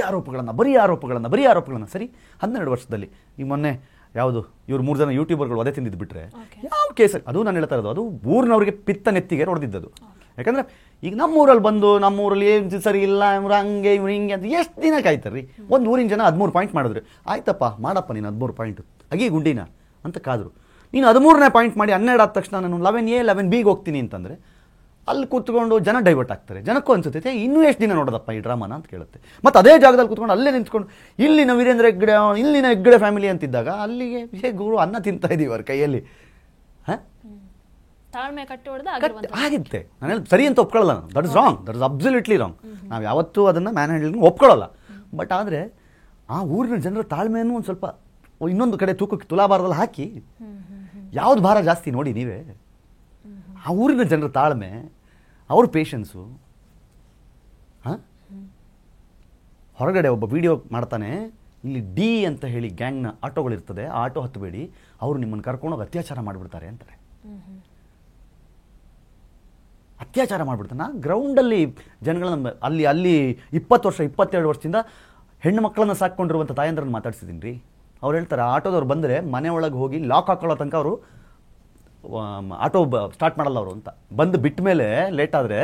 ಆರೋಪಗಳನ್ನು ಸರಿ 12 ವರ್ಷದಲ್ಲಿ. ಈಗ ಮೊನ್ನೆ ಯಾವುದು ಇವರು 3 ಜನ ಯೂಟ್ಯೂಬರ್ಗಳು ಒದೆ ತಿಂದಿದ್ದು ಬಿಟ್ಟರೆ ಯಾವ ಕೇಸಲ್ಲಿ, ಅದು ನಾನು ಹೇಳ್ತಾ ಇರೋದು, ಅದು ಊರಿನವ್ರಿಗೆ ಪಿತ್ತ ನೆತ್ತಿಗೆ ಹೊಡೆದಿದ್ದದು. ಯಾಕಂದರೆ ಈಗ ನಮ್ಮೂರಲ್ಲಿ ಬಂದು ನಮ್ಮೂರಲ್ಲಿ ಏನು ಸರಿ ಇಲ್ಲ, ಇವ್ರು ಹಂಗೆ ಇವ್ರು ಹಿಂಗೆ ಅಂತ ಎಷ್ಟು ದಿನ ಕಾಯ್ತಾರೆ ರೀ? ಒಂದು ಊರಿನ ಜನ 13 ಪಾಯಿಂಟ್ ಮಾಡಿದ್ರು, ಆಯ್ತಪ್ಪ ಮಾಡಪ್ಪ ನೀನು 13 ಪಾಯಿಂಟು ಅಗಿ ಗುಂಡಿನ ಅಂತ ಕಾದರು. ನೀನು 13ನೇ ಪಾಯಿಂಟ್ ಮಾಡಿ 12 ಆದ ತಕ್ಷಣ ನಾನು 11A 11Bಗೆ ಹೋಗ್ತೀನಿ ಅಂತಂದರೆ ಅಲ್ಲಿ ಕೂತ್ಕೊಂಡು ಜನ ಡೈವರ್ಟ್ ಆಗ್ತಾರೆ. ಜನಕ್ಕೂ ಅನ್ಸುತ್ತೆ ಇನ್ನೂ ಎಷ್ಟು ದಿನ ನೋಡೋದಪ್ಪ ಈ ಡ್ರಾಮಾನ ಅಂತ ಕೇಳುತ್ತೆ. ಮತ್ತು ಅದೇ ಜಾಗದಲ್ಲಿ ಕೂತ್ಕೊಂಡು ಅಲ್ಲೇ ನಿಂತ್ಕೊಂಡು ಇಲ್ಲಿನ ವೀರೇಂದ್ರ ಹೆಗ್ಡೆ, ಇಲ್ಲಿನ ಹೆಗ್ಡೆ ಫ್ಯಾಮಿಲಿ ಅಂತಿದ್ದಾಗ ಅಲ್ಲಿಗೆ ಗುರು ಅನ್ನ ತಿಂತಾ ಇದ್ದೀವಿ ಅವ್ರ ಕೈಯಲ್ಲಿ. ತಾಳ್ಮೆ ಕಟ್ಟಿ ಆಗಿತ್ತೆ. ನಾನು ಹೇಳಿ ಸರಿ ಅಂತ ಒಪ್ಕೊಳ್ಳಲ್ಲ ನಾನು. That is wrong, that is absolutely wrong. ನಾವು ಯಾವತ್ತೂ ಅದನ್ನು ಮ್ಯಾನ್ ಹ್ಯಾಂಡಲಿಂಗ್ ಒಪ್ಕೊಳ್ಳಲ್ಲ. ಬಟ್ ಆದರೆ ಆ ಊರಿನ ಜನರ ತಾಳ್ಮೆಯನ್ನು ಒಂದು ಸ್ವಲ್ಪ ಇನ್ನೊಂದು ಕಡೆ ತೂಕಕ್ಕೆ ತುಲಾಭಾರದಲ್ಲಿ ಹಾಕಿ ಯಾವ್ದು ಭಾರ ಜಾಸ್ತಿ ನೋಡಿ ನೀವೇ. ಆ ಊರಿನ ಜನರ ತಾಳ್ಮೆ, ಅವ್ರ ಪೇಷನ್ಸು. ಹೊರಗಡೆ ಒಬ್ಬ ವಿಡಿಯೋ ಮಾಡ್ತಾನೆ, ಇಲ್ಲಿ D ಅಂತ ಹೇಳಿ ಗ್ಯಾಂಗ್ನ ಆಟೋಗಳಿರ್ತದೆ, ಆ ಆಟೋ ಹತ್ತಬೇಡಿ, ಅವರು ನಿಮ್ಮನ್ನು ಕರ್ಕೊಂಡೋಗಿ ಅತ್ಯಾಚಾರ ಮಾಡಿಬಿಡ್ತಾರೆ ಅಂತಾರೆ. ಅತ್ಯಾಚಾರ ಮಾಡಿಬಿಡ್ತಾನೆ. ಗ್ರೌಂಡಲ್ಲಿ ಜನಗಳನ್ನ ಅಲ್ಲಿ 20 ವರ್ಷ 22 ವರ್ಷದಿಂದ ಹೆಣ್ಣು ಮಕ್ಕಳನ್ನು ಸಾಕೊಂಡಿರುವಂಥ ತಾಯಂದ್ರನ್ನು ಮಾತಾಡ್ಸಿದ್ದೀನಿ ರೀ. ಅವ್ರು ಹೇಳ್ತಾರೆ ಆಟೋದವ್ರು ಬಂದರೆ ಮನೆ ಒಳಗೆ ಹೋಗಿ ಲಾಕ್ ಹಾಕೊಳ್ಳೋ ತನಕ ಅವರು ಆಟೋ ಸ್ಟಾರ್ಟ್ ಮಾಡಲ್ಲ ಅವರು ಅಂತ. ಬಂದು ಬಿಟ್ಟ ಮೇಲೆ ಲೇಟ್ ಆದರೆ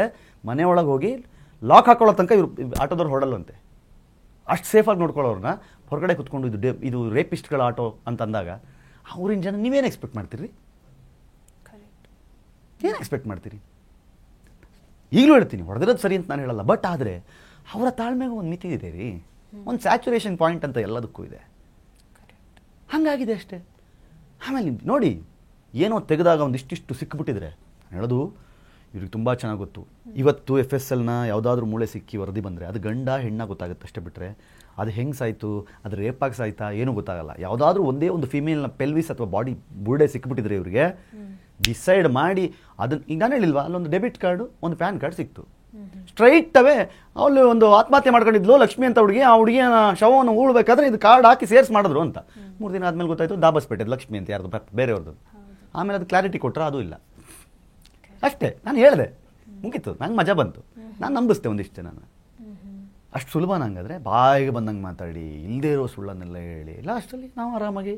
ಮನೆ ಒಳಗೆ ಹೋಗಿ ಲಾಕ್ ಹಾಕೊಳ್ಳೋ ತನಕ ಇವರು ಆಟೋದವ್ರು ಹೊರಡಲ್ಲಂತೆ. ಅಷ್ಟು ಸೇಫಾಗಿ ನೋಡ್ಕೊಳ್ಳೋರನ್ನ ಹೊರಗಡೆ ಕುತ್ಕೊಂಡು ಇದು ರೇಪಿಸ್ಟ್ಗಳ ಆಟೋ ಅಂತ ಅಂದಾಗ ಅವ್ರಿನ ಜನ ನೀವೇನು ಎಕ್ಸ್ಪೆಕ್ಟ್ ಮಾಡ್ತೀರಿ? ಏನು ಎಕ್ಸ್ಪೆಕ್ಟ್ ಮಾಡ್ತೀರಿ? ಈಗಲೂ ಹೇಳ್ತೀನಿ, ಹೊಡೆದಿರೋದು ಸರಿ ಅಂತ ನಾನು ಹೇಳಲ್ಲ. ಬಟ್ ಆದರೆ ಅವರ ತಾಳ್ಮೆಗೂ ಒಂದು ಮಿತಿ ಇದೆ ರೀ, ಒಂದು ಸ್ಯಾಚುರೇಷನ್ ಪಾಯಿಂಟ್ ಅಂತ ಎಲ್ಲದಕ್ಕೂ ಇದೆ. ಹಾಗಾಗಿದೆ ಅಷ್ಟೇ. ಆಮೇಲೆ ನೋಡಿ, ಏನೋ ತೆಗೆದಾಗ ಒಂದಿಷ್ಟಿಷ್ಟು ಸಿಕ್ಕಿಬಿಟ್ಟಿದ್ರೆ ಹೇಳೋದು ಇವ್ರಿಗೆ ತುಂಬ ಚೆನ್ನಾಗಿ ಗೊತ್ತು. ಇವತ್ತು FSLನ ಯಾವುದಾದ್ರೂ ಮೂಳೆ ಸಿಕ್ಕಿ ವರದಿ ಬಂದರೆ ಅದು ಗಂಡ ಹೆಣ್ಣ ಗೊತ್ತಾಗುತ್ತೆ ಅಷ್ಟೇ. ಬಿಟ್ಟರೆ ಅದು ಹೆಂಗೆ ಸಾಯ್ತು, ಅದು ರೇಪಾಗಿ ಸಾಯ್ತಾ ಏನೂ ಗೊತ್ತಾಗಲ್ಲ. ಯಾವುದಾದ್ರೂ ಒಂದೇ ಒಂದು ಫಿಮೇಲ್ನ ಪೆಲ್ವಿಸ್ ಅಥವಾ ಬಾಡಿ ಬುರ್ಡೆ ಸಿಕ್ಕಿಬಿಟ್ಟಿದ್ರೆ ಇವರಿಗೆ ಡಿಸೈಡ್ ಮಾಡಿ ಅದನ್ನು, ಈಗ ನಾನು ಹೇಳಿಲ್ವಾ, ಅಲ್ಲೊಂದು ಡೆಬಿಟ್ ಕಾರ್ಡು ಒಂದು ಪ್ಯಾನ್ ಕಾರ್ಡ್ ಸಿಕ್ತು. ಸ್ಟ್ರೈಟ್ ಅವೇ ಅವಳು ಒಂದು ಆತ್ಮಹತ್ಯೆ ಮಾಡ್ಕೊಂಡಿದ್ಲು ಲಕ್ಷ್ಮಿ ಅಂತ ಹುಡುಗಿ. ಆ ಹುಡುಗಿಯ ಶವವನ್ನು ಉಳ್ಬೇಕಾದ್ರೆ ಇದು ಕಾರ್ಡ್ ಹಾಕಿ ಸೇರ್ಸ್ ಮಾಡಿದ್ರು ಅಂತ 3 ದಿನ ಆದಮೇಲೆ ಗೊತ್ತಾಯಿತು ದಾಬಸ್ಪೇಟೆ ಲಕ್ಷ್ಮಿ ಅಂತ ಯಾರ್ದು ಬೇರೆಯವ್ರದ್ದು. ಆಮೇಲೆ ಅದು ಕ್ಲಾರಿಟಿ ಕೊಟ್ಟರೆ ಅದು ಇಲ್ಲ ಅಷ್ಟೇ. ನಾನು ಹೇಳಿದೆ, ಮುಗೀತು, ನಂಗೆ ಮಜಾ ಬಂತು, ನಾನು ನಂಬಿಸ್ತೆ ಒಂದಿಷ್ಟು ಜನ. ಅಷ್ಟು ಸುಲಭ ನಂಗಾದರೆ ಬಾಯಿಗೆ ಬಂದಂಗೆ ಮಾತಾಡಿ ಇಲ್ಲದೇ ಇರೋ ಸುಳ್ಳನ್ನೆಲ್ಲ ಹೇಳಿ ಲಾಸ್ಟಲ್ಲಿ ನಾವು ಆರಾಮಾಗಿ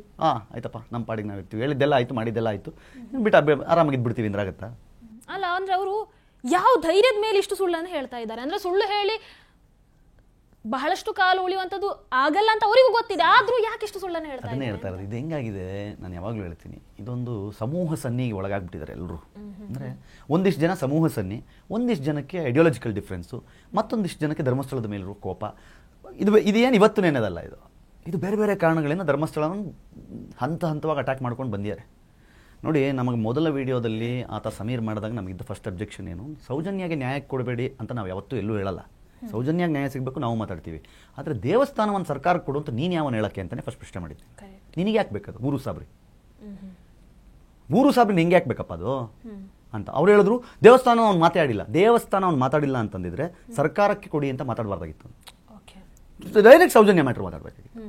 ಆಯ್ತಪ್ಪ ನಮ್ಮ ಪಾಡಿಗೆ ನಾವು ಇರ್ತೀವಿ, ಹೇಳಿದ್ದೆಲ್ಲ ಆಯಿತು ಮಾಡಿದ್ದೆಲ್ಲ ಆಯಿತು ಬಿಟ್ಟು ಆರಾಮಾಗಿ ಇದ್ಬಿಡ್ತೀವಿ ಅಂದ್ರೆ ಆಗುತ್ತಾ? ಅಲ್ಲ, ಅಂದ್ರೆ ಅವರು ಯಾವ ಧೈರ್ಯದ ಮೇಲೆ ಇಷ್ಟು ಸುಳ್ಳನ್ನು ಹೇಳ್ತಾ ಇದ್ದಾರೆ? ಅಂದ್ರೆ ಸುಳ್ಳು ಹೇಳಿ ಬಹಳಷ್ಟು ಕಾಲ ಉಳಿಯುವಂಥದ್ದು ಆಗಲ್ಲ ಅಂತ ಅವರಿಗೂ ಗೊತ್ತಿದೆ, ಆದರೂ ಯಾಕೆ ಇಷ್ಟು ಸುಳ್ಳನ್ನು ಹೇಳ್ತಾರೆ? ಅದನ್ನೇ ಹೇಳ್ತಾ ಇರೋದು. ಇದು ಹೆಂಗಾಗಿದೆ, ನಾನು ಯಾವಾಗಲೂ ಹೇಳ್ತೀನಿ, ಇದೊಂದು ಸಮೂಹ ಸನ್ನಿಗೆ ಒಳಗಾಗ್ಬಿಟ್ಟಿದ್ದಾರೆ ಎಲ್ಲರೂ. ಅಂದರೆ ಒಂದಿಷ್ಟು ಜನ ಸಮೂಹ ಸನ್ನಿ, ಒಂದಿಷ್ಟು ಜನಕ್ಕೆ ಐಡಿಯಾಲಜಿಕಲ್ ಡಿಫ್ರೆನ್ಸು, ಮತ್ತೊಂದಿಷ್ಟು ಜನಕ್ಕೆ ಧರ್ಮಸ್ಥಳದ ಮೇಲಿರೋ ಕೋಪ. ಇದೇನು ಇವತ್ತು ನೆನೆದಲ್ಲ, ಇದು ಬೇರೆ ಬೇರೆ ಕಾರಣಗಳಿಂದ ಧರ್ಮಸ್ಥಳವನ್ನು ಹಂತವಾಗಿ ಅಟ್ಯಾಕ್ ಮಾಡ್ಕೊಂಡು ಬಂದಿದ್ದಾರೆ. ನೋಡಿ, ನಮಗೆ ಮೊದಲ ವಿಡಿಯೋದಲ್ಲಿ ಆತ ಸಮೀರ್ ಮಾಡಿದಾಗ ನಮಗಿದ್ದ ಫಸ್ಟ್ ಅಬ್ಜೆಕ್ಷನ್ ಏನು, ಸೌಜನ್ಯಗೆ ನ್ಯಾಯ ಕೊಡಬೇಡಿ ಅಂತ ನಾವು ಯಾವತ್ತೂ ಎಲ್ಲೂ ಹೇಳಲ್ಲ. ಸೌಜನ್ಯಾಗ ನ್ಯಾಯ ಸಿಗಬೇಕು ನಾವು ಮಾತಾಡ್ತೀವಿ. ಆದರೆ ದೇವಸ್ಥಾನವನ್ನು ಸರ್ಕಾರ ಕೊಡು ಅಂತ ನೀನು ಯಾವನು ಹೇಳಕ್ಕೆ ಅಂತಲೇ ಫಸ್ಟ್ ಪ್ರಶ್ನೆ ಮಾಡಿದ್ದೆ. ನಿನಗೆ ಯಾಕೆ ಬೇಕದು? ಊರು ಸಾಬ್ರಿ ನಿಂಗೆ ಯಾಕೆ ಬೇಕಪ್ಪ ಅದು? ಅಂತ ಅವ್ರು ಹೇಳಿದ್ರು. ದೇವಸ್ಥಾನ ಅವ್ನು ಮಾತಾಡಿಲ್ಲ ಅಂತಂದಿದ್ರೆ ಸರ್ಕಾರಕ್ಕೆ ಕೊಡಿ ಅಂತ ಮಾತಾಡಬಾರ್ದಾಗಿತ್ತು. ಡೈರೆಕ್ಟ್ ಸೌಜನ್ಯ ಮ್ಯಾಟ್ರ್ ಮಾತಾಡಬೇಕಾಗಿತ್ತು.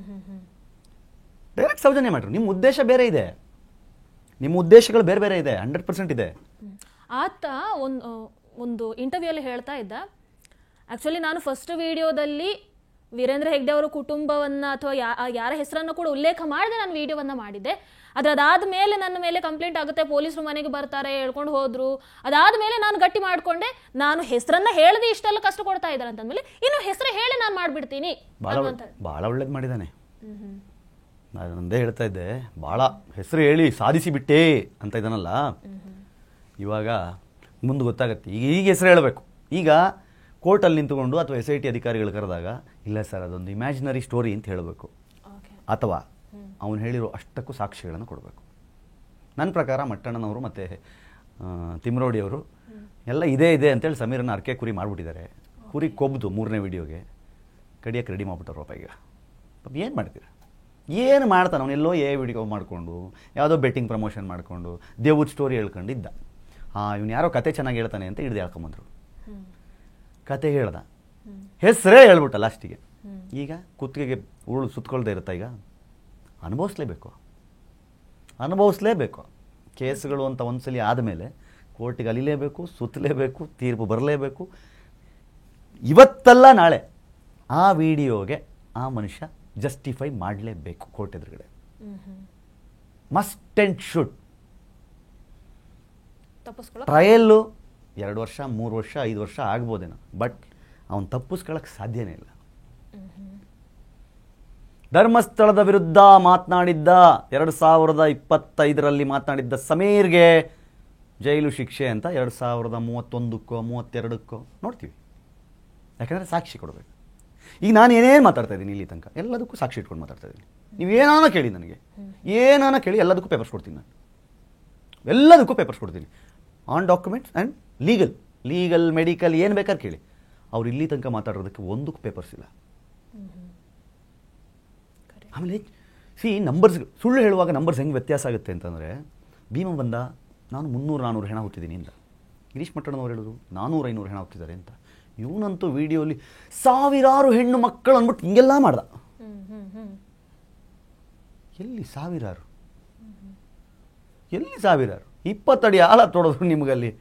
Direct Soujanya matter. ನಿಮ್ಮ ಉದ್ದೇಶ ಬೇರೆ ಇದೆ, ನಿಮ್ಮ ಉದ್ದೇಶಗಳು ಬೇರೆ ಬೇರೆ ಇದೆ, 100% ಇದೆ. ಆತ ಒಂದು ಇಂಟರ್ವ್ಯೂ ಅಲ್ಲಿ ಹೇಳ್ತಾ ಇದ್ದ, ಆಕ್ಚುಲಿ ನಾನು ಫಸ್ಟ್ ವಿಡಿಯೋದಲ್ಲಿ ವೀರೇಂದ್ರ ಹೆಗ್ಡೆ ಅವರ ಕುಟುಂಬವನ್ನ ಅಥವಾ ಯಾರ ಹೆಸರನ್ನು ಕೂಡ ಉಲ್ಲೇಖ ಮಾಡದೆ ನಾನು ವಿಡಿಯೋವನ್ನ ಮಾಡಿದ್ದೆ. ಅದಾದ ಮೇಲೆ ನನ್ನ ಮೇಲೆ ಕಂಪ್ಲೇಂಟ್ ಆಗುತ್ತೆ, ಪೊಲೀಸರು ಮನೆಗೆ ಬರ್ತಾರೆ, ಹೇಳ್ಕೊಂಡು ಹೋದ್ರು. ಅದಾದ ಮೇಲೆ ನಾನು ಗಟ್ಟಿ ಮಾಡ್ಕೊಂಡೆ, ನಾನು ಹೆಸರನ್ನ ಹೇಳದೆ ಇಷ್ಟೆಲ್ಲ ಕಷ್ಟ ಕೊಡ್ತಾ ಇದ್ದಾರೆ ಅಂತಂದ್ಮೇಲೆ ಇನ್ನು ಹೆಸರು ಹೇಳಿ ನಾನು ಮಾಡ್ಬಿಡ್ತೀನಿ. ಬಹಳ ಒಳ್ಳೇದು ಮಾಡಿದ್ದಾನೆ. ನಾನು ಒಂದೇ ಹೇಳ್ತಾ ಇದ್ದೆ, ಭಾಳ ಹೆಸರು ಹೇಳಿ ಸಾಧಿಸಿ ಬಿಟ್ಟೆ ಅಂತ ಇದ್ದಾನಲ್ಲ, ಇವಾಗ ಮುಂದೆ ಗೊತ್ತಾಗತ್ತೆ. ಈಗ ಹೆಸರು ಹೇಳಬೇಕು. ಈಗ ಕೋರ್ಟಲ್ಲಿ ನಿಂತುಕೊಂಡು ಅಥವಾ SIT ಅಧಿಕಾರಿಗಳು ಕರೆದಾಗ, ಇಲ್ಲ ಸರ್ ಅದೊಂದು ಇಮ್ಯಾಜಿನರಿ ಸ್ಟೋರಿ ಅಂತ ಹೇಳಬೇಕು, ಅಥವಾ ಅವನು ಹೇಳಿರೋ ಅಷ್ಟಕ್ಕೂ ಸಾಕ್ಷಿಗಳನ್ನು ಕೊಡಬೇಕು. ನನ್ನ ಪ್ರಕಾರ ಮಟ್ಟಣ್ಣನವರು ಮತ್ತು ತಿಮ್ರೋಡಿಯವರು ಎಲ್ಲ ಇದೇ ಅಂತೇಳಿ ಸಮೀರನ್ನ ಅರ್ಕೆ ಕುರಿ ಮಾಡಿಬಿಟ್ಟಿದ್ದಾರೆ. ಕುರಿ ಕೊಬ್ದು 3ನೇ ವಿಡಿಯೋಗೆ ಕಡಿಯೋಕ್ಕೆ ರೆಡಿ ಮಾಡಿಬಿಟ್ಟವ್ರಪ್ಪ. ಈಗ ಏನು ಮಾಡ್ತೀರ? ಏನು ಮಾಡ್ತಾನೆ ಅವನೆಲ್ಲೋ ವಿಡಿಯೋ ಮಾಡಿಕೊಂಡು ಯಾವುದೋ ಬೆಟ್ಟಿಂಗ್ ಪ್ರಮೋಷನ್ ಮಾಡಿಕೊಂಡು ದೇವ್ದ ಸ್ಟೋರಿ ಹೇಳ್ಕೊಂಡಿದ್ದ. ಇವನು ಯಾರೋ ಕತೆ ಚೆನ್ನಾಗಿ ಹೇಳ್ತಾನೆ ಅಂತ ಹಿಡ್ದು ಹೇಳ್ಕೊಂಬಂದರು. ಕತೆ ಹೇಳ್ದ, ಹೆಸರೇ ಹೇಳ್ಬಿಟ್ಟ ಲಾಸ್ಟಿಗೆ. ಈಗ ಕುತ್ತಿಗೆಗೆ ಉರುಳು ಸುತ್ಕೊಳ್ದೇ ಇರುತ್ತಾ? ಈಗ ಅನುಭವಿಸ್ಲೇಬೇಕು. ಕೇಸುಗಳು ಅಂತ ಒಂದ್ಸಲಿ ಆದಮೇಲೆ ಕೋರ್ಟಿಗೆ ಅಲಿಲೇಬೇಕು, ಸುತ್ತಲೇಬೇಕು, ತೀರ್ಪು ಬರಲೇಬೇಕು. ಇವತ್ತಲ್ಲ ನಾಳೆ ಆ ವಿಡಿಯೋಗೆ ಆ ಮನುಷ್ಯ ಜಸ್ಟಿಫೈ ಮಾಡಲೇಬೇಕು ಕೋರ್ಟ್ ಎದುರುಗಡೆ. Must and should. ಟ್ರಯಲ್ಲು 2 ವರ್ಷ 3 ವರ್ಷ 5 ವರ್ಷ ಆಗ್ಬೋದೇನೋ, ಬಟ್ ಅವನು ತಪ್ಪಿಸ್ಕೊಳ್ಳೋಕ್ಕೆ ಸಾಧ್ಯನೇ ಇಲ್ಲ. ಧರ್ಮಸ್ಥಳದ ವಿರುದ್ಧ ಮಾತನಾಡಿದ್ದ 2025ರಲ್ಲಿ ಮಾತನಾಡಿದ್ದ ಸಮೀರ್ಗೆ ಜೈಲು ಶಿಕ್ಷೆ ಅಂತ 2031ಕ್ಕೋ 32ಕ್ಕೋ ನೋಡ್ತೀವಿ. ಯಾಕಂದರೆ ಸಾಕ್ಷಿ ಕೊಡಬೇಕು. ಈಗ ನಾನು ಏನೇನು ಮಾತಾಡ್ತಾ ಇದ್ದೀನಿ ಇಲ್ಲಿ ತನಕ ಎಲ್ಲದಕ್ಕೂ ಸಾಕ್ಷಿ ಇಟ್ಕೊಂಡು ಮಾತಾಡ್ತಾ ಇದ್ದೀನಿ. ನೀವು ಏನಾನ ಕೇಳಿ, ನನಗೆ ಏನಾನ ಕೇಳಿ, ಎಲ್ಲದಕ್ಕೂ ಪೇಪರ್ಸ್ ಕೊಡ್ತೀನಿ. ನಾನು ಎಲ್ಲದಕ್ಕೂ ಪೇಪರ್ಸ್ ಕೊಡ್ತೀನಿ, on documents and legal medical ಏನು ಬೇಕಾದ್ರೆ ಕೇಳಿ. ಅವ್ರು ಇಲ್ಲಿ ತನಕ ಮಾತಾಡೋದಕ್ಕೆ ಒಂದಕ್ಕೂ ಪೇಪರ್ಸ್ ಇಲ್ಲ. ಆಮೇಲೆ ನಂಬರ್ಸ್, ಸುಳ್ಳು ಹೇಳುವಾಗ ನಂಬರ್ಸ್ ಹೆಂಗೆ ವ್ಯತ್ಯಾಸ ಆಗುತ್ತೆ ಅಂತಂದರೆ, ಭೀಮ ಬಂದ ನಾನು 300-400 ಹೆಣ ಹುಟ್ಟಿದ್ದೀನಿ ಅಂತ, ಗಿರೀಶ್ ಮಟ್ಟಣ್ಣನವ್ರು ಹೇಳಿದ್ರು 400-500 ಹೆಣ ಹುಟ್ಟಿದ್ದಾರೆ ಅಂತ. ಇವನಂತೂ ವಿಡಿಯೋಲಿ ಸಾವಿರಾರು ಹೆಣ್ಣು ಮಕ್ಕಳು ಅಂದ್ಬಿಟ್ಟು ಹಿಂಗೆಲ್ಲ ಮಾಡ್ದ. ಎಲ್ಲಿ ಸಾವಿರಾರು 20 ಅಡಿ ಆಳ ತೊಡೋದು ನಿಮಗಲ್ಲಿ.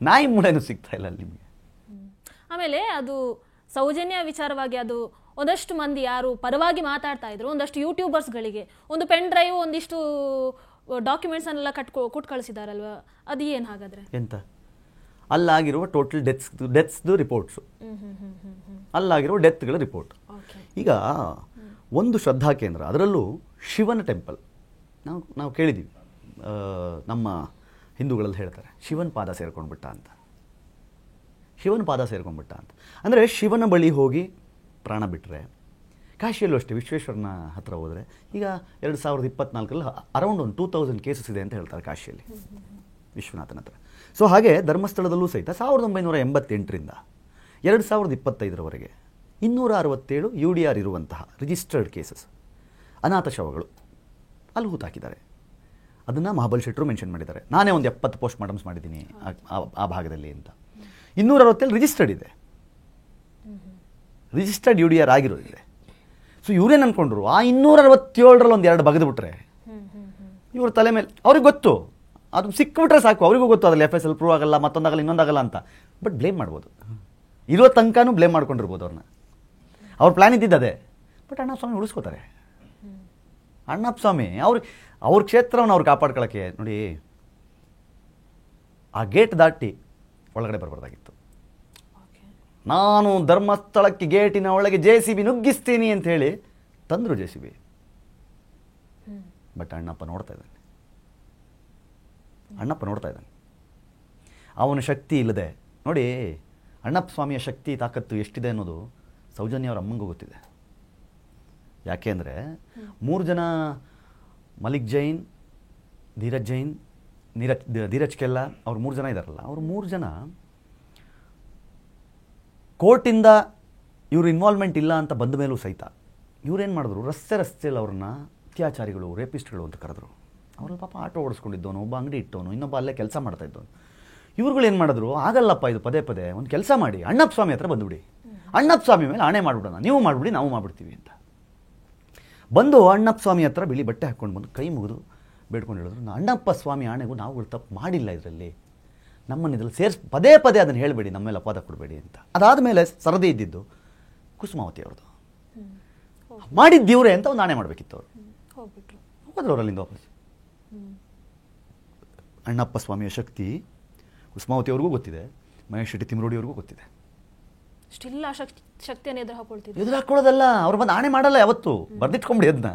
ನಾಯಿ ಮೂಳೆನೂ ಸಿಗ್ತಾ ಇಲ್ಲ ಅಲ್ಲಿ ನಿಮಗೆ. ಆಮೇಲೆ ಅದು ಸೌಜನ್ಯ ವಿಚಾರವಾಗಿ ಅದು ಒಂದಷ್ಟು ಮಂದಿ ಯಾರು ಪರವಾಗಿ ಮಾತಾಡ್ತಾ ಇದ್ರು, ಒಂದಷ್ಟು ಯೂಟ್ಯೂಬರ್ಸ್ಗಳಿಗೆ ಒಂದು ಪೆನ್ ಡ್ರೈವ್, ಒಂದಿಷ್ಟು ಡಾಕ್ಯುಮೆಂಟ್ಸ್ ಅನ್ನೆಲ್ಲ ಕೊಟ್ಟು ಕಳಿಸಿದಾರಲ್ವಾ, ಅದು ಏನು ಹಾಗಾದ್ರೆ? ಎಂತ ಅಲ್ಲಾಗಿರುವ ಟೋಟಲ್ ಡೆತ್ಸ್ದು ರಿಪೋರ್ಟ್ಸು, ಅಲ್ಲಾಗಿರುವ ಡೆತ್ಗಳ ರಿಪೋರ್ಟ್. ಈಗ ಒಂದು ಶ್ರದ್ಧಾ ಕೇಂದ್ರ, ಅದರಲ್ಲೂ ಶಿವನ ಟೆಂಪಲ್, ನಾವು ಕೇಳಿದ್ದೀವಿ, ನಮ್ಮ ಹಿಂದೂಗಳಲ್ಲಿ ಹೇಳ್ತಾರೆ ಶಿವನ ಪಾದ ಸೇರ್ಕೊಂಡ್ಬಿಟ್ಟ ಅಂತ. ಅಂದರೆ ಶಿವನ ಬಳಿ ಹೋಗಿ ಪ್ರಾಣ ಬಿಟ್ಟರೆ, ಕಾಶಿಯಲ್ಲೂ ಅಷ್ಟೇ ವಿಶ್ವೇಶ್ವರನ ಹತ್ರ ಹೋದರೆ ಈಗ 2024ರಲ್ಲಿ ಅರೌಂಡ್ ಒಂದು 2000 ಕೇಸಸ್ ಇದೆ ಅಂತ ಹೇಳ್ತಾರೆ ಕಾಶಿಯಲ್ಲಿ ವಿಶ್ವನಾಥನ ಹತ್ರ. ಸೊ ಹಾಗೆ ಧರ್ಮಸ್ಥಳದಲ್ಲೂ ಸಹಿತ 1988ರಿಂದ 2025ರವರೆಗೆ 267 UDR ಇರುವಂತಹ ರಿಜಿಸ್ಟರ್ಡ್ ಕೇಸಸ್, ಅನಾಥ ಶವಗಳು ಅಲ್ಲಿ ಹೂತಾಕಿದ್ದಾರೆ. ಅದನ್ನು ಮಹಾಬಲ್ ಶೆಟ್ಟರು ಮೆನ್ಷನ್ ಮಾಡಿದ್ದಾರೆ. ನಾನೇ ಒಂದು 70 ಪೋಸ್ಟ್ ಮಾರ್ಟಮ್ಸ್ ಮಾಡಿದ್ದೀನಿ ಆ ಭಾಗದಲ್ಲಿ ಅಂತ. 267 ರಿಜಿಸ್ಟರ್ಡ್ ಇದೆ, ರಿಜಿಸ್ಟರ್ಡ್ UDR ಆಗಿರೋದಿದೆ. ಸೊ ಇವ್ರೇನು ಅಂದ್ಕೊಂಡ್ರು, ಆ 267ರಲ್ಲಿ ಒಂದು 2 ಬಗೆದುಬಿಟ್ರೆ ಇವ್ರ ತಲೆ ಮೇಲೆ ಅವ್ರಿಗೆ ಗೊತ್ತು, ಅದು ಸಿಕ್ಬಿಟ್ರೆ ಸಾಕು, ಅವರಿಗೂ ಗೊತ್ತು ಅದ್ರಲ್ಲಿ FSL ಪ್ರೂವ್ ಆಗಲ್ಲ, ಮತ್ತೊಂದಾಗಲ್ಲ, ಇನ್ನೊಂದಾಗಲ್ಲ ಅಂತ. ಬಟ್ ಬ್ಲೇಮ್ ಮಾಡ್ಬೋದು, ಇರೋ ತನಕನೂ ಬ್ಲೇಮ್ ಮಾಡ್ಕೊಂಡಿರ್ಬೋದು ಅವ್ರನ್ನ. ಅವ್ರ ಪ್ಲ್ಯಾನ್ ಇದ್ದಿದ್ದದೇ. ಬಟ್ ಅಣ್ಣಪ್ಪ ಸ್ವಾಮಿ ಉಳಿಸ್ಕೋತಾರೆ. ಅಣ್ಣಪ್ಪ ಸ್ವಾಮಿ ಅವ್ರ ಕ್ಷೇತ್ರವನ್ನು ಅವ್ರು ಕಾಪಾಡ್ಕೊಳ್ಳೋಕ್ಕೆ ನೋಡಿ, ಆ ಗೇಟ್ ದಾಟಿ ಒಳಗಡೆ ಬರಬಾರ್ದಾಗಿತ್ತು. ನಾನು ಧರ್ಮಸ್ಥಳಕ್ಕೆ ಗೇಟಿನ ಒಳಗೆ JCB ನುಗ್ಗಿಸ್ತೀನಿ ಅಂತ ಹೇಳಿ ತಂದರು JCB. ಬಟ್ ಅಣ್ಣಪ್ಪ ನೋಡ್ತಾ ಇದ್ದಾನೆ. ಅವನ ಶಕ್ತಿ ಇಲ್ಲದೆ ನೋಡಿ, ಅಣ್ಣಪ್ಪ ಸ್ವಾಮಿಯ ಶಕ್ತಿ ತಾಕತ್ತು ಎಷ್ಟಿದೆ ಅನ್ನೋದು ಸೌಜನ್ಯ ಅವರ ಅಮ್ಮಂಗೂ ಗೊತ್ತಿದೆ. ಯಾಕೆ ಅಂದರೆ 3 ಜನ, ಮಲಿಕ್ ಜೈನ್, ಧೀರಜ್ ಕೆಲ್ಲ, ಅವ್ರು 3 ಜನ ಇದ್ದಾರಲ್ಲ, ಅವ್ರು 3 ಜನ ಕೋರ್ಟಿಂದ ಇವ್ರ ಇನ್ವಾಲ್ವ್ಮೆಂಟ್ ಇಲ್ಲ ಅಂತ ಬಂದ ಮೇಲೂ ಸಹಿತ ಇವ್ರೇನು ಮಾಡಿದ್ರು, ರಸ್ತೆಯಲ್ಲಿ ಅವ್ರನ್ನ ಅತ್ಯಾಚಾರಿಗಳು, ರೇಪಿಸ್ಟ್ಗಳು ಅಂತ ಕರೆದ್ರು. ಅವ್ರಲ್ಲಿ ಪಾಪ ಆಟೋ ಓಡಿಸ್ಕೊಂಡಿದ್ದವನು, ಒಬ್ಬ ಅಂಗಡಿ ಇಟ್ಟವನು, ಇನ್ನೊಬ್ಬ ಅಲ್ಲೇ ಕೆಲಸ ಮಾಡ್ತಾ ಇದ್ದವನು. ಇವ್ರುಗಳು ಏನು ಮಾಡಿದ್ರು, ಆಗಲ್ಲಪ್ಪ ಇದು ಪದೇ ಪದೇ ಒಂದು ಕೆಲಸ ಮಾಡಿ, ಅಣ್ಣಪ್ಪ ಸ್ವಾಮಿ ಹತ್ರ ಬಂದುಬಿಡಿ, ಅಣ್ಣಪ್ಪ ಸ್ವಾಮಿ ಮೇಲೆ ಆಣೆ ಮಾಡಿಬಿಡೋಣ, ನೀವು ಮಾಡಿಬಿಡಿ ನಾವು ಮಾಡಿಬಿಡ್ತೀವಿ ಅಂತ ಬಂದು ಅಣ್ಣಪ್ಪ ಸ್ವಾಮಿ ಹತ್ರ ಬಿಳಿ ಬಟ್ಟೆ ಹಾಕ್ಕೊಂಡು ಬಂದು ಕೈ ಮುಗಿದು ಬೇಡ್ಕೊಂಡು ಹೇಳಿದ್ರು, ಅಣ್ಣಪ್ಪ ಸ್ವಾಮಿ ಆಣೆಗೂ ನಾವುಗಳು ತಪ್ಪು ಮಾಡಿಲ್ಲ, ಇದರಲ್ಲಿ ನಮ್ಮನ್ನು ಇದ್ರಲ್ಲಿ ಪದೇ ಪದೇ ಅದನ್ನು ಹೇಳಬೇಡಿ, ನಮ್ಮ ಮೇಲೆ ಅಪವಾದ ಕೊಡಬೇಡಿ ಅಂತ. ಅದಾದ ಮೇಲೆ ಸರದಿ ಇದ್ದಿದ್ದು ಕುಸುಮಾವತಿ ಅವ್ರದ್ದು. ಮಾಡಿದ್ದೀವ್ರೆ ಅಂತ ಒಂದು ಆಣೆ ಮಾಡಬೇಕಿತ್ತು ಅವರು. ಹೋದ್ರು ಅವರಲ್ಲಿಂದ ವಾಪಸ್. ಅಣ್ಣಪ್ಪ ಸ್ವಾಮಿಯ ಶಕ್ತಿ ಕುಸುಮಾವತಿ ಅವ್ರಿಗೂ ಗೊತ್ತಿದೆ, ಮಹೇಶ್ ಶೆಟ್ಟಿ ತಿಮ್ರೋಡಿ ಅವ್ರಿಗೂ ಗೊತ್ತಿದೆ. ಸ್ಟಿಲ್ ಆ ಶಕ್ತಿಯನ್ನು ಎದುರು ಹಾಕೊಳ್ತಿದ್ರು. ಎದುರು ಹಾಕೊಳ್ಳೋದಲ್ಲ, ಅವ್ರು ಬಂದು ಆಣೆ ಮಾಡಲ್ಲ, ಯಾವತ್ತು ಬರ್ದಿಟ್ಕೊಂಬಿಡಿ ಅದನ್ನ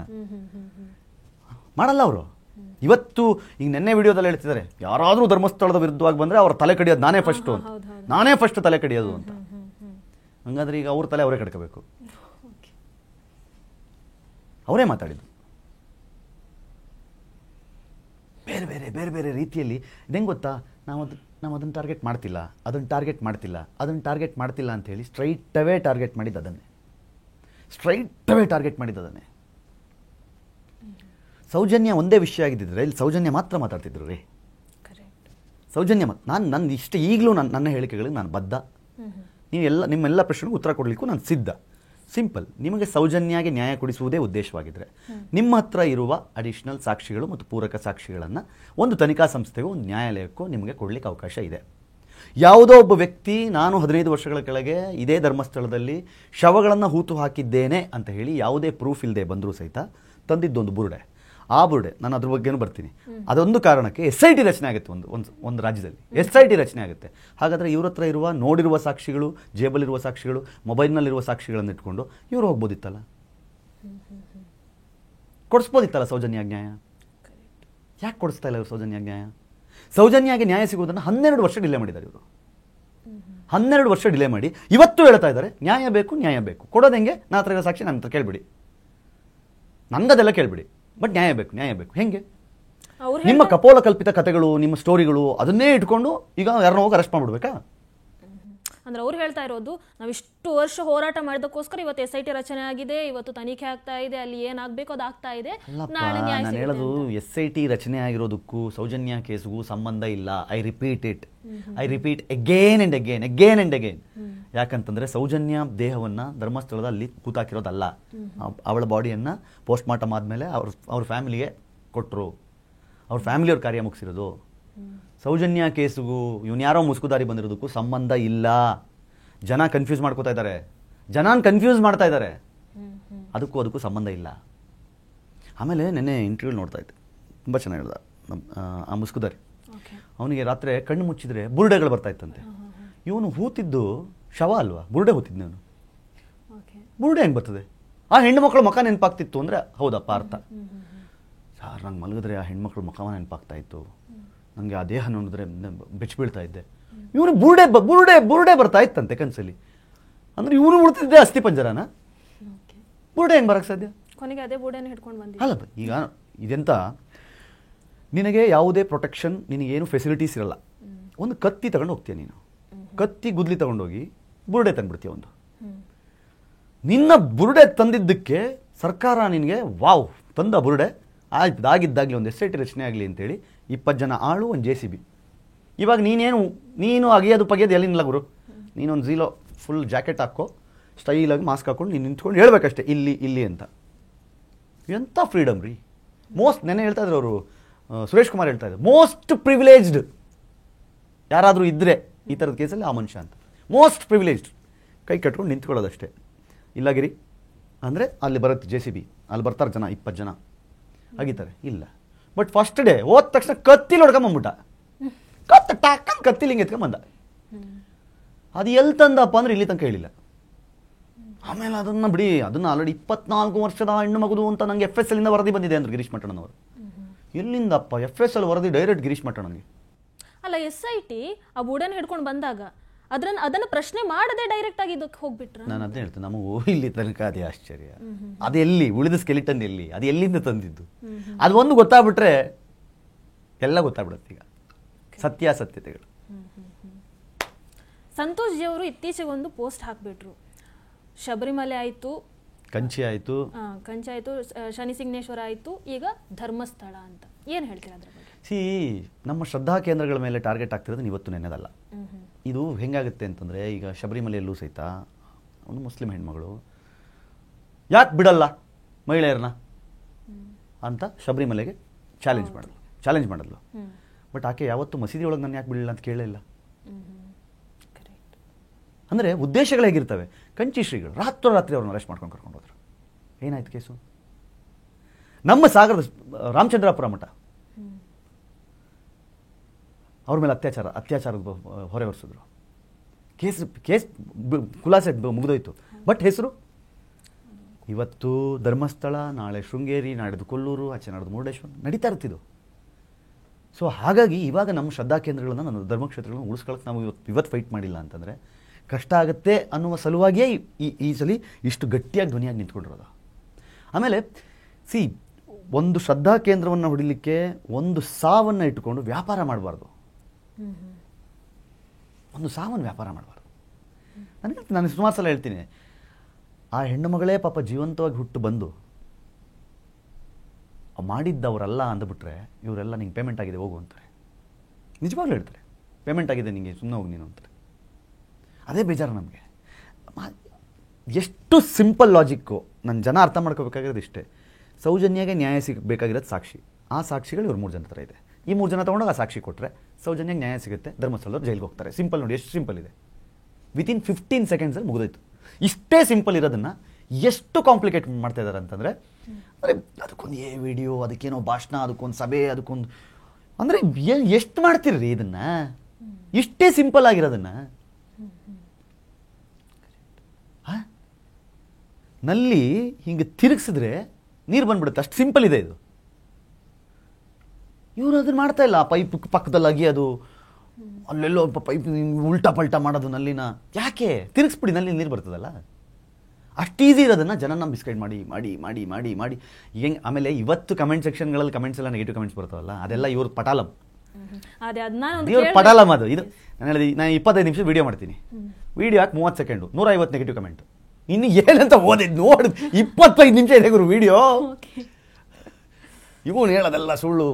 ಮಾಡಲ್ಲ ಅವರು. ಇವತ್ತು ಈಗ ನೆನ್ನೆ ವಿಡಿಯೋದಲ್ಲಿ ಹೇಳ್ತಿದ್ದಾರೆ, ಯಾರಾದರೂ ಧರ್ಮಸ್ಥಳದ ವಿರುದ್ಧವಾಗಿ ಬಂದರೆ ಅವ್ರ ತಲೆ ಕಡಿಯೋದು ನಾನೇ ಫಸ್ಟು ಅಂತ, ನಾನೇ ಫಸ್ಟ್ ತಲೆ ಕಡಿಯೋದು ಅಂತ. ಹಂಗಾದ್ರೆ ಈಗ ಅವ್ರ ತಲೆ ಅವರೇ ಕಡ್ಕೋಬೇಕು. ಅವರೇ ಮಾತಾಡಿದ್ದು ಬೇರೆ ಬೇರೆ ಬೇರೆ ಬೇರೆ ರೀತಿಯಲ್ಲಿ. ಇದೇನು ಗೊತ್ತಾ, ನಾವು ಅದನ್ನು ಟಾರ್ಗೆಟ್ ಮಾಡ್ತಿಲ್ಲ, ಅದನ್ನು ಟಾರ್ಗೆಟ್ ಮಾಡ್ತಿಲ್ಲ, ಅದನ್ನು ಟಾರ್ಗೆಟ್ ಮಾಡ್ತಿಲ್ಲ ಅಂಥೇಳಿ ಸ್ಟ್ರೈಟವೇ ಟಾರ್ಗೆಟ್ ಮಾಡಿದ್ದು ಅದನ್ನೇ, ಸ್ಟ್ರೈಟವೇ ಟಾರ್ಗೆಟ್ ಮಾಡಿದ್ದು ಅದನ್ನೇ. ಸೌಜನ್ಯ ಒಂದೇ ವಿಷಯ ಆಗಿದ್ದಿದ್ರೆ ಇಲ್ಲಿ ಸೌಜನ್ಯ ಮಾತ್ರ ಮಾತಾಡ್ತಿದ್ರು ರೀ. ಸೌಜನ್ಯ ನನ್ನ ಇಷ್ಟ ಈಗಲೂ ನನ್ನ ಹೇಳಿಕೆಗಳಿಗೆ ನಾನು ಬದ್ಧ. ನಿಮ್ಮೆಲ್ಲ ಪ್ರಶ್ನೆಗೂ ಉತ್ತರ ಕೊಡಲಿಕ್ಕೂ ನಾನು ಸಿದ್ಧ. ಸಿಂಪಲ್. ನಿಮಗೆ ಸೌಜನ್ಯಗೆ ನ್ಯಾಯ ಕೊಡಿಸುವುದೇ ಉದ್ದೇಶವಾಗಿದ್ದರೆ ನಿಮ್ಮ ಹತ್ರ ಇರುವ ಅಡಿಷನಲ್ ಸಾಕ್ಷಿಗಳು ಮತ್ತು ಪೂರಕ ಸಾಕ್ಷಿಗಳನ್ನು ಒಂದು ತನಿಖಾ ಸಂಸ್ಥೆಗೂ ಒಂದು ನ್ಯಾಯಾಲಯಕ್ಕೂ ನಿಮಗೆ ಕೊಡಲಿಕ್ಕೆ ಅವಕಾಶ ಇದೆ. ಯಾವುದೋ ಒಬ್ಬ ವ್ಯಕ್ತಿ ನಾನು 15 ವರ್ಷಗಳ ಕೆಳಗೆ ಇದೇ ಧರ್ಮಸ್ಥಳದಲ್ಲಿ ಶವಗಳನ್ನು ಹೂತು ಹಾಕಿದ್ದೇನೆ ಅಂತ ಹೇಳಿ ಯಾವುದೇ ಪ್ರೂಫ್ ಇಲ್ಲದೆ ಬಂದರೂ ಸಹಿತ ತಂದಿದ್ದೊಂದು ಬುರುಡೆ. ಆ ಬುರುಡೆ, ನಾನು ಅದ್ರ ಬಗ್ಗೆನೂ ಬರ್ತೀನಿ. ಅದೊಂದು ಕಾರಣಕ್ಕೆ SIT ರಚನೆ ಆಗುತ್ತೆ ಒಂದು ರಾಜ್ಯದಲ್ಲಿ, SIT ರಚನೆ ಆಗುತ್ತೆ. ಹಾಗಾದರೆ ಇವ್ರ ಹತ್ರ ಇರುವ ನೋಡಿರುವ ಸಾಕ್ಷಿಗಳು, ಜೇಬಲ್ಲಿರುವ ಸಾಕ್ಷಿಗಳು, ಮೊಬೈಲ್ನಲ್ಲಿರುವ ಸಾಕ್ಷಿಗಳನ್ನು ಇಟ್ಕೊಂಡು ಇವರು ಹೋಗ್ಬೋದಿತ್ತಲ್ಲ, ಕೊಡಿಸ್ಬೋದಿತ್ತಲ್ಲ ಸೌಜನ್ಯಾಗ ನ್ಯಾಯ. ಯಾಕೆ ಕೊಡಿಸ್ತಾ ಇಲ್ಲ ಇವರು ಸೌಜನ್ಯಾಗ ನ್ಯಾಯ? ಸೌಜನ್ಯಾಗೆ ನ್ಯಾಯ ಸಿಗುವುದನ್ನು 12 ವರ್ಷ ಡಿಲೇ ಮಾಡಿದ್ದಾರೆ ಇವರು. 12 ವರ್ಷ ಡಿಲೇ ಮಾಡಿ ಇವತ್ತು ಹೇಳ್ತಾ ಇದ್ದಾರೆ ನ್ಯಾಯ ಬೇಕು, ನ್ಯಾಯ ಬೇಕು. ಕೊಡೋದು ಹೆಂಗೆ? ನನ್ನ ಹತ್ರ ಇರೋ ಸಾಕ್ಷಿ ನನ್ನ ಹತ್ರ ಕೇಳ್ಬಿಡಿ, ನನ್ಗದೆಲ್ಲ ಕೇಳ್ಬಿಡಿ, ಬಟ್ ನ್ಯಾಯ ಬೇಕು, ನ್ಯಾಯ ಬೇಕು. ಹೆಂಗೆ? ನಿಮ್ಮ ಕಪೋಲ ಕಲ್ಪಿತ ಕಥೆಗಳು, ನಿಮ್ಮ ಸ್ಟೋರಿಗಳು, ಅದನ್ನೇ ಇಟ್ಕೊಂಡು ಈಗ ಯಾರನ್ನ ಹೋಗಿ ಅರೆಸ್ಟ್ ಮಾಡ್ಬಿಡ್ಬೇಕಾ? ಅಂದ್ರೆ ಅವ್ರು ಹೇಳ್ತಾ ಇರೋದು, ನಾವು ಇಷ್ಟು ವರ್ಷ ಹೋರಾಟ ಮಾಡಿದಕ್ಕೋಸ್ಕರ ಇವತ್ತು SIT ರಚನೆ ಆಗಿದೆ, ಇವತ್ತು ತನಿಖೆ ಆಗ್ತಾ ಇದೆ, ಅಲ್ಲಿ ಏನಾಗಬೇಕು ಅದು ಆಗ್ತಾ ಇದೆ. ನಾನು ಹೇಳೋದು SIT ರಚನೆ ಆಗಿರೋದಕ್ಕೂ ಸೌಜನ್ಯ ಕೇಸ್ಗೂ ಸಂಬಂಧ ಇಲ್ಲ. I repeat again and again. ಯಾಕಂತಂದ್ರೆ ಸೌಜನ್ಯ ದೇಹವನ್ನು ಧರ್ಮಸ್ಥಳದಲ್ಲಿ ಕೂತಾಕಿರೋದಲ್ಲ, ಅವಳ ಬಾಡಿಯನ್ನು ಪೋಸ್ಟ್ ಮಾರ್ಟಮ್ ಆದಮೇಲೆ ಅವ್ರ ಫ್ಯಾಮಿಲಿಗೆ ಕೊಟ್ಟರು, ಅವ್ರ ಫ್ಯಾಮಿಲಿಯವ್ರ ಕಾರ್ಯ ಮುಗಿಸಿರೋದು. ಸೌಜನ್ಯ ಕೇಸಿಗೂ ಇವನ್ಯಾರೋ ಮುಸುಕುದಾರಿ ಬಂದಿರೋದಕ್ಕೂ ಸಂಬಂಧ ಇಲ್ಲ. ಜನ ಕನ್ಫ್ಯೂಸ್ ಮಾಡ್ಕೋತಾ ಇದ್ದಾರೆ, ಕನ್ಫ್ಯೂಸ್ ಮಾಡ್ತಾ ಇದ್ದಾರೆ. ಅದಕ್ಕೂ ಸಂಬಂಧ ಇಲ್ಲ. ಆಮೇಲೆ ನೆನ್ನೆ ಇಂಟರ್ವ್ಯೂ ನೋಡ್ತಾ ಇದ್ದೆ, ತುಂಬ ಚೆನ್ನಾಗಿ ಹೇಳ್ದ ಆ ಮುಸುಕುದಾರಿ. ಅವನಿಗೆ ರಾತ್ರಿ ಕಣ್ಣು ಮುಚ್ಚಿದ್ರೆ ಬುರುಡೆಗಳು ಬರ್ತಾ ಇತ್ತಂತೆ. ಇವನು ಹೂತಿದ್ದು ಶವ ಅಲ್ವಾ, ಬುರುಡೆ ಹೂತಿದ್ದೆ ಅವನು. ಬುರುಡೆ ಹೆಂಗೆ ಬರ್ತದೆ? ಆ ಹೆಣ್ಣು ಮಕ್ಕಳ ಮುಖ ನೆನಪಾಗ್ತಿತ್ತು ಅಂದರೆ ಹೌದಪ್ಪ ಅರ್ಥ. ಸಾರ್ ನಂಗೆ ಮಲಗಿದ್ರೆ ಆ ಹೆಣ್ಮಕ್ಳ ಮುಖವ ನೆನಪಾಗ್ತಾ ಇತ್ತು, ನನಗೆ ಆ ದೇಹ ನೋಡಿದ್ರೆ ಬೆಚ್ಚ ಬೀಳ್ತಾ ಇದ್ದೆ. ಇವನು ಬುರುಡೆ ಬರ್ತಾ ಇತ್ತಂತೆ ಕನಸಲ್ಲಿ. ಅಂದ್ರೆ ಇವನು ಉಳ್ತಿದ್ದೆ ಅಸ್ಥಿ ಪಂಜರನ, ಬುರುಡೆ ಹೆಂಗೆ ಬರಕ್ಕೆ ಸಾಧ್ಯ? ಕೊನೆಗೆ ಅದೇ ಬುರುಡೆನ ಹಿಡ್ಕೊಂಡು ಬಂದಿದ್ದೆ. ಅಲ್ಲ, ಈಗ ಇದೆಂತ, ನಿನಗೆ ಯಾವುದೇ ಪ್ರೊಟೆಕ್ಷನ್, ನಿನಗೇನು ಫೆಸಿಲಿಟೀಸ್ ಇರಲ್ಲ. ಒಂದು ಕತ್ತಿ ತಗೊಂಡು ಹೋಗ್ತೀಯ ನೀನು, ಕತ್ತಿ ಗುದ್ಲಿ ತಗೊಂಡೋಗಿ ಬುರುಡೆ ತಂದುಬಿಡ್ತೀಯ. ಒಂದು ನಿನ್ನ ಬುರುಡೆ ತಂದಿದ್ದಕ್ಕೆ ಸರ್ಕಾರ ನಿನಗೆ ವಾವ್ ತಂದ ಬುರುಡೆ ಆಯ್ತು, ಆಗಿದ್ದಾಗಲಿ ಒಂದು SIT ರಚನೆ ಆಗಲಿ ಅಂತೇಳಿ 20 ಜನ ಆಳು, ಒಂದು JCB. ಇವಾಗ ನೀನು ಅಗಿಯೋದು ಪಗಿಯೋದು ಎಲ್ಲಿಲ್ಲ ಗುರು. ನೀನೊಂದು ಝೀಲೋ ಫುಲ್ ಜಾಕೆಟ್ ಹಾಕೋ, ಸ್ಟೈಲಾಗಿ ಮಾಸ್ಕ್ ಹಾಕೊಂಡು ನೀನು ನಿಂತ್ಕೊಂಡು ಹೇಳ್ಬೇಕಷ್ಟೇ ಇಲ್ಲಿ ಅಂತ. ಎಂಥ ಫ್ರೀಡಮ್ ರೀ. ನೆನ್ನೆ ಹೇಳ್ತಾ ಇದ್ರು ಅವರು, ಸುರೇಶ್ ಕುಮಾರ್ ಹೇಳ್ತಾ ಇದ್ರು, ಮೋಸ್ಟ್ ಪ್ರಿವಿಲೇಜ್ಡ್ ಯಾರಾದರೂ ಇದ್ದರೆ ಈ ಥರದ ಕೇಸಲ್ಲಿ ಆ ಮನುಷ್ಯ ಅಂತ. ಮೋಸ್ಟ್ ಪ್ರಿವಿಲೇಜ್ಡ್, ಕೈ ಕಟ್ಕೊಂಡು ನಿಂತ್ಕೊಳ್ಳೋದಷ್ಟೇ. ಇಲ್ಲಗಿರಿ ಅಂದರೆ ಅಲ್ಲಿ ಬರುತ್ತೆ JCB, ಅಲ್ಲಿ ಬರ್ತಾರೆ ಜನ, 20 ಜನ ಆಗಿದ್ದಾರೆ. ಇಲ್ಲ, ಬಟ್ ಫಸ್ಟ್ ಡೇ ಹೋದ ತಕ್ಷಣ ಕತ್ತಿಲಿ ಹೊಡ್ಕೊಂಬಂದ್ಬಿಟ್ಟ, ಕತ್ತಿಲಿ ಹಿಂಗೆ ಎತ್ಕೊಂಬಂದ. ಅದು ಎಲ್ಲಿ ತಂದಪ್ಪ ಅಂದರೆ ಇಲ್ಲಿ ತನಕ ಹೇಳಿಲ್ಲ. ಆಮೇಲೆ ಅದನ್ನು ಬಿಡಿ, ಅದನ್ನು ಆಲ್ರೆಡಿ 24 ವರ್ಷದ ಹೆಣ್ಣು ಮಗುದು ಅಂತ ನನಗೆ FSL ವರದಿ ಬಂದಿದೆ ಅಂದ್ರೆ ಗಿರೀಶ್ ಮಠಣ್ಣನವರು. ಎಲ್ಲಿಂದಪ್ಪ FSL ವರದಿ ಡೈರೆಕ್ಟ್ ಗಿರೀಶ್ ಮಠಣ್ಣನಿಗೆ? ಅಲ್ಲ, SIT ಆ ಬುಡನ್ ಹಿಡ್ಕೊಂಡು ಬಂದಾಗ ಅದನ್ನು ಪ್ರಶ್ನೆ ಮಾಡದೆ ಡೈರೆಕ್ಟ್ ಆಗಿ ಇದಕ್ಕೆ ಹೋಗ್ಬಿಟ್ರ? ನಾನು ಅದನ್ನೇ ಹೇಳ್ತೇನೆ, ನಮಗೂ ಇಲ್ಲಿ ತನಕ ಅದೇ ಆಶ್ಚರ್ಯ. ಅದೆಲ್ಲಿ ಉಳಿದ ಸ್ಕೆಲಿಟನ್ ಎಲ್ಲಿ, ಅದು ಎಲ್ಲಿಂದ ತಂದಿದ್ದು? ಅದು ಒಂದು ಗೊತ್ತಾಗ್ಬಿಟ್ರೆ ಎಲ್ಲ ಗೊತ್ತಾಗ್ಬಿಡುತ್ತೆ. ಈಗ ಸತ್ಯಾಸತ್ಯತೆಗಳು. ಸಂತೋಷ್ ಜಿ ಅವರು ಇತ್ತೀಚೆಗೆ ಒಂದು ಪೋಸ್ಟ್ ಹಾಕ್ಬಿಟ್ರು. ಶಬರಿಮಲೆ ಆಯಿತು, ಕಂಚಿ ಆಯಿತು, ಕಂಚಿ ಆಯಿತು, ಶನಿ ಸಿಗ್ನೇಶ್ವರ ಆಯಿತು, ಈಗ ಧರ್ಮಸ್ಥಳ ಅಂತ. ಏನು ಹೇಳ್ತೀರಾ ಅದ್ರ ಬಗ್ಗೆ? ನಮ್ಮ ಶ್ರದ್ಧಾ ಕೇಂದ್ರಗಳ ಮೇಲೆ ಟಾರ್ಗೆಟ್ ಆಗ್ತಿರೋದು ಇವತ್ತು ನೆನೆದಲ್ಲ. ಇದು ಹೆಂಗಾಗುತ್ತೆ ಅಂತಂದರೆ, ಈಗ ಶಬರಿಮಲೆಯಲ್ಲೂ ಸಹಿತ ಒಂದು ಮುಸ್ಲಿಂ ಹೆಣ್ಮಗಳು ಯಾಕೆ ಬಿಡಲ್ಲ ಮಹಿಳೆಯರನ್ನ ಅಂತ ಶಬರಿಮಲೆಗೆ ಚಾಲೆಂಜ್ ಮಾಡಿದ್ಲು. ಬಟ್ ಆಕೆ ಯಾವತ್ತು ಮಸೀದಿ ಒಳಗೆ ನಾನು ಯಾಕೆ ಬಿಡಲಿಲ್ಲ ಅಂತ ಕೇಳಲಿಲ್ಲ. ಅಂದರೆ ಉದ್ದೇಶಗಳು ಹೇಗಿರ್ತವೆ. ಕಂಚಿ ಶ್ರೀಗಳು ರಾತ್ರೋರಾತ್ರಿ ಅವ್ರನ್ನ ಅರೆಸ್ಟ್ ಮಾಡ್ಕೊಂಡು ಕರ್ಕೊಂಡು ಹೋದ್ರು. ಏನಾಯ್ತು ಕೇಸು? ನಮ್ಮ ಸಾಗರದ ರಾಮಚಂದ್ರಾಪುರ ಮಠ ಅವ್ರ ಮೇಲೆ ಅತ್ಯಾಚಾರದ ಹೊರೆ ಹೊರಿಸಿದ್ರು. ಕೇಸ್ ಖುಲಾಸೆ ಮುಗಿದೋಯ್ತು. ಬಟ್ ಹೆಸರು ಇವತ್ತು ಧರ್ಮಸ್ಥಳ, ನಾಳೆ ಶೃಂಗೇರಿ, ನಾಡಿದ್ದು ಕೊಲ್ಲೂರು, ಆಚೆ ನಾಡಿದ್ದು ಮುರುಡೇಶ್ವರ ನಡೀತಾ ಇರ್ತಿದ್ದು. ಸೊ ಹಾಗಾಗಿ ಇವಾಗ ನಮ್ಮ ಶ್ರದ್ಧಾ ಕೇಂದ್ರಗಳನ್ನು, ನನ್ನ ಧರ್ಮಕ್ಷೇತ್ರಗಳನ್ನು ಉಳಿಸ್ಕೊಳ್ಳೋಕೆ ನಾವು ಇವತ್ತು ಫೈಟ್ ಮಾಡಿಲ್ಲ ಅಂತಂದರೆ ಕಷ್ಟ ಆಗುತ್ತೆ ಅನ್ನುವ ಸಲುವಾಗಿಯೇ ಈ ಸಲ ಇಷ್ಟು ಗಟ್ಟಿಯಾಗಿ ಧ್ವನಿಯಾಗಿ ನಿಂತ್ಕೊಂಡಿರೋದು. ಆಮೇಲೆ ಒಂದು ಶ್ರದ್ಧಾ ಕೇಂದ್ರವನ್ನು ಹೊಡಿಲಿಕ್ಕೆ ಒಂದು ಸಾವನ್ನು ಇಟ್ಟುಕೊಂಡು ವ್ಯಾಪಾರ ಮಾಡಬಾರ್ದು. ಒಂದು ಸಾವನ್ನು ವ್ಯಾಪಾರ ಮಾಡಬಾರ್ದು. ನಾನು ಸುಮಾರು ಸಲ ಹೇಳ್ತೀನಿ, ಆ ಹೆಣ್ಣು ಮಗಳೇ ಪಾಪ ಜೀವಂತವಾಗಿ ಹುಟ್ಟು ಬಂದು ಮಾಡಿದ್ದವರಲ್ಲ ಅಂದ್ಬಿಟ್ರೆ ಇವರೆಲ್ಲ ನಿಂಗೆ ಪೇಮೆಂಟ್ ಆಗಿದೆ ಹೋಗು ಅಂತಾರೆ. ನಿಜವಾಗ್ಲೂ ಹೇಳ್ತಾರೆ, ಪೇಮೆಂಟ್ ಆಗಿದೆ ನಿಂಗೆ, ಸುಮ್ಮನೆ ಹೋಗಿ ನೀನು ಅಂತಾರೆ. ಅದೇ ಬೇಜಾರು ನಮಗೆ. ಎಷ್ಟು ಸಿಂಪಲ್ ಲಾಜಿಕ್ಕು. ನನ್ನ ಜನ ಅರ್ಥ ಮಾಡ್ಕೋಬೇಕಾಗಿರೋದು ಇಷ್ಟೇ. ಸೌಜನ್ಯಗೆ ನ್ಯಾಯ ಸಿಗಬೇಕಾಗಿರೋದು ಸಾಕ್ಷಿ. ಆ ಸಾಕ್ಷಿಗಳು ಇವ್ರು 3 ಜನ ಹತ್ರ ಇದೆ. ಈ 3 ಜನ ತೊಗೊಂಡಾಗ ಆ ಸಾಕ್ಷಿ ಕೊಟ್ಟರೆ ಸೌಜನ್ಯಗೆ ನ್ಯಾಯ ಸಿಗುತ್ತೆ, ಧರ್ಮಸ್ಥಳದವ್ರು ಜೈಲಿಗೆ ಹೋಗ್ತಾರೆ. ಸಿಂಪಲ್ ನೋಡಿ, ಎಷ್ಟು ಸಿಂಪಲ್ ಇದೆ. ವಿತಿನ್ 15 ಸೆಕೆಂಡ್ಸಲ್ಲಿ ಮುಗಿದೋಯ್ತು. ಇಷ್ಟೇ ಸಿಂಪಲ್ ಇರೋದನ್ನು ಎಷ್ಟು ಕಾಂಪ್ಲಿಕೇಟ್ ಮಾಡ್ತಾ ಇದ್ದಾರೆ ಅಂತಂದರೆ, ಅಂದರೆ ಅದಕ್ಕೊಂದು ವಿಡಿಯೋ, ಅದಕ್ಕೇನೋ ಭಾಷಣ, ಅದಕ್ಕೊಂದು ಸಭೆ, ಅದಕ್ಕೊಂದು ಅಂದರೆ ಎಷ್ಟು ಮಾಡ್ತೀರಿ ಇದನ್ನು? ಇಷ್ಟೇ ಸಿಂಪಲ್ ಆಗಿರೋದನ್ನು ನಲ್ಲಿ ಹಿಂಗೆ ತಿರುಗಿಸಿದ್ರೆ ನೀರು ಬಂದ್ಬಿಡುತ್ತೆ. ಅಷ್ಟು ಸಿಂಪಲ್ ಇದೆ ಇದು. ಇವರು ಅದನ್ನು ಮಾಡ್ತಾ ಇಲ್ಲ. ಪೈಪ್ ಪಕ್ಕದಲ್ಲಿ ಅಗಿಯೋದು, ಅಲ್ಲೆಲ್ಲೋ ಪೈಪ್ ಉಲ್ಟಾ ಪಲ್ಟಾ ಮಾಡೋದು ನಲ್ಲಿನ. ಯಾಕೆ? ತಿರುಗಿಸ್ಬಿಡಿ, ನಲ್ಲಿ ನೀರು ಬರ್ತದಲ್ಲ. ಅಷ್ಟು ಈಸಿ ಇರೋದನ್ನು ಜನ ಬಿಸ್ಕೈಡ್ ಮಾಡಿ ಮಾಡಿ ಮಾಡಿ ಮಾಡಿ ಮಾಡಿ ಹೆಂಗೆ. ಆಮೇಲೆ ಇವತ್ತು ಕಮೆಂಟ್ ಸೆಕ್ಷನ್ಗಳಲ್ಲಿ ಕಮೆಂಟ್ಸ್ ಎಲ್ಲ ನೆಗೆಟಿವ್ ಕಮೆಂಟ್ಸ್ ಬರ್ತಾವಲ್ಲ, ಅದೆಲ್ಲ ಇವ್ರ ಪಟಾಲಂ. ಇವ್ರ ಪಟಾಲಂ ಅದು. ಇದು ನಾನು ಹೇಳಿದೆ, ನಾನು 25 ನಿಮಿಷ ವೀಡಿಯೋ ಮಾಡ್ತೀನಿ. ವೀಡಿಯೋ ಹಾಕಿ 30 ಸೆಕೆಂಡು 150 ನೆಗೆಟಿವ್ ಕಮೆಂಟ್. ಇನ್ನು ಏನಂತ ಓದಿದ್ ನೋಡಿ 25 ನಿಮಿಷ ಇದೆ ಗುರು ವೀಡಿಯೋ. ಇವನು ಹೇಳೋದೆಲ್ಲ ಸುಳ್ಳು.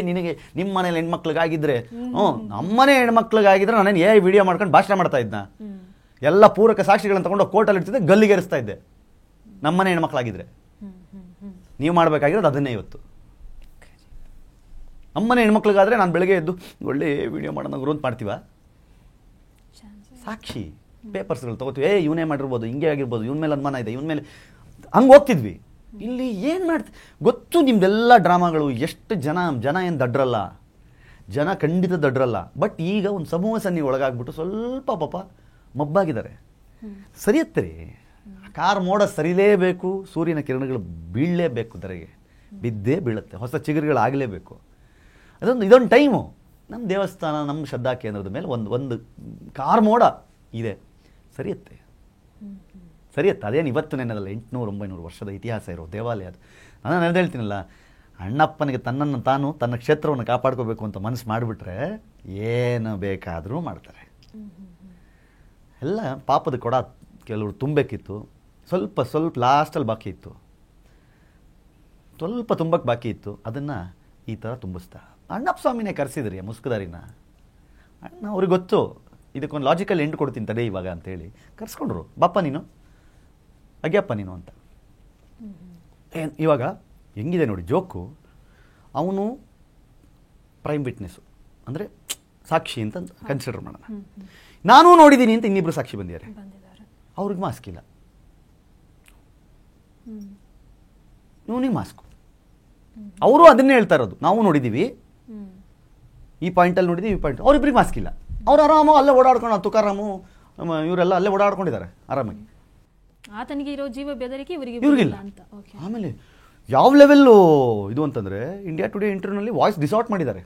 ನಿನಗೆ ನಿಮ್ಮ ಮನೇಲಿ ಹೆಣ್ಮಕ್ಳಿಗಾಗಿದ್ರೆ, ನಮ್ಮನೆ ಹೆಣ್ಮಕ್ಳಿಗಾಗಿದ್ರೆ ನಾನೇನು ವಿಡಿಯೋ ಮಾಡ್ಕೊಂಡು ಭಾಷಣ ಮಾಡ್ತಾ ಇದ್ನ. ಎಲ್ಲ ಪೂರಕ ಸಾಕ್ಷಿಗಳನ್ನ ತಗೊಂಡು ಕೋರ್ಟಲ್ಲಿ ಇಡ್ತಿದ್ದೆ, ಗಲ್ಲಿಗೇರಿಸ್ತಾ ಇದ್ದೆ. ನಮ್ಮನೆ ಹೆಣ್ಮಕ್ಳಾಗಿದ್ರೆ ನೀವು ಮಾಡಬೇಕಾಗಿರೋದು ಅದನ್ನೇ. ಇವತ್ತು ನಮ್ಮನೆ ಹೆಣ್ಮಕ್ಳಿಗಾದ್ರೆ ನಾನು ಬೆಳಗ್ಗೆ ಎದ್ದು ಒಳ್ಳೆ ವಿಡಿಯೋ ಮಾಡೋಣ ಗುರು ಅಂತ ಮಾಡ್ತೀವ? ಸಾಕ್ಷಿ ಪೇಪರ್ಸ್ಗಳು ತಗೋತೀವಿ. ಇವನೇ ಮಾಡಿರ್ಬೋದು, ಹಿಂಗೆ ಆಗಿರ್ಬೋದು, ಇವನ ಮೇಲೆ ಅನುಮಾನ ಇದೆ, ಇವನ ಮೇಲೆ ಹಂಗೆ ಹೋಗ್ತಿದ್ವಿ. ಇಲ್ಲಿ ಏನು ಮಾಡ್ತೀವಿ ಗೊತ್ತು ನಿಮ್ದೆಲ್ಲ ಡ್ರಾಮಾಗಳು. ಎಷ್ಟು ಜನ ಏನು ದಡ್ರಲ್ಲ, ಜನ ಖಂಡಿತ ದಡ್ರಲ್ಲ. ಬಟ್ ಈಗ ಒಂದು ಸಮೂಹ ಸನ್ನಿಗೆ ಒಳಗಾಗ್ಬಿಟ್ಟು ಸ್ವಲ್ಪ ಪಾಪ ಮಬ್ಬಾಗಿದ್ದಾರೆ. ಸರಿಯತ್ತೆ ರೀ, ಕಾರ್ ಮೋಡ ಸರಿಲೇಬೇಕು, ಸೂರ್ಯನ ಕಿರಣಗಳು ಬೀಳಲೇಬೇಕು, ಧರೆಗೆ ಬಿದ್ದೇ ಬೀಳುತ್ತೆ, ಹೊಸ ಚಿಗುರುಗಳಾಗಲೇಬೇಕು. ಇದೊಂದು ಟೈಮು. ನಮ್ಮ ದೇವಸ್ಥಾನ, ನಮ್ಮ ಶ್ರದ್ಧಾ ಕೇಂದ್ರದ ಮೇಲೆ ಒಂದು ಕಾರ್ ಮೋಡ ಇದೆ. ಸರಿಯತ್ತೆ. ಅದೇನು ಇವತ್ತು ನೆನದಲ್ಲ, 800-900 ವರ್ಷದ ಇತಿಹಾಸ ಇರೋ ದೇವಾಲಯ ಅದು. ನಾನು ಹೇಳ್ತೀನಲ್ಲ, ಅಣ್ಣಪ್ಪನಿಗೆ ತನ್ನನ್ನು ತಾನು, ತನ್ನ ಕ್ಷೇತ್ರವನ್ನು ಕಾಪಾಡ್ಕೋಬೇಕು ಅಂತ ಮನಸ್ಸು ಮಾಡಿಬಿಟ್ರೆ ಏನು ಬೇಕಾದರೂ ಮಾಡ್ತಾರೆ. ಎಲ್ಲ ಪಾಪದ ಕೊಡ ಕೆಲವರು ತುಂಬಬೇಕಿತ್ತು, ಸ್ವಲ್ಪ ಲಾಸ್ಟಲ್ಲಿ ಬಾಕಿ ಇತ್ತು, ಸ್ವಲ್ಪ ತುಂಬಕ್ಕೆ ಬಾಕಿ ಇತ್ತು. ಅದನ್ನು ಈ ಥರ ತುಂಬಿಸ್ತಾ ಅಣ್ಣಪ್ಪ ಸ್ವಾಮಿನೇ ಕರೆಸಿದ್ರಿ ಮುಸ್ಕುದಾರಿನ. ಅಣ್ಣ ಅವ್ರಿಗೆ ಗೊತ್ತು, ಇದಕ್ಕೊಂದು ಲಾಜಿಕಲ್ ಎಂಡ್ ಕೊಡ್ತೀನಿ ತಡೆ ಇವಾಗ ಅಂತೇಳಿ ಕರ್ಸ್ಕೊಂಡ್ರು. ಬಾಪ್ಪ ನೀನು, ಅಗ್ಯಪ್ಪ ನೀನು ಅಂತ. ಇವಾಗ ಹೆಂಗಿದೆ ನೋಡಿ ಜೋಕು. ಅವನು ಪ್ರೈಮ್ ವಿಟ್ನೆಸ್ಸು, ಅಂದರೆ ಸಾಕ್ಷಿ ಅಂತ ಕನ್ಸಿಡರ್ ಮಾಡೋಣ. ನಾನು ನೋಡಿದ್ದೀನಿ ಅಂತ ಇನ್ನಿಬ್ರು ಸಾಕ್ಷಿ ಬಂದಿದ್ದಾರೆ. ಅವ್ರಿಗೆ ಮಾಸ್ಕ್ ಇಲ್ಲ, ಇವನಿಗೆ ಮಾಸ್ಕು. ಅವರು ಅದನ್ನೇ ಹೇಳ್ತಾ ಇರೋದು, ನಾವು ನೋಡಿದ್ದೀವಿ, ಈ ಪಾಯಿಂಟಲ್ಲಿ ನೋಡಿದ್ದೀವಿ, ಈ ಪಾಯಿಂಟ್. ಅವ್ರಿಬ್ರಿಗೆ ಮಾಸ್ಕ್ ಇಲ್ಲ. ಅವ್ರು ಆರಾಮ ಅಲ್ಲೇ ಓಡಾಡ್ಕೊಂಡು, ತುಕಾರಾಮು ಇವರೆಲ್ಲ ಅಲ್ಲೇ ಓಡಾಡ್ಕೊಂಡಿದ್ದಾರೆ ಆರಾಮಾಗಿ. ಆತನಿಗೆ ಇರೋ ಜೀವ ಬೆದರಿಕೆ ಇವ್ರಿಗಿಲ್ಲ. ಆಮೇಲೆ ಯಾವ ಲೆವೆಲ್ಲು ಇದು ಅಂತಂದರೆ, ಇಂಡಿಯಾ ಟುಡೇ ಇಂಟರ್ವ್ಯೂನಲ್ಲಿ ವಾಯ್ಸ್ ಡಿಸಾರ್ಟ್ ಮಾಡಿದ್ದಾರೆ.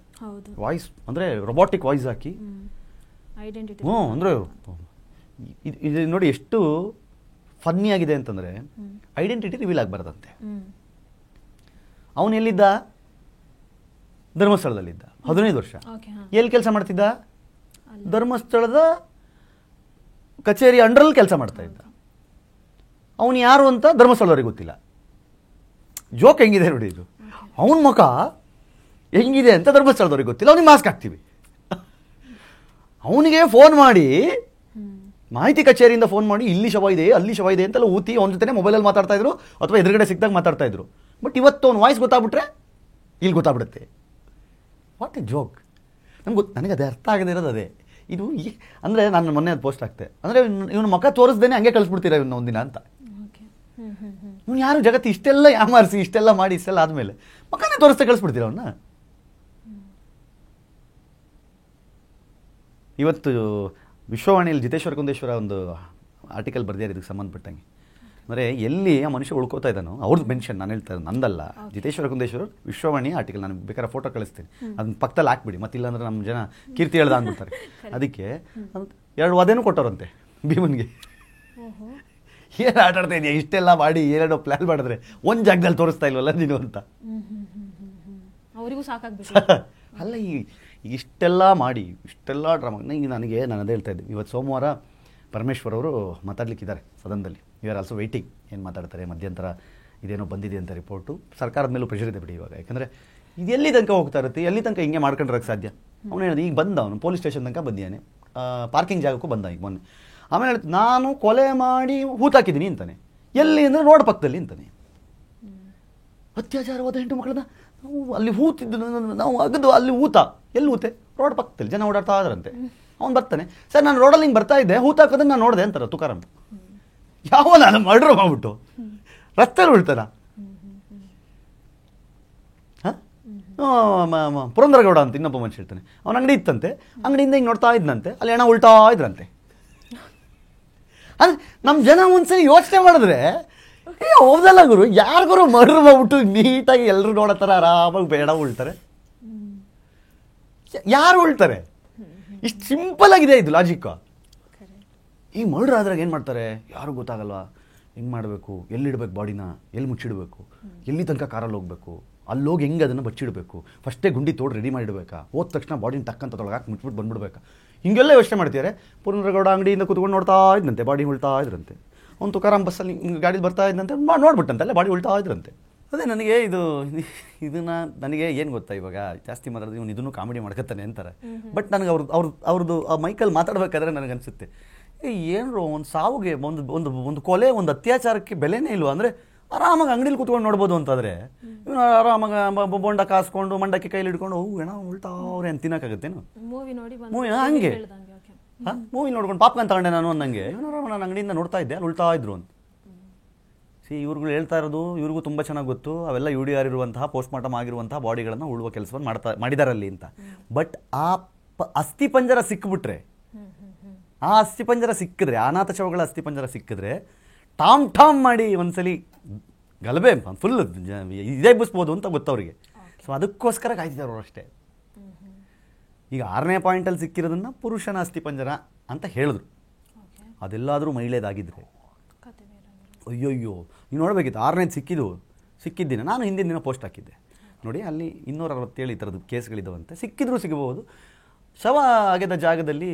ವಾಯ್ಸ್ ಅಂದರೆ ರೊಬಾಟಿಕ್ ವಾಯ್ಸ್ ಹಾಕಿ. ಅಂದರೆ ಇದು ನೋಡಿ ಎಷ್ಟು ಫನ್ನಿ ಆಗಿದೆ ಅಂತಂದರೆ, ಐಡೆಂಟಿಟಿ ರಿವೀಲ್ ಆಗಬಾರ್ದಂತೆ. ಅವನು ಎಲ್ಲಿದ್ದ? ಧರ್ಮಸ್ಥಳದಲ್ಲಿದ್ದ 15 ವರ್ಷ. ಎಲ್ಲಿ ಕೆಲಸ ಮಾಡ್ತಿದ್ದ? ಧರ್ಮಸ್ಥಳದ ಕಚೇರಿ ಅಂಡರಲ್ಲಿ ಕೆಲಸ ಮಾಡ್ತಾ ಇದ್ದ. ಅವನು ಯಾರು ಅಂತ ಧರ್ಮಸ್ಥಳದವ್ರಿಗೆ ಗೊತ್ತಿಲ್ಲ. ಜೋಕ್ ಹೆಂಗಿದೆ ನೋಡಿ ಇದು. ಅವನ ಮುಖ ಹೆಂಗಿದೆ ಅಂತ ಧರ್ಮಸ್ಥಳದವ್ರಿಗೆ ಗೊತ್ತಿಲ್ಲ, ಅವನಿಗೆ ಮಾಸ್ಕ್ ಹಾಕ್ತೀವಿ. ಅವನಿಗೆ ಫೋನ್ ಮಾಡಿ, ಮಾಹಿತಿ ಕಚೇರಿಯಿಂದ ಫೋನ್ ಮಾಡಿ ಇಲ್ಲಿ ಶವ ಇದೆ ಅಲ್ಲಿ ಶವ ಇದೆ ಅಂತೆಲ್ಲ ಊತಿ ಅವನ ಜೊತೆ ಮೊಬೈಲಲ್ಲಿ ಮಾತಾಡ್ತಾ ಇದ್ರು ಅಥವಾ ಎದುರುಗಡೆ ಸಿಕ್ಕಿದಾಗ ಮಾತಾಡ್ತಾ ಇದ್ರು. ಬಟ್ ಇವತ್ತು ಅವ್ನ ವಾಯ್ಸ್ ಗೊತ್ತಾಗ್ಬಿಟ್ರೆ ಇಲ್ಲಿ ಗೊತ್ತಾಗ್ಬಿಡುತ್ತೆ. What A joke. ನನಗೆ ಅದೇ ಅರ್ಥ ಆಗದೆ ಇರೋದು ಅದೇ. ಇದು ಅಂದರೆ ನಾನು ಮೊನ್ನೆ ಅದು ಪೋಸ್ಟ್ ಆಗ್ತೆ, ಅಂದರೆ ಇವನು ಮುಖ ತೋರಿಸ್ದೇನೆ ಹಂಗೆ ಕಳಿಸ್ಬಿಡ್ತೀರಾ ಇವನ್ನ ಒಂದಿನ ಅಂತ. ಇವನು ಯಾರು ಜಗತ್ತು ಇಷ್ಟೆಲ್ಲ ಯಾಮಾರಿಸಿ ಇಷ್ಟೆಲ್ಲ ಮಾಡಿ ಇಷ್ಟೆಲ್ಲ ಆದಮೇಲೆ ಮುಖನೇ ತೋರಿಸ್ತಾ ಕಳಿಸ್ಬಿಡ್ತೀರ ಅವನ್ನ. ಇವತ್ತು ವಿಶ್ವವಾಣಿಯಲ್ಲಿ ಜಿತೇಶ್ವರ ಕುಂದೇಶ್ವರ ಒಂದು ಆರ್ಟಿಕಲ್ ಬರೆದಿದ್ದಾರೆ ಇದಕ್ಕೆ ಸಂಬಂಧಪಟ್ಟಂಗೆ. ಅಂದರೆ ಎಲ್ಲಿ ಆ ಮನುಷ್ಯ ಉಳ್ಕೋತಾ ಇದ್ದಾನೋ ಅವ್ರದ್ದು ಮೆನ್ಷನ್, ನಾನು ಹೇಳ್ತಾ ಇರೋದು ನಂದಲ್ಲ, ಜಿತೇಶ್ವರ ಕುಂದೇಶ್ವರ ವಿಶ್ವವಾಣಿ ಆರ್ಟಿಕಲ್. ನಾನು ಬೇಕಾದ್ರೆ ಫೋಟೋ ಕಳಿಸ್ತೀನಿ, ಅದನ್ನ ಪಕ್ಕದಲ್ಲಿ ಹಾಕ್ಬಿಡಿ, ಮತ್ತಿಲ್ಲ ಅಂದರೆ ನಮ್ಮ ಜನ ಕೀರ್ತಿ ಹೇಳ್ದ ಅಂದ್ಬಿಡ್ತಾರೆ. ಅದಕ್ಕೆ 2 ವಧೆನೂ ಕೊಟ್ಟವ್ರಂತೆ ಭೀಮನ್ಗೆ. ಏನು ಆಟಾಡ್ತಾ ಇದೆಯಾ, ಇಷ್ಟೆಲ್ಲ ಮಾಡಿ ಏನೇನೋ ಪ್ಲ್ಯಾನ್ ಮಾಡಿದ್ರೆ ಒಂದು ಜಾಗದಲ್ಲಿ ತೋರಿಸ್ತಾ ಇಲ್ವಲ್ಲ ನೀನು ಅಂತ. ಅವರಿಗೂ ಸಾಕಾಗ್ಬಿಟ್ಟು ಅಲ್ಲ, ಇಷ್ಟೆಲ್ಲ ಮಾಡಿ ಇಷ್ಟೆಲ್ಲ ಡ್ರಾಮಾ. ನನಗೆ ನಾನು ಅದೇ ಹೇಳ್ತಾ ಇದ್ದೆ. ಇವತ್ತು ಸೋಮವಾರ ಪರಮೇಶ್ವರ್ ಅವರು ಮಾತಾಡ್ಲಿಕ್ಕಿದ್ದಾರೆ ಸದನದಲ್ಲಿ. ಯು ಆರ್ ಆಲ್ಸೋ ವೆಯ್ಟಿಂಗ್, ಏನು ಮಾತಾಡ್ತಾರೆ, ಮಧ್ಯಂತರ ಇದೇನೋ ಬಂದಿದೆ ಅಂತ ರಿಪೋರ್ಟು. ಸರ್ಕಾರದ ಮೇಲೂ ಪ್ರೆಷರ್ ಇದೆ ಬಿಡಿ ಇವಾಗ, ಯಾಕಂದರೆ ಇದು ಎಲ್ಲಿ ತನಕ ಹೋಗ್ತಾ ಇರುತ್ತೆ, ಎಲ್ಲಿ ತನಕ ಹಿಂಗೆ ಮಾಡ್ಕೊಂಡ್ರಕ್ಕೆ ಸಾಧ್ಯ. ಅವನು ಹೇಳಿದ ಈಗ ಬಂದ, ಅವನು ಪೊಲೀಸ್ ಸ್ಟೇಷನ್ ತನಕ ಬಂದಿದ್ದಾನೆ, ಪಾರ್ಕಿಂಗ್ ಜಾಗಕ್ಕೂ ಬಂದ ಈಗ ಮೊನ್ನೆ. ಆಮೇಲೆ ಹೇಳ್ತು ನಾನು ಕೊಲೆ ಮಾಡಿ ಹೂತಾಕಿದ್ದೀನಿ ಅಂತಾನೆ. ಎಲ್ಲಿ ಅಂದರೆ ರೋಡ್ ಪಕ್ಕದಲ್ಲಿ ಅಂತಾನೆ. ಅತ್ಯಾಚಾರವಾದ 8 ಮಕ್ಕಳನ್ನ ನಾವು ಅಲ್ಲಿ ಹೂತಿದ್ದು, ನಾವು ಅಗದು ಅಲ್ಲಿ ಊತ ಎಲ್ಲಿ ಊತೆ, ರೋಡ್ ಪಕ್ಕದಲ್ಲಿ ಜನ ಓಡಾಡ್ತಾ ಇದ್ರಂತೆ. ಅವ್ನು ಬರ್ತಾನೆ, ಸರ್ ನಾನು ರೋಡಲ್ಲಿ ಹಿಂಗೆ ಬರ್ತಾ ಇದ್ದೆ, ಹೂತಾಕೋದನ್ನು ನಾನು ನೋಡಿದೆ ಅಂತಾರೆ ತುಕಾರಾಮ್. ಯಾವ ನಾನು ಮರ್ಡ್ರ್ ಮಾಡ್ಬಿಟ್ಟು ರಸ್ತೆಯಲ್ಲಿ ಉಳ್ತಾನ. ಪುರಂದರಗೌಡ ಅಂತ ಇನ್ನೊಬ್ಬ ಮನುಷ್ಯ ಹೇಳ್ತಾನೆ, ಅವನ ಅಂಗಡಿ ಇತ್ತಂತೆ, ಅಂಗಡಿಯಿಂದ ಹಿಂಗೆ ನೋಡ್ತಾ ಇದ್ನಂತೆ, ಅಲ್ಲಿ ಹಣ ಉಳ್ತಾ ಇದ್ರಂತೆ. ಅಂದರೆ ನಮ್ಮ ಜನ ಒಂದ್ಸರಿ ಯೋಚನೆ ಮಾಡಿದ್ರೆ ಹೌದಲ್ಲ ಗುರು, ಯಾರಿಗೂ ಮರ್ಡ್ರ್ ಮಾಡ್ಬಿಟ್ಟು ನೀಟಾಗಿ ಎಲ್ಲರೂ ನೋಡತ್ತಾರ ಆರಾಮಾಗಿ ಬೇಡ ಉಳ್ತಾರೆ. ಯಾರು ಉಳ್ತಾರೆ? ಇಷ್ಟು ಸಿಂಪಲ್ ಆಗಿದೆ ಇದು ಲಾಜಿಕ್. ಈ ಮರ್ಡ್ರ್ ಆದ್ರಾಗ ಏನು ಮಾಡ್ತಾರೆ ಯಾರು ಗೊತ್ತಾಗಲ್ವಾ, ಹೆಂಗೆ ಮಾಡಬೇಕು, ಎಲ್ಲಿಡ್ಬೇಕು ಬಾಡಿನ, ಎಲ್ಲಿ ಮುಚ್ಚಿಡಬೇಕು, ಎಲ್ಲಿ ತನಕ ಕಾರಲ್ಲಿ ಹೋಗ್ಬೇಕು, ಅಲ್ಲೋಗಿ ಹೆಂಗೆ ಅದನ್ನು ಬಚ್ಚಿಡಬೇಕು, ಫಸ್ಟೇ ಗುಂಡಿ ತೋಡು ರೆಡಿ ಮಾಡಿಡಬೇಕಾ, ಹೋದ ತಕ್ಷಣ ಬಾಡಿನ ಟಕ್ಕಂತ ತೊಳಗಾಕಿ ಮುಚ್ಚಿಬಿಟ್ಟು ಬಂದ್ಬಿಡ್ಬೇಕಾ, ಹಿಂಗೆಲ್ಲ ಯೋಚನೆ ಮಾಡ್ತಿದ್ದಾರೆ. ಪುರಂದರಗೌಡ ಅಂಗಡಿಯಿಂದ ಕೂತ್ಕೊಂಡು ನೋಡ್ತಾ ಇದ್ದಂತೆ, ಬಾಡಿ ಉಳ್ತಾ ಇದ್ರಂತೆ. ಅವ್ನು ತುಕಾರಾಮ್ ಬಸ್ಸಲ್ಲಿ ಗಾಡಿ ಬರ್ತಾ ಇದ್ದಂತೆ, ನೋಡ್ಬಿಟ್ಟಂತೆ ಅಲ್ಲೇ ಬಾಡಿ ಉಳ್ತಾ ಇದ್ರಂತೆ. ಅದೇ ನನಗೆ ಇದನ್ನು ನನಗೆ ಏನು ಗೊತ್ತಾ, ಇವಾಗ ಜಾಸ್ತಿ ಮಾತಾಡಿದ್ರೆ ಇವನು ಇದನ್ನು ಕಾಮಿಡಿ ಮಾಡ್ಕೊತಾನೆ ಅಂತಾರೆ. ಬಟ್ ನನಗೆ ಅವ್ರದ್ದು ಆ ಮೈಕಲ್ಲಿ ಮಾತಾಡ್ಬೇಕಾದ್ರೆ ನನಗನ್ಸುತ್ತೆ, ಏನರು ಒಂದು ಸಾವಿಗೆ ಒಂದು ಕೊಲೆ ಒಂದು ಅತ್ಯಾಚಾರಕ್ಕೆ ಬೆಲೆನೇ ಇಲ್ವಾ, ಅಂದರೆ ಆರಾಮಾಗಿ ಅಂಗಡಿಲಿ ಕೂತ್ಕೊಂಡು ನೋಡ್ಬೋದು ಅಂತಾದರೆ ಇವನು ಆರಾಮಾಗಿ ಬೋಂಡ ಕಾಸ್ಕೊಂಡು ಮಂಡಕ್ಕೆ ಕೈಲಿ ಹಿಡ್ಕೊಂಡು ಏನೋ ಉಳ್ತಾವ್ರೆ ಅಂತ ತಿನ್ನೋಕ್ಕಾಗತ್ತೇನು? ಮೂವಿ ಹಂಗೆ ಮೂವಿ ನೋಡ್ಕೊಂಡು ಪಾಪ್ಕಾರ್ನ್ ತಗೊಂಡೆ ನಾನು ಅಂದಂಗೆ ಇವನು ನಾನು ಅಂಗಡಿಯಿಂದ ನೋಡ್ತಾ ಇದ್ದೆ, ಅಲ್ಲಿ ಉಳ್ತಾ ಇದ್ರು ಅಂತ. ಇವ್ರುಗಳು ಹೇಳ್ತಾ ಇರೋದು ಇವ್ರಿಗೂ ತುಂಬ ಚೆನ್ನಾಗಿ ಗೊತ್ತು, ಅವೆಲ್ಲ UDR ಇರುವಂತಹ ಪೋಸ್ಟ್ ಮಾರ್ಟಮ್ ಆಗಿರುವಂತಹ ಬಾಡಿಗಳನ್ನು ಉಳುವ ಕೆಲಸವನ್ನು ಮಾಡಿದಾರಲ್ಲಿ ಅಂತ. ಬಟ್ ಆ ಅಸ್ಥಿಪಂಜರ ಸಿಕ್ಕಿಬಿಟ್ರೆ, ಆ ಅಸ್ಥಿಪಂಜರ ಸಿಕ್ಕಿದ್ರೆ, ಅನಾಥ ಶವಗಳ ಅಸ್ಥಿಪಂಜರ ಸಿಕ್ಕಿದ್ರೆ ಟಾಮ್ ಮಾಡಿ ಒಂದ್ಸಲಿ ಗಲಭೆ ಫುಲ್ ಇದೇ ಬುಸ್ಬೋದು ಅಂತ ಗೊತ್ತವ್ರಿಗೆ. ಸೊ ಅದಕ್ಕೋಸ್ಕರ ಕಾಯ್ತಿದ್ದಾರೆ ಅವರು ಅಷ್ಟೇ. ಈಗ 6ನೇ ಪಾಯಿಂಟಲ್ಲಿ ಸಿಕ್ಕಿರೋದನ್ನು ಪುರುಷನ ಅಸ್ಥಿಪಂಜರ ಅಂತ ಹೇಳಿದ್ರು. ಅದೆಲ್ಲಾದರೂ ಮಹಿಳೆದಾಗಿದ್ರೆ ಅಯ್ಯೋಯ್ಯೋ ನೀವು ನೋಡಬೇಕಿತ್ತು. 6ನೇದು ಸಿಕ್ಕಿದ್ದಿನ ನಾನು ಹಿಂದಿನ ದಿನ ಪೋಸ್ಟ್ ಹಾಕಿದ್ದೆ ನೋಡಿ, ಅಲ್ಲಿ 267 ಈ ಥರದ್ದು ಕೇಸ್ಗಳಿದ್ದಾವಂತೆ. ಸಿಕ್ಕಿದ್ರೂ ಸಿಗಬಹುದು. ಶವ ಅಗೆದ ಜಾಗದಲ್ಲಿ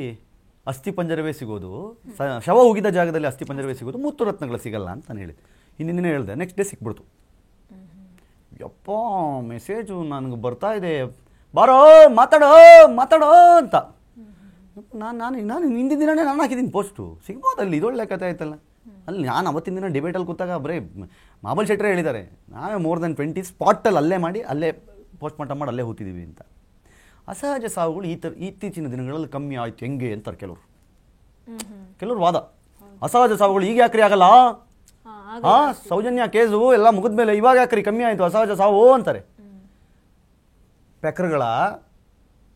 ಅಸ್ಥಿಪಂಜರವೇ ಸಿಗೋದು, ಶವ ಉಗಿದ ಜಾಗದಲ್ಲಿ ಅಸ್ಥಿಪಂಜರವೇ ಸಿಗೋದು, ಮುತ್ತು ರತ್ನಗಳು ಸಿಗಲ್ಲ ಅಂತ ನಾನು ಹೇಳಿದೆ. ಹಿಂದಿನ ದಿನ ಹೇಳಿದೆ, ನೆಕ್ಸ್ಟ್ ಡೇ ಸಿಕ್ಬಿಡ್ತು. ಯಪ್ಪ ಮೆಸೇಜು ನನಗೆ ಬರ್ತಾ ಇದೆ, ಬಾರೋ ಮಾತಾಡೋ ಅಂತ. ನಾನು ಹಿಂದಿನ ದಿನನೇ ನಾನು ಹಾಕಿದ್ದೀನಿ ಪೋಸ್ಟು. ಸಿಗ್ಬೋದಲ್ಲಿ ಇದೊಳ್ಳೆ ಕಥೆ ಆಯ್ತಲ್ಲ. ಅಲ್ಲಿ ನಾನು ಅವತ್ತಿನ ದಿನ ಡಿಬೇಟಲ್ಲಿ ಕೂತಾಗ ಬರೀ ಮಾಬಲ್ ಶೆಟ್ಟರೇ ಹೇಳಿದ್ದಾರೆ, ನಾವೇ more than 20 ಸ್ಪಾಟಲ್ಲಿ ಅಲ್ಲೇ ಮಾಡಿ ಅಲ್ಲೇ ಪೋಸ್ಟ್ ಮಾರ್ಟಮ್ ಮಾಡಿ ಅಲ್ಲೇ ಹೋಗ್ತಿದ್ದೀವಿ ಅಂತ. ಅಸಹಜ ಸಾವುಗಳು ಇತ್ತೀಚಿನ ದಿನಗಳಲ್ಲಿ ಕಮ್ಮಿ ಆಯ್ತು ಹೆಂಗೆ ಅಂತಾರೆ ಕೆಲವರು ವಾದ. ಅಸಹಜ ಸಾವುಗಳು ಈಗ ಯಾಕ್ರಿ ಆಗಲ್ಲ, ಸೌಜನ್ಯ ಕೇಸು ಎಲ್ಲ ಮುಗಿದ್ಮೇಲೆ ಇವಾಗ ಯಾಕ್ರಿ ಕಮ್ಮಿ ಆಯಿತು ಅಸಹಜ ಸಾವು ಅಂತಾರೆ. ಪ್ರಕರಣಗಳ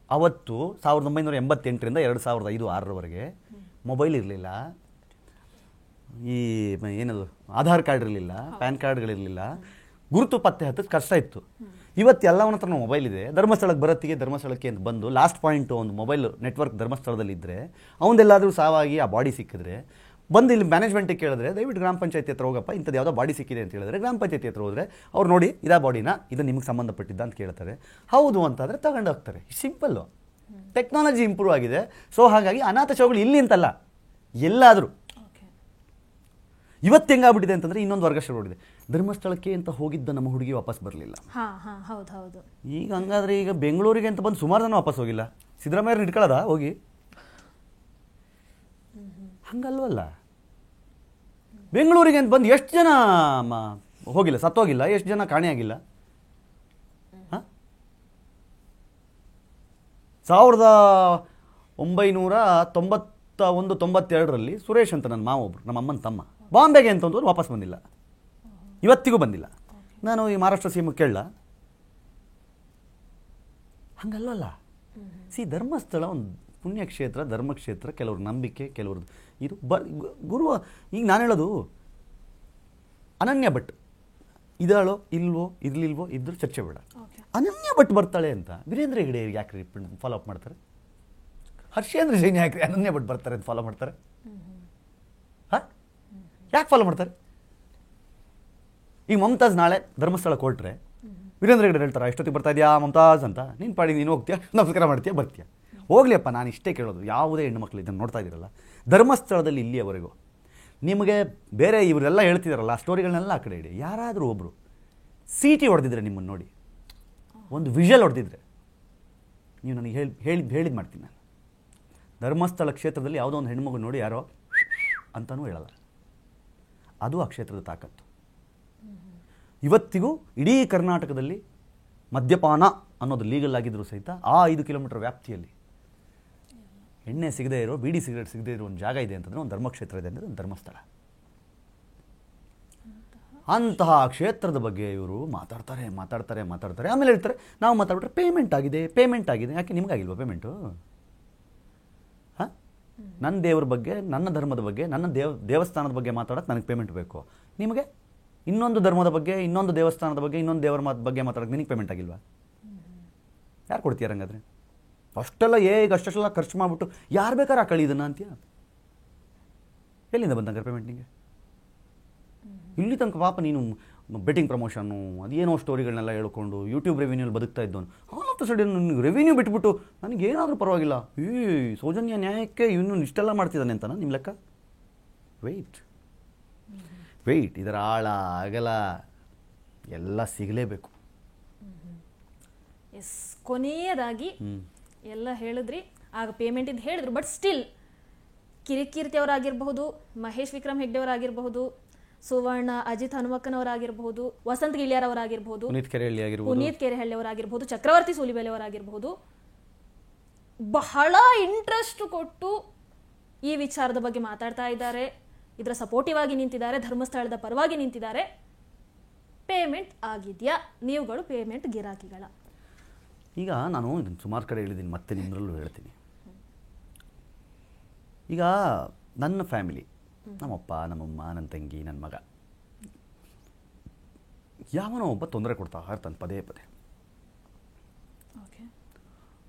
ಅವತ್ತು 1988ರಿಂದ 2005-6ರವರೆಗೆ ಮೊಬೈಲ್ ಇರಲಿಲ್ಲ, ಈ ಏನದು ಆಧಾರ್ ಕಾರ್ಡ್ ಇರಲಿಲ್ಲ, ಪ್ಯಾನ್ ಕಾರ್ಡ್ಗಳಿರಲಿಲ್ಲ, ಗುರುತು ಪತ್ತೆ ಹತ್ತೋದು ಕಷ್ಟ ಇತ್ತು. ಇವತ್ತು ಎಲ್ಲವನ್ನ ಹತ್ರ ಮೊಬೈಲ್ ಇದೆ. ಧರ್ಮಸ್ಥಳಕ್ಕೆ ಬರತ್ತಿಗೆ ಧರ್ಮಸ್ಥಳಕ್ಕೆ ಅಂತ ಬಂದು ಲಾಸ್ಟ್ ಪಾಯಿಂಟು ಒಂದು ಮೊಬೈಲ್ ನೆಟ್ವರ್ಕ್ ಧರ್ಮಸ್ಥಳದಲ್ಲಿ ಇದ್ದರೆ ಅವನದೆಲ್ಲಾದರೂ ಸಾವಾಗಿ ಆ ಬಾಡಿ ಸಿಕ್ಕಿದ್ರೆ ಬಂದು ಇಲ್ಲಿ ಮ್ಯಾನೇಜ್ಮೆಂಟಿಗೆ ಕೇಳಿದ್ರೆ ದಯವಿಟ್ಟು ಗ್ರಾಮ ಪಂಚಾಯತಿ ಹತ್ರ ಹೋಗಪ್ಪ, ಇಂಥದ್ದು ಯಾವುದೋ ಬಾಡಿ ಸಿಕ್ಕಿದೆ ಅಂತ ಹೇಳಿದ್ರೆ ಗ್ರಾಮ ಪಂಚಾಯತಿ ಹತ್ರ ಹೋದರೆ ಅವ್ರು ನೋಡಿ ಇದಾ ಬಾಡಿನ, ಇದು ನಿಮಗೆ ಸಂಬಂಧಪಟ್ಟಿದ್ದ ಅಂತ ಕೇಳ್ತಾರೆ. ಹೌದು ಅಂತಾದರೆ ತಗೊಂಡು ಹೋಗ್ತಾರೆ. ಸಿಂಪಲ್ಲು. ಟೆಕ್ನಾಲಜಿ ಇಂಪ್ರೂವ್ ಆಗಿದೆ. ಸೊ ಹಾಗಾಗಿ ಅನಾಥ ಶವಗಳು ಇಲ್ಲಿ ಅಂತಲ್ಲ, ಎಲ್ಲಾದರೂ ಇವತ್ತು ಹೆಂಗಾಗ್ಬಿಟ್ಟಿದೆ ಅಂತಂದರೆ ಇನ್ನೊಂದು ವರ್ಗ ಶುರು ಮಾಡಿದೆ. ಧರ್ಮಸ್ಥಳಕ್ಕೆ ಅಂತ ಹೋಗಿದ್ದ ನಮ್ಮ ಹುಡುಗಿ ವಾಪಸ್ ಬರಲಿಲ್ಲ. ಹೌದು. ಈಗ ಹಂಗಾದ್ರೆ ಈಗ ಬೆಂಗಳೂರಿಗೆ ಅಂತ ಬಂದು ಸುಮಾರು ಜನ ವಾಪಸ್ ಹೋಗಿಲ್ಲ. ಸಿದ್ದರಾಮಯ್ಯವ್ರನ್ನ ಇಟ್ಕೊಳ್ಳೋದ ಹೋಗಿ? ಹಂಗಲ್ವಲ್ಲ. ಬೆಂಗಳೂರಿಗೆ ಅಂತ ಬಂದು ಎಷ್ಟು ಜನ ಹೋಗಿಲ್ಲ, ಸತ್ತೋಗಿಲ್ಲ, ಎಷ್ಟು ಜನ ಕಾಣೆಯಾಗಿಲ್ಲ? 1991-92ರಲ್ಲಿ ಸುರೇಶ್ ಅಂತ ನನ್ನ ಮಾವ ಒಬ್ರು, ನಮ್ಮ ಅಮ್ಮನ ತಮ್ಮ, ಬಾಂಬೆಗೆ ಅಂತಂದ್ರು ವಾಪಸ್ ಬಂದಿಲ್ಲ, ಇವತ್ತಿಗೂ ಬಂದಿಲ್ಲ. ನಾನು ಈ ಮಹಾರಾಷ್ಟ್ರ ಸಿಎಂ ಕೇಳಲ್ಲ. ಹಂಗಲ್ವಲ್ಲ. ಧರ್ಮಸ್ಥಳ ಒಂದು ಪುಣ್ಯಕ್ಷೇತ್ರ, ಧರ್ಮಕ್ಷೇತ್ರ, ಕೆಲವ್ರ ನಂಬಿಕೆ, ಕೆಲವ್ರದ್ದು ಇದು ಗುರು. ಈಗ ನಾನು ಹೇಳೋದು ಅನನ್ಯ ಭಟ್ ಇದ್ದಾಳೋ ಇಲ್ವೋ ಇರ್ಲಿಲ್ವೋ ಇದ್ರೂ ಚರ್ಚೆ ಬೇಡ. ಅನನ್ಯ ಭಟ್ ಬರ್ತಾಳೆ ಅಂತ ವೀರೇಂದ್ರ ಹೆಗಡೆ ಯಾಕೆ ಫಾಲೋ ಅಪ್ ಮಾಡ್ತಾರೆ? ಹರ್ಷೇಂದ್ರ ಜೈನ್ ಯಾಕೆ ಅನನ್ಯ ಭಟ್ ಬರ್ತಾರೆ ಅಂತ ಫಾಲೋ ಮಾಡ್ತಾರೆ? ಯಾಕೆ ಫಾಲೋ ಮಾಡ್ತಾರೆ? ಈಗ ಮಮತಾಜ್ ನಾಳೆ ಧರ್ಮಸ್ಥಳಕ್ಕೆ ಹೊರಟ್ರೆ ವೀರೇಂದ್ರ ಹೆಗಡೆ ಹೇಳ್ತಾರೆ, ಎಷ್ಟೊತ್ತಿಗೆ ಬರ್ತಾ ಇದೆಯಾ ಮಮತಾಜ್ ಅಂತ. ನೀನು ಪಾಡಿ ನೀನು ಹೋಗ್ತೀಯಾ, ನಮಸ್ಕಾರ ಮಾಡ್ತೀಯಾ, ಬರ್ತೀಯಾ? ಹೋಗ್ಲಿಯಪ್ಪ. ನಾನು ಇಷ್ಟೇ ಕೇಳೋದು, ಯಾವುದೇ ಹೆಣ್ಣು ಮಕ್ಕಳು ಇದನ್ನು ನೋಡ್ತಾ ಇದ್ದೀರಲ್ಲ, ಧರ್ಮಸ್ಥಳದಲ್ಲಿ ಇಲ್ಲಿಯವರೆಗೂ ನಿಮಗೆ ಬೇರೆ ಇವರೆಲ್ಲ ಹೇಳ್ತಿದಾರಲ್ಲ ಆ ಸ್ಟೋರಿಗಳನ್ನೆಲ್ಲ ಆ ಕಡೆ ಇಡಿ. ಯಾರಾದರೂ ಒಬ್ಬರು CT ಹೊಡೆದಿದ್ರೆ ನಿಮ್ಮನ್ನು ನೋಡಿ, ಒಂದು ವಿಷಲ್ ಹೊಡೆದಿದ್ರೆ, ನೀವು ನನಗೆ ಹೇಳಿದ್ದು ಮಾಡ್ತೀನಿ ನಾನು. ಧರ್ಮಸ್ಥಳ ಕ್ಷೇತ್ರದಲ್ಲಿ ಯಾವುದೋ ಒಂದು ಹೆಣ್ಮಗು ನೋಡಿ ಯಾರೋ ಅಂತಲೂ ಹೇಳಲ್ಲ. ಅದು ಆ ಕ್ಷೇತ್ರದ ತಾಕತ್ತು. ಇವತ್ತಿಗೂ ಇಡೀ ಕರ್ನಾಟಕದಲ್ಲಿ ಮದ್ಯಪಾನ ಅನ್ನೋದು ಲೀಗಲ್ ಆಗಿದ್ದರೂ ಸಹಿತ ಆ 5 ಕಿಲೋಮೀಟರ್ ವ್ಯಾಪ್ತಿಯಲ್ಲಿ ಎಣ್ಣೆ ಸಿಗದೇ ಇರೋ, ಬೀಡಿ ಸಿಗರೇಟ್ ಸಿಗದೇ ಇರೋ ಒಂದು ಜಾಗ ಇದೆ ಅಂತಂದರೆ ಒಂದು ಧರ್ಮಕ್ಷೇತ್ರ ಇದೆ ಅಂದರೆ ಒಂದು ಧರ್ಮಸ್ಥಳ. ಅಂತಹ ಕ್ಷೇತ್ರದ ಬಗ್ಗೆ ಇವರು ಮಾತಾಡ್ತಾರೆ. ಆಮೇಲೆ ಹೇಳ್ತಾರೆ ನಾವು ಮಾತಾಡ್ಬಿಟ್ರೆ ಪೇಮೆಂಟ್ ಆಗಿದೆ. ಯಾಕೆ ನಿಮಗಾಗಿಲ್ವಾ ಪೇಮೆಂಟು? ನನ್ನ ದೇವ್ರ ಬಗ್ಗೆ, ನನ್ನ ಧರ್ಮದ ಬಗ್ಗೆ, ನನ್ನ ದೇವಸ್ಥಾನದ ಬಗ್ಗೆ ಮಾತಾಡೋಕ್ಕೆ ನನಗೆ ಪೇಮೆಂಟ್ ಬೇಕು. ನಿಮಗೆ ಇನ್ನೊಂದು ಧರ್ಮದ ಬಗ್ಗೆ, ಇನ್ನೊಂದು ದೇವಸ್ಥಾನದ ಬಗ್ಗೆ, ಇನ್ನೊಂದು ದೇವರ ಬಗ್ಗೆ ಮಾತಾಡೋಕ್ಕೆ ನಿನಗೆ ಪೇಮೆಂಟ್ ಆಗಿಲ್ವಾ? ಯಾರು ಕೊಡ್ತೀಯಾರ ಹಂಗಾದ್ರೆ? ಅಷ್ಟೆಲ್ಲ ಖರ್ಚು ಮಾಡಿಬಿಟ್ಟು ಯಾರು ಬೇಕಾದ್ರೆ ಹಾಕೊಳ್ಳಿ ಇದನ್ನು ಅಂತೀಯ? ಎಲ್ಲಿಂದ ಬಂದಂಗಾರೆ ಪೇಮೆಂಟ್ ನಿಮಗೆ? ಇಲ್ಲಿ ತನಕ ಪಾಪ ನೀನು ಬೆಟ್ಟಿಂಗ್ ಪ್ರಮೋಷನ್ನು ಅದೇನೋ ಸ್ಟೋರಿಗಳನ್ನೆಲ್ಲ ಹೇಳ್ಕೊಂಡು ಯೂಟ್ಯೂಬ್ ರೆವಿನ್ಯೂಲ್ಲಿ ಬದುಕ್ತಾ ಇದ್ದವನು, ಆಲ್ ಆಫ್ ದ ಸಡನ್ ನಿನಗೆ ರೆವಿನ್ಯೂ ಬಿಟ್ಬಿಟ್ಟು ನನಗೇನಾದರೂ ಪರವಾಗಿಲ್ಲ, ಸೌಜನ್ಯ ನ್ಯಾಯಕ್ಕೆ ಇವನು ಇಷ್ಟೆಲ್ಲ ಮಾಡ್ತಿದ್ದಾನೆ ಅಂತನಾ ನಿಮ್ಮ ಲೆಕ್ಕ? ವೆಯ್ಟ್, ಇದರ ಆಳ ಅಗಲ ಎಲ್ಲ ಸಿಗಲೇಬೇಕು. ಕೊನೆಯದಾಗಿ ಎಲ್ಲ ಹೇಳಿದ್ರಿ, ಆಗ ಪೇಮೆಂಟ್ ಇದು ಹೇಳಿದ್ರು. ಬಟ್ ಸ್ಟಿಲ್ ಕಿರಿಕೀರ್ತಿ ಅವರಾಗಿರಬಹುದು, ಮಹೇಶ್ ವಿಕ್ರಮ್ ಹೆಗ್ಡೆ ಅವರಾಗಿರಬಹುದು, ಸುವರ್ಣ ಅಜಿತ್ ಹನುಮಕ್ಕನವರಾಗಿರಬಹುದು, ವಸಂತ್ ಗಿಳಿಯಾರ್ ಅವರಾಗಿರಬಹುದು, ಪುನೀತ್ ಕೆರೆಹಳ್ಳಿ ಅವರಾಗಿರಬಹುದು, ಚಕ್ರವರ್ತಿ ಸೂಲಿಬೆಲೆ ಅವರಾಗಿರಬಹುದು, ಬಹಳ ಇಂಟ್ರೆಸ್ಟ್ ಕೊಟ್ಟು ಈ ವಿಚಾರದ ಬಗ್ಗೆ ಮಾತಾಡ್ತಾ ಇದ್ದಾರೆ. ಇದರ ಸಪೋರ್ಟಿವ್ ಆಗಿ ನಿಂತಿದ್ದಾರೆ, ಧರ್ಮಸ್ಥಳದ ಪರವಾಗಿ ನಿಂತಿದ್ದಾರೆ. ಪೇಮೆಂಟ್ ಆಗಿದೆಯಾ? ನೀವುಗಳು ಪೇಮೆಂಟ್ ಗಿರಾಕಿಗಳ? ಈಗ ನಾನು ಇದನ್ನು ಸುಮಾರು ಕಡೆ ಹೇಳಿದ್ದೀನಿ, ಮತ್ತೆ ನಿಮ್ಮರಲ್ಲೂ ಹೇಳ್ತೀನಿ. ಈಗ ನನ್ನ ಫ್ಯಾಮಿಲಿ, ನಮ್ಮಪ್ಪ, ನಮ್ಮಮ್ಮ, ನನ್ನ ತಂಗಿ, ನನ್ನ ಮಗ, ಯಾವನೋ ಒಬ್ಬ ತೊಂದರೆ ಕೊಡ್ತಾ ಇರ್ತಾನೆ ಪದೇ.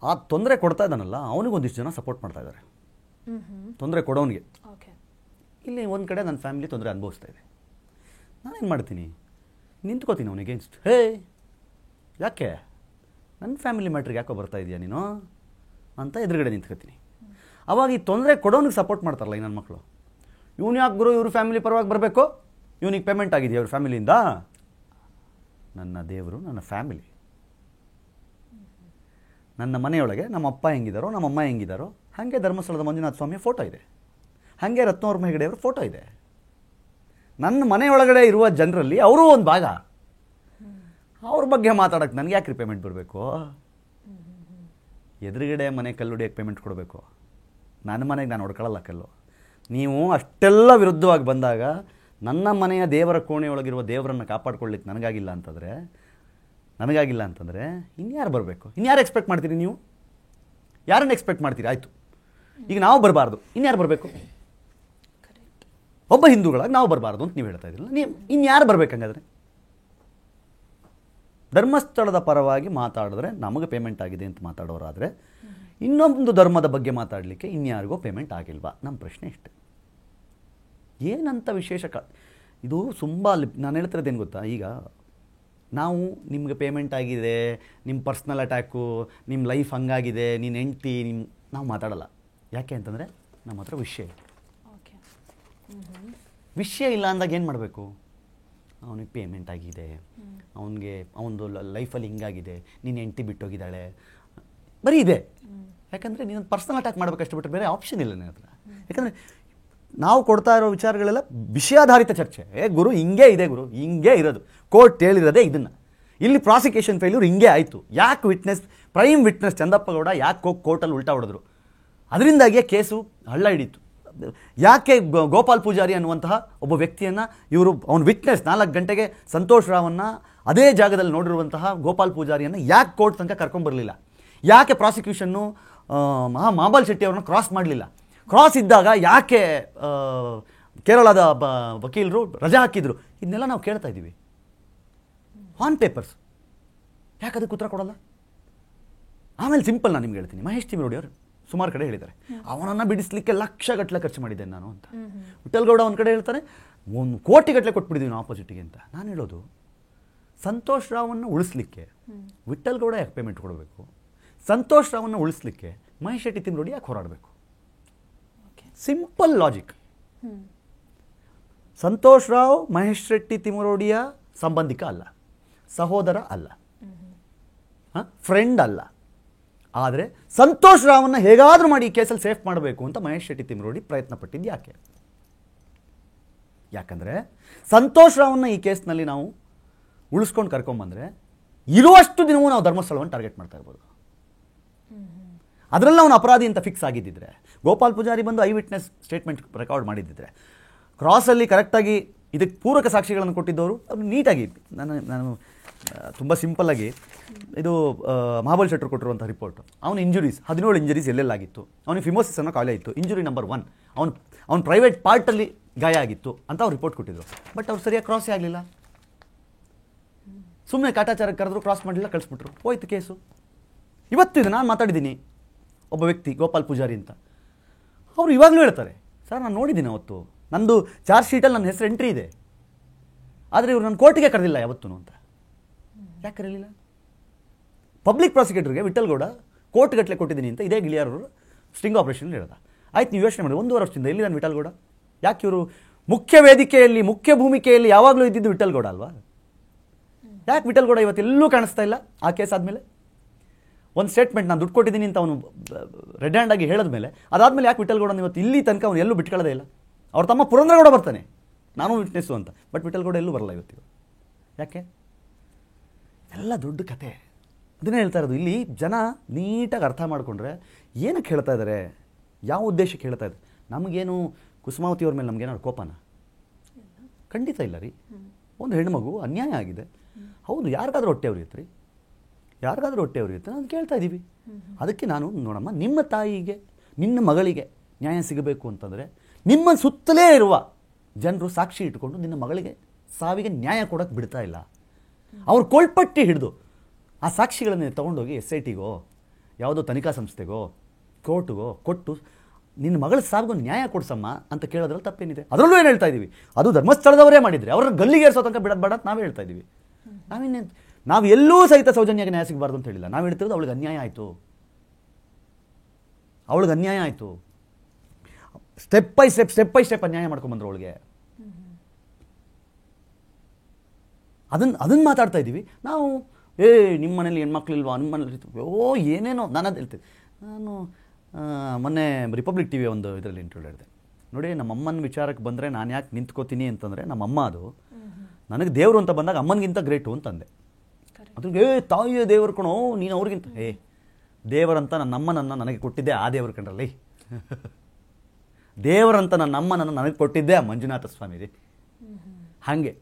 ಆ ತೊಂದರೆ ಕೊಡ್ತಾ ಇದ್ದಾನಲ್ಲ, ಅವನಿಗೊಂದಿಷ್ಟು ಜನ ಸಪೋರ್ಟ್ ಮಾಡ್ತಾ ಇದ್ದಾರೆ, ತೊಂದರೆ ಕೊಡೋನಿಗೆ. ಇಲ್ಲಿ ಒಂದು ಕಡೆ ನನ್ನ ಫ್ಯಾಮಿಲಿ ತೊಂದರೆ ಅನುಭವಿಸ್ತಾ ಇದೆ. ನಾನೇನು ಮಾಡ್ತೀನಿ? ನಿಂತ್ಕೋತೀನಿ ಅವನಿಗೆ ಅಗೇನ್ಸ್ಟ್. ಯಾಕೆ ನನ್ನ ಫ್ಯಾಮಿಲಿ ಮ್ಯಾಟ್ರಿಗೆ ಯಾಕೋ ಬರ್ತಾ ಇದೆಯಾ ನೀನು ಅಂತ ಎದುರುಗಡೆ ನಿಂತ್ಕೋತೀನಿ. ಅವಾಗ ಈ ತೊಂದರೆ ಕೊಡೋನಿಗೆ ಸಪೋರ್ಟ್ ಮಾಡ್ತಾರಲ್ಲ ಈ ನನ್ನ ಮಕ್ಕಳು, ಇವನು ಯಾಕೆ ಗುರು ಇವ್ರ ಫ್ಯಾಮಿಲಿ ಪರವಾಗಿ ಬರಬೇಕು, ಇವನಿಗೆ ಪೇಮೆಂಟ್ ಆಗಿದೆಯಾ ಅವ್ರ ಫ್ಯಾಮಿಲಿಯಿಂದ? ನನ್ನ ದೇವರು ನನ್ನ ಫ್ಯಾಮಿಲಿ. ನನ್ನ ಮನೆಯೊಳಗೆ ನಮ್ಮ ಅಪ್ಪ ಹೆಂಗಿದ್ದಾರೋ, ನಮ್ಮಮ್ಮ ಹೆಂಗಿದ್ದಾರೋ ಹಾಗೆ ಧರ್ಮಸ್ಥಳದ ಮಂಜುನಾಥ ಸ್ವಾಮಿಯ ಫೋಟೋ ಇದೆ, ಹಾಗೆ ರತ್ನವರ್ಮ ಹೆಗಡೆಯವ್ರ ಫೋಟೋ ಇದೆ. ನನ್ನ ಮನೆಯೊಳಗಡೆ ಇರುವ ಜನರಲ್ಲಿ ಅವರೂ ಒಂದು ಭಾಗ. ಅವ್ರ ಬಗ್ಗೆ ಮಾತಾಡೋಕ್ಕೆ ನನಗೆ ಯಾಕೆ ಪೇಮೆಂಟ್ ಬರಬೇಕು? ಎದುರುಗಡೆ ಮನೆ ಕಲ್ಲು ಹೊಡಿಯೋಕ್ಕೆ ಪೇಮೆಂಟ್ ಕೊಡಬೇಕು? ನನ್ನ ಮನೆಗೆ ನಾನು ಹೊಡ್ಕೊಳ್ಳಲ್ಲ ಕಲ್ಲು. ನೀವು ಅಷ್ಟೆಲ್ಲ ವಿರುದ್ಧವಾಗಿ ಬಂದಾಗ ನನ್ನ ಮನೆಯ ದೇವರ ಕೋಣೆಯೊಳಗಿರುವ ದೇವರನ್ನು ಕಾಪಾಡ್ಕೊಳ್ಳಿಕ್ಕೆ ನನಗಾಗಿಲ್ಲ ಅಂತಂದರೆ ಇನ್ಯಾರು ಬರಬೇಕು? ಇನ್ಯಾರು ಎಕ್ಸ್ಪೆಕ್ಟ್ ಮಾಡ್ತೀರಿ ನೀವು? ಯಾರನ್ನು ಎಕ್ಸ್ಪೆಕ್ಟ್ ಮಾಡ್ತೀರಿ? ಆಯಿತು, ಈಗ ನಾವು ಬರಬಾರ್ದು, ಇನ್ಯಾರು ಬರಬೇಕು? ಒಬ್ಬ ಹಿಂದೂಗಳಾಗಿ ನಾವು ಬರಬಾರ್ದು ಅಂತ ನೀವು ಹೇಳ್ತಾ ಇದ್ದಿಲ್ಲ, ನೀವು ಇನ್ಯಾರು ಬರಬೇಕಂಗಾದ್ರೆ? ಧರ್ಮಸ್ಥಳದ ಪರವಾಗಿ ಮಾತಾಡಿದ್ರೆ ನಮಗೆ ಪೇಮೆಂಟ್ ಆಗಿದೆ ಅಂತ ಮಾತಾಡೋರಾದರೆ, ಇನ್ನೊಂದು ಧರ್ಮದ ಬಗ್ಗೆ ಮಾತಾಡಲಿಕ್ಕೆ ಇನ್ಯಾರಿಗೋ ಪೇಮೆಂಟ್ ಆಗಿಲ್ವಾ? ನಮ್ಮ ಪ್ರಶ್ನೆ ಇಷ್ಟೆ. ಏನಂತ ವಿಶೇಷ ಇದು ತುಂಬ ನಾನು ಹೇಳ್ತಿರೋದೇನು ಗೊತ್ತಾ? ಈಗ ನಾವು ನಿಮಗೆ ಪೇಮೆಂಟ್ ಆಗಿದೆ, ನಿಮ್ಮ ಪರ್ಸ್ನಲ್ ಅಟ್ಯಾಕು, ನಿಮ್ಮ ಲೈಫ್ ಹಂಗಾಗಿದೆ, ನೀನು ಹೆಂಡ್ತಿ, ನಾವು ಮಾತಾಡಲ್ಲ. ಯಾಕೆ ಅಂತಂದರೆ ನಮ್ಮ ಹತ್ರ ವಿಷಯ ಇದೆ. ವಿಷಯ ಇಲ್ಲ ಅಂದಾಗ ಏನು ಮಾಡಬೇಕು? ಅವನಿಗೆ ಪೇಮೆಂಟ್ ಆಗಿದೆ, ಅವನಿಗೆ ಅವನದು ಲೈಫಲ್ಲಿ ಹಿಂಗಾಗಿದೆ, ನೀನು ಹೆಂಡತಿ ಬಿಟ್ಟೋಗಿದ್ದಾಳೆ, ಬರೀ ಇದೆ. ಯಾಕಂದರೆ ನೀನು ಪರ್ಸನಲ್ ಅಟ್ಯಾಕ್ ಮಾಡಬೇಕಷ್ಟು ಬಿಟ್ಟರೆ ಬೇರೆ ಆಪ್ಷನ್ ಇಲ್ಲ ನನ್ನ ಹತ್ರ. ಯಾಕಂದರೆ ನಾವು ಕೊಡ್ತಾ ಇರೋ ವಿಚಾರಗಳೆಲ್ಲ ವಿಷಯಾಧಾರಿತ ಚರ್ಚೆ. ಗುರು ಹಿಂಗೇ ಇದೆ, ಗುರು ಹಿಂಗೇ ಇರೋದು, ಕೋರ್ಟ್ ಹೇಳಿರೋದೇ ಇದನ್ನು, ಇಲ್ಲಿ ಪ್ರಾಸಿಕ್ಯೂಷನ್ ಫೇಲ್ಯೂರ್ ಹಿಂಗೆ ಆಯಿತು, ಯಾಕೆ ವಿಟ್ನೆಸ್ ಪ್ರೈಮ್ ವಿಟ್ನೆಸ್ ಚಂದಪ್ಪ ಗೌಡ ಯಾಕೆ ಹೋಗಿ ಕೋರ್ಟಲ್ಲಿ ಉಲ್ಟಾ ಹೊಡೆದ್ರು, ಅದರಿಂದಾಗಿಯೇ ಕೇಸು ಹಳ್ಳ ಹಿಡೀತು, ಯಾಕೆ ಗೋಪಾಲ್ ಪೂಜಾರಿ ಅನ್ನುವಂತಹ ಒಬ್ಬ ವ್ಯಕ್ತಿಯನ್ನು ಇವರು ಅವನ ವಿಟ್ನೆಸ್ 4 ಗಂಟೆಗೆ ಸಂತೋಷ್ ರಾವನ್ನು ಅದೇ ಜಾಗದಲ್ಲಿ ನೋಡಿರುವಂತಹ ಗೋಪಾಲ್ ಪೂಜಾರಿಯನ್ನು ಯಾಕೆ ಕೋರ್ಟ್ ತನಕ ಕರ್ಕೊಂಬರಲಿಲ್ಲ, ಯಾಕೆ ಪ್ರಾಸಿಕ್ಯೂಷನ್ನು ಮಹಾಬಲ್ ಶೆಟ್ಟಿ ಅವ್ರನ್ನ ಕ್ರಾಸ್ ಮಾಡಲಿಲ್ಲ, ಕ್ರಾಸ್ ಇದ್ದಾಗ ಯಾಕೆ ಕೇರಳದ ವಕೀಲರು ರಜಾ ಹಾಕಿದ್ರು, ಇದನ್ನೆಲ್ಲ ನಾವು ಕೇಳ್ತಾ ಇದ್ದೀವಿ ಆನ್ ಪೇಪರ್ಸ್. ಯಾಕೆ ಅದಕ್ಕೆ ಉತ್ತರ ಕೊಡಲ್ಲ? ಆಮೇಲೆ ಸಿಂಪಲ್ ನಾನು ನಿಮ್ಗೆ ಹೇಳ್ತೀನಿ, ಮಹೇಶ್ ತಿಮ್ರೋಡಿ ಅವರು ಸುಮಾರು ಕಡೆ ಹೇಳಿದ್ದಾರೆ, ಅವನನ್ನು ಬಿಡಿಸ್ಲಿಕ್ಕೆ ಲಕ್ಷಗಟ್ಟಲೆ ಖರ್ಚು ಮಾಡಿದ್ದೇನೆ ನಾನು ಅಂತ. ವಿಠಲ್ ಗೌಡ ಒಂದು ಕಡೆ ಹೇಳ್ತಾನೆ 1 ಕೋಟಿಗಟ್ಟಲೆ ಕೊಟ್ಬಿಟ್ಟಿದ್ದೀವಿ ನಾವು ಆಪೋಸಿಟಿಗೆ ಅಂತ. ನಾನು ಹೇಳೋದು, ಸಂತೋಷ್ ರಾವನ್ನು ಉಳಿಸ್ಲಿಕ್ಕೆ ವಿಠಲ್ ಗೌಡ ಯಾಕೆ ಪೇಮೆಂಟ್ ಕೊಡಬೇಕು? ಸಂತೋಷ್ ರಾವನ್ನು ಉಳಿಸ್ಲಿಕ್ಕೆ ಮಹೇಶ್ ಶೆಟ್ಟಿ ತಿಮ್ರೋಡಿ ಯಾಕೆ ಹೋರಾಡಬೇಕು? Simple logic. ಸಂತೋಷ್ ರಾವ್ ಮಹೇಶ್ ಶೆಟ್ಟಿ ತಿಮ್ರೋಡಿಯ ಸಂಬಂಧಿಕ ಅಲ್ಲ, ಸಹೋದರ ಅಲ್ಲ, ಫ್ರೆಂಡ್ ಅಲ್ಲ. ಆದರೆ ಸಂತೋಷ್ ರಾವನ್ನು ಹೇಗಾದರೂ ಮಾಡಿ ಈ ಕೇಸಲ್ಲಿ ಸೇಫ್ ಮಾಡಬೇಕು ಅಂತ ಮಹೇಶ್ ಶೆಟ್ಟಿ ತಿಮ್ರೋಡಿ ಪ್ರಯತ್ನ ಪಟ್ಟಿದ್ದು ಯಾಕೆ? ಯಾಕಂದರೆ ಸಂತೋಷ್ ರಾವನ್ನು ಈ ಕೇಸ್ನಲ್ಲಿ ನಾವು ಉಳಿಸ್ಕೊಂಡು ಕರ್ಕೊಂಬಂದರೆ ಇರುವಷ್ಟು ದಿನವೂ ನಾವು ಧರ್ಮಸ್ಥಳವನ್ನು ಟಾರ್ಗೆಟ್ ಮಾಡ್ತಾ ಇರ್ಬೋದು. ಅದರಲ್ಲಿ ಅವನು ಅಪರಾಧಿ ಅಂತ ಫಿಕ್ಸ್ ಆಗಿದ್ದಿದ್ರೆ, ಗೋಪಾಲ್ ಪೂಜಾರಿ ಬಂದು ಐ ವಿಟ್ನೆಸ್ ಸ್ಟೇಟ್ಮೆಂಟ್ ರೆಕಾರ್ಡ್ ಮಾಡಿದ್ದಿದ್ರೆ, ಕ್ರಾಸಲ್ಲಿ ಕರೆಕ್ಟಾಗಿ ಇದಕ್ಕೆ ಪೂರಕ ಸಾಕ್ಷಿಗಳನ್ನು ಕೊಟ್ಟಿದ್ದವರು ಅವ್ರು ನೀಟಾಗಿ ನಾನು ತುಂಬ ಸಿಂಪಲ್ಲಾಗಿ ಇದು ಮಹಾಬಲ್ ಶೆಟ್ಟರು ಕೊಟ್ಟಿರುವಂಥ ರಿಪೋರ್ಟು, ಅವನ ಇಂಜುರೀಸ್ 17 ಇಂಜುರೀಸ್ ಎಲ್ಲೆಲ್ಲಾಗಿತ್ತು, ಅವನಿಗೆ ಫಿಮೋಸಿಸ್ ಅನ್ನೋ ಕಾಯಿಲೆ ಇತ್ತು, ಇಂಜುರಿ ನಂಬರ್ 1 ಅವನ ಪ್ರೈವೇಟ್ ಪಾರ್ಟಲ್ಲಿ ಗಾಯ ಆಗಿತ್ತು ಅಂತ ಅವ್ರು ರಿಪೋರ್ಟ್ ಕೊಟ್ಟಿದ್ರು. ಬಟ್ ಅವ್ರು ಸರಿಯಾಗಿ ಕ್ರಾಸೇ ಆಗಲಿಲ್ಲ, ಸುಮ್ಮನೆ ಕಾಟಾಚಾರಕ್ಕೆ ಕರೆದ್ರು, ಕ್ರಾಸ್ ಮಾಡಲಿಲ್ಲ, ಕಳಿಸ್ಬಿಟ್ರು, ಹೋಯ್ತು ಕೇಸು. ಇವತ್ತು ಇದು ನಾನು ಮಾತಾಡಿದ್ದೀನಿ ಒಬ್ಬ ವ್ಯಕ್ತಿ ಗೋಪಾಲ್ ಪೂಜಾರಿ ಅಂತ, ಅವರು ಇವಾಗಲೂ ಹೇಳ್ತಾರೆ, ಸರ್ ನಾನು ನೋಡಿದ್ದೀನಿ ಅವತ್ತು, ನಂದು ಚಾರ್ಜ್ ಶೀಟಲ್ಲಿ ನನ್ನ ಹೆಸರು ಎಂಟ್ರಿ ಇದೆ, ಆದರೆ ಇವರು ನನ್ನ ಕೋರ್ಟಿಗೆ ಕರೆದಿಲ್ಲ ಯಾವತ್ತೂ ಅಂತ. ಯಾಕೆ ಕರೀಲಿಲ್ಲ? ಪಬ್ಲಿಕ್ ಪ್ರಾಸಿಕ್ಯೂಟರ್ಗೆ ವಿಠಲ್ ಗೌಡ ಕೋರ್ಟ್ಗಟ್ಟಲೆ ಕೊಟ್ಟಿದ್ದೀನಿ ಅಂತ ಇದೇ ಗಿಳಿಯಾರವರು ಸ್ಟಿಂಗ್ ಆಪರೇಷನ್ ಹೇಳ್ದ. ಆಯ್ತು, ನೀವು ಯೋಚನೆ ಮಾಡಿ, 1.5 ವರ್ಷದಿಂದ ಎಲ್ಲಿ ನಾನು ವಿಠಲ್ ಗೌಡ? ಯಾಕೆ ಇವರು ಮುಖ್ಯ ವೇದಿಕೆಯಲ್ಲಿ ಮುಖ್ಯ ಭೂಮಿಕೆಯಲ್ಲಿ ಯಾವಾಗಲೂ ಇದ್ದಿದ್ದು ವಿಠಲ್ ಗೌಡ ಅಲ್ವಾ? ಯಾಕೆ ವಿಠಲ್ ಗೌಡ ಇವತ್ತೆಲ್ಲೂ ಕಾಣಿಸ್ತಾ ಇಲ್ಲ? ಆ ಕೇಸ್ ಆದಮೇಲೆ ಒಂದು ಸ್ಟೇಟ್ಮೆಂಟ್ ನಾನು ದುಡ್ಡು ಕೊಟ್ಟಿದ್ದೀನಿ ಅಂತ ಅವನು ರೆಡ್ ಹ್ಯಾಂಡ್ ಆಗಿ ಹೇಳಿದ ಮೇಲೆ, ಅದಾದಮೇಲೆ ಯಾಕೆ ವಿಠಲ್ ಗೌಡ ಇವತ್ತು ಇಲ್ಲಿ ತನಕ ಅವನು ಎಲ್ಲೂ ಬಿಟ್ಕೊಳ್ಳೋದೇ ಇಲ್ಲ? ಅವ್ರ ತಮ್ಮ ಪುರಂದ್ರಗೌಡ ಬರ್ತಾನೆ, ನಾನು ವಿಟ್ನೆಸ್ಸು ಅಂತ, ಬಟ್ ವಿಠಲ್ ಗೌಡ ಎಲ್ಲೂ ಬರಲ್ಲ ಇವತ್ತಿಗೂ. ಯಾಕೆ? ಎಲ್ಲ ದೊಡ್ಡ ಕತೆ. ಅದನ್ನೇ ಹೇಳ್ತಾ ಇರೋದು, ಇಲ್ಲಿ ಜನ ನೀಟಾಗಿ ಅರ್ಥ ಮಾಡಿಕೊಂಡ್ರೆ ಏನಕ್ಕೆ ಹೇಳ್ತಾ ಇದ್ದಾರೆ, ಯಾವ ಉದ್ದೇಶಕ್ಕೆ ಹೇಳ್ತಾ ಇದ್ದಾರೆ. ನಮಗೇನು ಕುಸುಮಾವತಿ ಅವ್ರ ಮೇಲೆ ನಮಗೇನಾದ್ರು ಕೋಪನ? ಖಂಡಿತ ಇಲ್ಲ ರೀ. ಒಂದು ಹೆಣ್ಮಗು ಅನ್ಯಾಯ ಆಗಿದೆ, ಹೌದು, ಯಾರಿಗಾದ್ರೂ ಹೊಟ್ಟೆ ಉರಿಯುತ್ತೆ ರೀ, ಯಾರಿಗಾದ್ರೂ ಹೊಟ್ಟೆ ಉರಿಯುತ್ತೆ, ನಾನು ಕೇಳ್ತಾ ಇದ್ದೀವಿ. ಅದಕ್ಕೆ ನಾನು ನೋಡಮ್ಮ, ನಿಮ್ಮ ತಾಯಿಗೆ ನಿನ್ನ ಮಗಳಿಗೆ ನ್ಯಾಯ ಸಿಗಬೇಕು ಅಂತಂದರೆ ನಿಮ್ಮ ಸುತ್ತಲೇ ಇರುವ ಜನರು ಸಾಕ್ಷಿ ಇಟ್ಕೊಂಡು ನಿನ್ನ ಮಗಳಿಗೆ ಸಾವಿಗೆ ನ್ಯಾಯ ಕೊಡೋಕ್ಕೆ ಬಿಡ್ತಾ ಇಲ್ಲ. ಅವ್ರು ಕೊಳ್ಪಟ್ಟಿ ಹಿಡಿದು ಆ ಸಾಕ್ಷಿಗಳನ್ನು ತೊಗೊಂಡೋಗಿ SITಗೋ ಯಾವುದೋ ತನಿಖಾ ಸಂಸ್ಥೆಗೋ ಕೋರ್ಟ್ಗೋ ಕೊಟ್ಟು ನಿನ್ನ ಮಗಳ ಸಾವಿಗೂ ನ್ಯಾಯ ಕೊಡ್ಸಮ್ಮ ಅಂತ ಕೇಳೋದ್ರಲ್ಲಿ ತಪ್ಪೇನಿದೆ? ಅದರಲ್ಲೂ ಏನು ಹೇಳ್ತಾ ಇದ್ದೀವಿ, ಅದು ಧರ್ಮಸ್ಥಳದವರೇ ಮಾಡಿದರೆ ಅವ್ರನ್ನ ಗಲ್ಲಿಗೆ ಏರಿಸೋ ತನಕ ಬಿಡೋದು ಬೇಡ ಅಂತ ನಾವೇ ಹೇಳ್ತಾ ಇದ್ದೀವಿ. ನಾವು ಎಲ್ಲೂ ಸಹಿತ ಸೌಜನ್ಯಕ್ಕೆ ನ್ಯಾಯ ಸಿಗಬಾರ್ದು ಅಂತ ಹೇಳಿಲ್ಲ. ನಾವು ಹೇಳ್ತಿರೋದು ಅವಳಿಗೆ ಅನ್ಯಾಯ ಆಯಿತು, ಅವಳಿಗೆ ಅನ್ಯಾಯ ಆಯಿತು, ಸ್ಟೆಪ್ ಬೈ ಸ್ಟೆಪ್ ಅನ್ಯಾಯ ಮಾಡ್ಕೊಂಬಂದ್ರು ಅವಳಿಗೆ. ಅದನ್ನು ಮಾತಾಡ್ತಾ ಇದ್ದೀವಿ ನಾವು. ನಿಮ್ಮ ಮನೇಲಿ ಹೆಣ್ಮಕ್ಳಿಲ್ವಾ, ನಿಮ್ಮ ಮನೇಲಿ ಏನೇನೋ ನಾನು ಅದು ಹೇಳ್ತೀನಿ. ನಾನು ಮೊನ್ನೆ ರಿಪಬ್ಲಿಕ್ TV ಒಂದು ಇದರಲ್ಲಿ ಇಂಟರ್ವ್ಯೂ ಹೇಳಿದೆ ನೋಡಿ, ನಮ್ಮ ಅಮ್ಮನ ವಿಚಾರಕ್ಕೆ ಬಂದರೆ ನಾನು ಯಾಕೆ ನಿಂತ್ಕೋತೀನಿ ಅಂತಂದರೆ, ನಮ್ಮಮ್ಮ ಅದು ನನಗೆ ದೇವರು ಅಂತ ಬಂದಾಗ ಅಮ್ಮನಿಗಿಂತ ಗ್ರೇಟು ಅಂತಂದೆ. ಅದ್ರಿಗೆ ತಾಯಿಯೇ ದೇವರು ಕಣೋ ನೀನು ಅವ್ರಿಗಿಂತ, ದೇವರಂತ ನನ್ನ ಅಮ್ಮನನ್ನು ನನಗೆ ಕೊಟ್ಟಿದ್ದೆ ಆ ದೇವರು ಕಂಡ್ರಲ್ಲಿ, ದೇವರಂತ ನನ್ನ ಅಮ್ಮನನ್ನು ನನಗೆ ಕೊಟ್ಟಿದ್ದೆ ಆ ಮಂಜುನಾಥ ಸ್ವಾಮಿ ರೀ. ಹಾಗೆ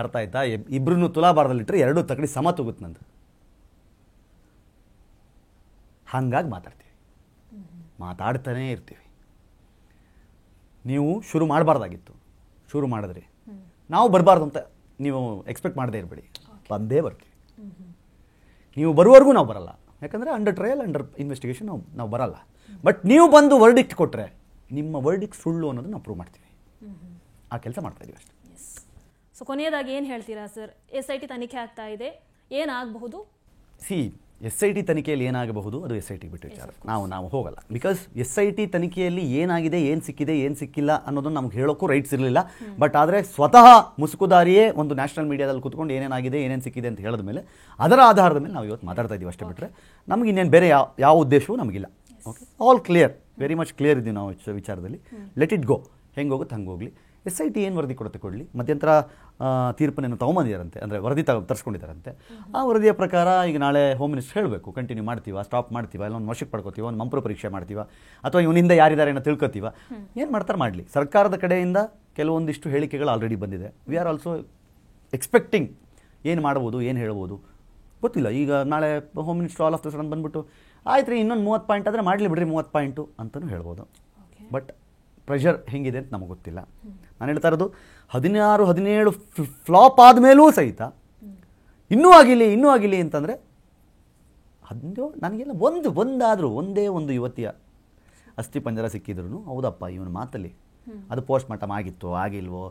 ಅರ್ಥ ಆಯ್ತಾ? ಇಬ್ಬರನ್ನು ತುಲಾಭಾರದಲ್ಲಿಟ್ಟರೆ 2 ತಕಡಿ ಸಮ ತೂಗುತ್ತೆ ನಂದು. ಹಾಗಾಗಿ ಮಾತಾಡ್ತಾನೇ ಇರ್ತೀವಿ. ನೀವು ಶುರು ಮಾಡಬಾರ್ದಾಗಿತ್ತು, ಶುರು ಮಾಡಿದ್ರಿ. ನಾವು ಬರಬಾರ್ದು ಅಂತ ನೀವು ಎಕ್ಸ್ಪೆಕ್ಟ್ ಮಾಡದೇ ಇರಬೇಡಿ, ಬಂದೇ ಬರ್ತೀವಿ. ನೀವು ಬರುವವರೆಗೂ ನಾವು ಬರಲ್ಲ, ಯಾಕಂದರೆ ಅಂಡರ್ ಟ್ರಯಲ್ ಅಂಡರ್ ಇನ್ವೆಸ್ಟಿಗೇಷನ್ ನಾವು ಬರಲ್ಲ. ಬಟ್ ನೀವು ಬಂದು ವರ್ಡಿಕ್ಟ್ ಕೊಟ್ಟರೆ ನಿಮ್ಮ ವರ್ಡಿಕ್ಟ್ ಸುಳ್ಳು ಅನ್ನೋದು ನಾವು ಪ್ರೂವ್ ಮಾಡ್ತೀವಿ. ಆ ಕೆಲಸ ಮಾಡ್ತಾ ಇದೀವಿ ಅಷ್ಟೇ. ಸೊ ಕೊನೆಯದಾಗಿ ಏನು ಹೇಳ್ತೀರಾ ಸರ್? SIT ತನಿಖೆ ಆಗ್ತಾ ಇದೆ, ಏನಾಗಬಹುದು? SIT ತನಿಖೆಯಲ್ಲಿ ಏನಾಗಬಹುದು ಅದು SIT ಬಿಟ್ಟು ವಿಚಾರ. ನಾವು ಹೋಗಲ್ಲ. ಬಿಕಾಸ್ SIT ತನಿಖೆಯಲ್ಲಿ ಏನಾಗಿದೆ, ಏನು ಸಿಕ್ಕಿದೆ, ಏನು ಸಿಕ್ಕಿಲ್ಲ ಅನ್ನೋದನ್ನು ನಮ್ಗೆ ಹೇಳೋಕ್ಕೂ ರೈಟ್ಸ್ ಇರಲಿಲ್ಲ. ಬಟ್ ಆದರೆ ಸ್ವತಃ ಮುಸುಕುದಾರಿಯೇ ಒಂದು ನ್ಯಾಷನಲ್ ಮೀಡಿಯಾದಲ್ಲಿ ಕೂತ್ಕೊಂಡು ಏನೇನಾಗಿದೆ, ಏನೇನು ಸಿಕ್ಕಿದೆ ಅಂತ ಹೇಳಿದ ಮೇಲೆ ಅದರ ಆಧಾರದ ಮೇಲೆ ನಾವು ಇವತ್ತು ಮಾತಾಡ್ತಾ ಇದ್ದೀವಿ ಅಷ್ಟೇ. ಬಿಟ್ಟರೆ ನಮ್ಗೆ ಇನ್ನೇನು ಬೇರೆ ಯಾವ ಉದ್ದೇಶವೂ ನಮಗಿಲ್ಲ. Okay, all clear, very much clear ಇದ್ದೀವಿ ನಾವು ವಿಚಾರದಲ್ಲಿ. ಲೆಟ್ ಇಟ್ ಗೋ, ಹೆಂಗೆ ಹೋಗುತ್ತೆ ಹಂಗೆ ಹೋಗಲಿ. SIT ಏನು ವರದಿ ಕೊಡಲಿ. ಮಧ್ಯಂತರ ತೀರ್ಪನ್ನೇನು ತೊಗೊಂಬಂದಿದ್ದಾರಂತೆ, ಅಂದರೆ ವರದಿ ತರಿಸ್ಕೊಂಡಿದ್ದಾರಂತೆ. ಆ ವರದಿಯ ಪ್ರಕಾರ ಈಗ ನಾಳೆ ಹೋಮ್ ಮಿನಿಸ್ಟರ್ ಹೇಳಬೇಕು, ಕಂಟಿನ್ಯೂ ಮಾಡ್ತೀವ, ಸ್ಟಾಪ್ ಮಾಡ್ತೀವ, ಇಲ್ಲ ಒಂದು ವರ್ಷಕ್ಕೆ ಪಡ್ಕೋತೀವ, ಒಂದು ಮಂಪ್ರ ಪರೀಕ್ಷೆ ಮಾಡ್ತೀವ, ಅಥವಾ ಇವನಿಂದ ಯಾರಿದ್ದಾರೆ ಏನೋ ತಿಳ್ಕೊತೀವ, ಏನು ಮಾಡ್ತಾರೆ ಮಾಡಲಿ. ಸರ್ಕಾರದ ಕಡೆಯಿಂದ ಕೆಲವೊಂದಿಷ್ಟು ಹೇಳಿಕೆಗಳು ಆಲ್ರೆಡಿ ಬಂದಿದೆ. ವಿ ಆರ್ ಆಲ್ಸೋ ಎಕ್ಸ್ಪೆಕ್ಟಿಂಗ್ ಏನು ಮಾಡ್ಬೋದು, ಏನು ಹೇಳ್ಬೋದು ಗೊತ್ತಿಲ್ಲ. ಈಗ ನಾಳೆ home minister all of the sudden ಬಂದ್ಬಿಟ್ಟು ಆಯ್ತು ರೀ ಇನ್ನೊಂದು 30 ಪಾಯಿಂಟ್ ಆದರೆ ಮಾಡಲಿ ಬಿಡ್ರಿ 30 ಪಾಯಿಂಟು ಅಂತಲೂ ಹೇಳ್ಬೋದು. ಬಟ್ ಪ್ರೆಷರ್ ಹೆಂಗಿದೆ ಅಂತ ನಮಗೆ ಗೊತ್ತಿಲ್ಲ. ನಾನು ಹೇಳ್ತಾ ಇರೋದು 16-17 ಫ್ಲಾಪ್ ಆದಮೇಲೂ ಸಹಿತ ಇನ್ನೂ ಆಗಿಲ್ಲ ಅಂತಂದರೆ 17 ನನಗೆಲ್ಲ ಒಂದಾದರೂ ಒಂದೇ ಒಂದು ಯುವತಿಯ ಅಸ್ಥಿ ಪಂಜರ ಸಿಕ್ಕಿದ್ರು ಹೌದಪ್ಪ ಇವನ ಮಾತಲ್ಲಿ ಅದು ಪೋಸ್ಟ್ ಮಾರ್ಟಮ್ ಆಗಿತ್ತೋ ಆಗಿಲ್ವೋ,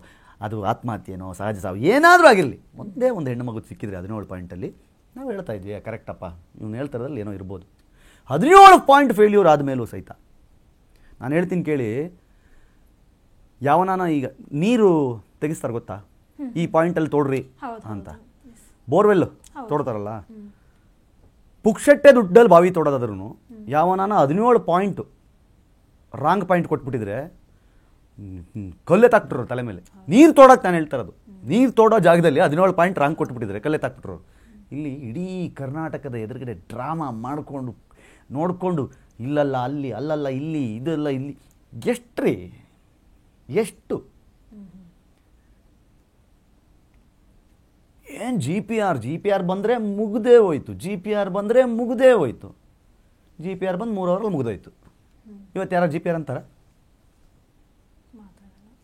ಅದು ಆತ್ಮಹತ್ಯೆನೋ ಸಹಜ ಸಾವು ಏನಾದರೂ ಆಗಿರಲಿ, ಒಂದೇ ಒಂದು ಹೆಣ್ಣು ಮಗು ಸಿಕ್ಕಿದ್ರೆ 17 ಪಾಯಿಂಟಲ್ಲಿ ನಾವು ಹೇಳ್ತಾ ಇದ್ವಿ ಕರೆಕ್ಟಪ್ಪ ಇವನು ಹೇಳ್ತಾರದಲ್ಲಿ ಏನೋ ಇರ್ಬೋದು. 17 ಪಾಯಿಂಟ್ ಫೇಲ್ಯೂರ್ ಆದಮೇಲೂ ಸಹಿತ ನಾನು ಹೇಳ್ತೀನಿ ಕೇಳಿ, ಯಾವನಾನ ಈಗ ನೀರು ತೆಗಿಸ್ತಾರೆ ಗೊತ್ತಾ, ಈ ಪಾಯಿಂಟಲ್ಲಿ ತೋಡ್ರಿ ಅಂತ, ಬೋರ್ವೆಲ್ ತೋಡ್ತಾರಲ್ಲ, ಪುಕ್ಷಟ್ಟೆ ದುಡ್ಡಲ್ಲಿ ಬಾವಿ ತೋಡೋದಾದ್ರೂ ಯಾವನಾನ 17 ಪಾಯಿಂಟು ರಾಂಗ್ ಪಾಯಿಂಟ್ ಕೊಟ್ಬಿಟ್ಟಿದ್ರೆ ಕಲ್ಲೆ ತಾಕ್ಬಿಟ್ರು ತಲೆ ಮೇಲೆ. ನೀರು ತೋಡಕ್ಕೆ ನಾನು ಹೇಳ್ತಾ ಇರೋದು, ನೀರು ತೋಡೋ ಜಾಗದಲ್ಲಿ 17 ಪಾಯಿಂಟ್ ರಾಂಗ್ ಕೊಟ್ಬಿಟ್ಟಿದ್ರೆ ಕಲ್ಲೆ ತಾಕ್ಬಿಟ್ರು. ಇಲ್ಲಿ ಇಡೀ ಕರ್ನಾಟಕದ ಎದುರುಗಡೆ ಡ್ರಾಮಾ ಮಾಡಿಕೊಂಡು ನೋಡಿಕೊಂಡು ಇಲ್ಲಲ್ಲ ಅಲ್ಲಿ, ಅಲ್ಲಲ್ಲ ಇಲ್ಲಿ, ಇದೆಲ್ಲ ಇಲ್ಲಿ, ಎಷ್ಟು ಏನು GPR ಬಂದರೆ ಮುಗ್ದೇ ಹೋಯ್ತು, GPR ಬಂದರೆ ಮುಗ್ದೇ ಹೋಯ್ತು. GPR ಬಂದು 3 ಅವರಲ್ಲಿ ಮುಗ್ದೋಯ್ತು. ಇವತ್ತು ಯಾರು GPR ಅಂತಾರೆ?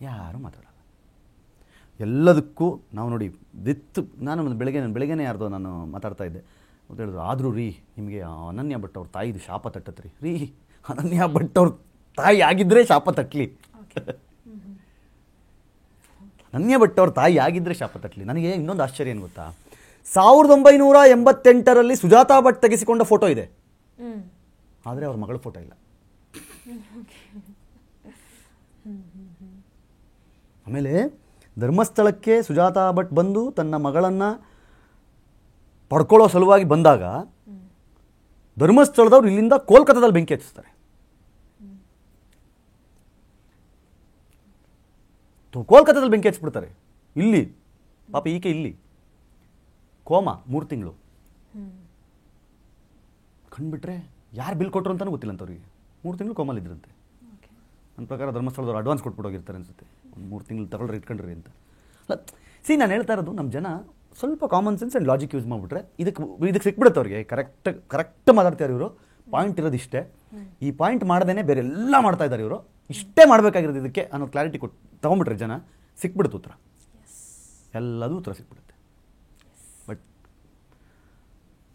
ಯಾರು ಮಾತಾಡಲ್ಲ. ಎಲ್ಲದಕ್ಕೂ ನಾವು ನೋಡಿ ನಾನು ಬೆಳಗ್ಗೆನೇ ಯಾರ್ದೋ ನಾನು ಮಾತಾಡ್ತಾ ಇದ್ದೆ ಅಂತ ಹೇಳಿದ್ರು, ಆದರೂ ರೀ ನಿಮಗೆ ಅನನ್ಯ ಭಟ್ ಅವ್ರ ತಾಯಿದು ಶಾಪ ತಟ್ಟತ್ರಿ ರೀ. ಅನನ್ಯ ಭಟ್ ಅವ್ರ ತಾಯಿ ಆಗಿದ್ದರೆ ಶಾಪ ತಟ್ಟಲಿ, ಅನನ್ಯ ಭಟ್ ಅವ್ರ ತಾಯಿ ಆಗಿದ್ದರೆ ಶಾಪ ತಟ್ಟಲಿ. ನನಗೆ ಇನ್ನೊಂದು ಆಶ್ಚರ್ಯ ಏನು ಗೊತ್ತಾ, 1988ರಲ್ಲಿ ಸುಜಾತಾ ಭಟ್ ತೆಗೆಸಿಕೊಂಡ ಫೋಟೋ ಇದೆ, ಆದರೆ ಅವ್ರ ಮಗಳ ಫೋಟೋ ಇಲ್ಲ. ಆಮೇಲೆ ಧರ್ಮಸ್ಥಳಕ್ಕೆ ಸುಜಾತಾ ಭಟ್ ಬಂದು ತನ್ನ ಮಗಳನ್ನು ಪಡ್ಕೊಳ್ಳೋ ಸಲುವಾಗಿ ಬಂದಾಗ ಧರ್ಮಸ್ಥಳದವ್ರು ಇಲ್ಲಿಂದ ಕೋಲ್ಕತ್ತಾದಲ್ಲಿ ಬೆಂಕಿ ಹಚ್ಚಿಸ್ತಾರೆ. ಕೋಲ್ಕತ್ತಾದಲ್ಲಿ ಬೆಂಕಿ ಹಚ್ಚಿಬಿಡ್ತಾರೆ. ಇಲ್ಲಿ ಪಾಪ ಈಕೆ ಇಲ್ಲಿ ಕೋಮಾ 3 ತಿಂಗಳು ಕಂಡುಬಿಟ್ರೆ ಯಾರು ಬಿಲ್ ಕೊಟ್ಟರು ಅಂತಲೂ ಗೊತ್ತಿಲ್ಲ ಅಂತವ್ರಿಗೆ. 3 ತಿಂಗಳು ಕೋಮಲ್ಲಿದ್ದರಂತೆ. ನನ್ನ ಪ್ರಕಾರ ಧರ್ಮಸ್ಥಳದವ್ರು ಅಡ್ವಾನ್ಸ್ ಕೊಟ್ಬಿಟ್ಟು ಹೋಗಿರ್ತಾರೆ ಅನ್ಸುತ್ತೆ, ಒಂದು 3 ತಿಂಗಳು ತಗೊಳ್ರಿ ಇಟ್ಕೊಂಡ್ರಿ ಅಂತ. ಅಲ್ಲ ನಾನು ಹೇಳ್ತಾ ಇರೋದು, ನಮ್ಮ ಜನ ಸ್ವಲ್ಪ common sense and logic use ಮಾಡಿಬಿಟ್ರೆ ಇದಕ್ಕೆ ಸಿಕ್ಬಿಡುತ್ತೆ ಅವ್ರಿಗೆ. ಕರೆಕ್ಟ್ ಮಾತಾಡ್ತಾರೆ ಇವರು. ಪಾಯಿಂಟ್ ಇರೋದು ಇಷ್ಟೇ, ಈ ಪಾಯಿಂಟ್ ಮಾಡ್ದೇ ಬೇರೆ ಎಲ್ಲ ಮಾಡ್ತಾ ಇದ್ದಾರೆ ಇವರು, ಇಷ್ಟೇ ಮಾಡಬೇಕಾಗಿರೋದು ಇದಕ್ಕೆ ಅನ್ನೋ ಕ್ಲಾರಿಟಿ ಕೊಟ್ಟು ತೊಗೊಂಬಿಟ್ರೆ ಜನ ಸಿಕ್ಬಿಡುತ್ತೆ ಉತ್ತರ, ಎಲ್ಲದೂ ಉತ್ತರ ಸಿಕ್ಬಿಡುತ್ತೆ. ಬಟ್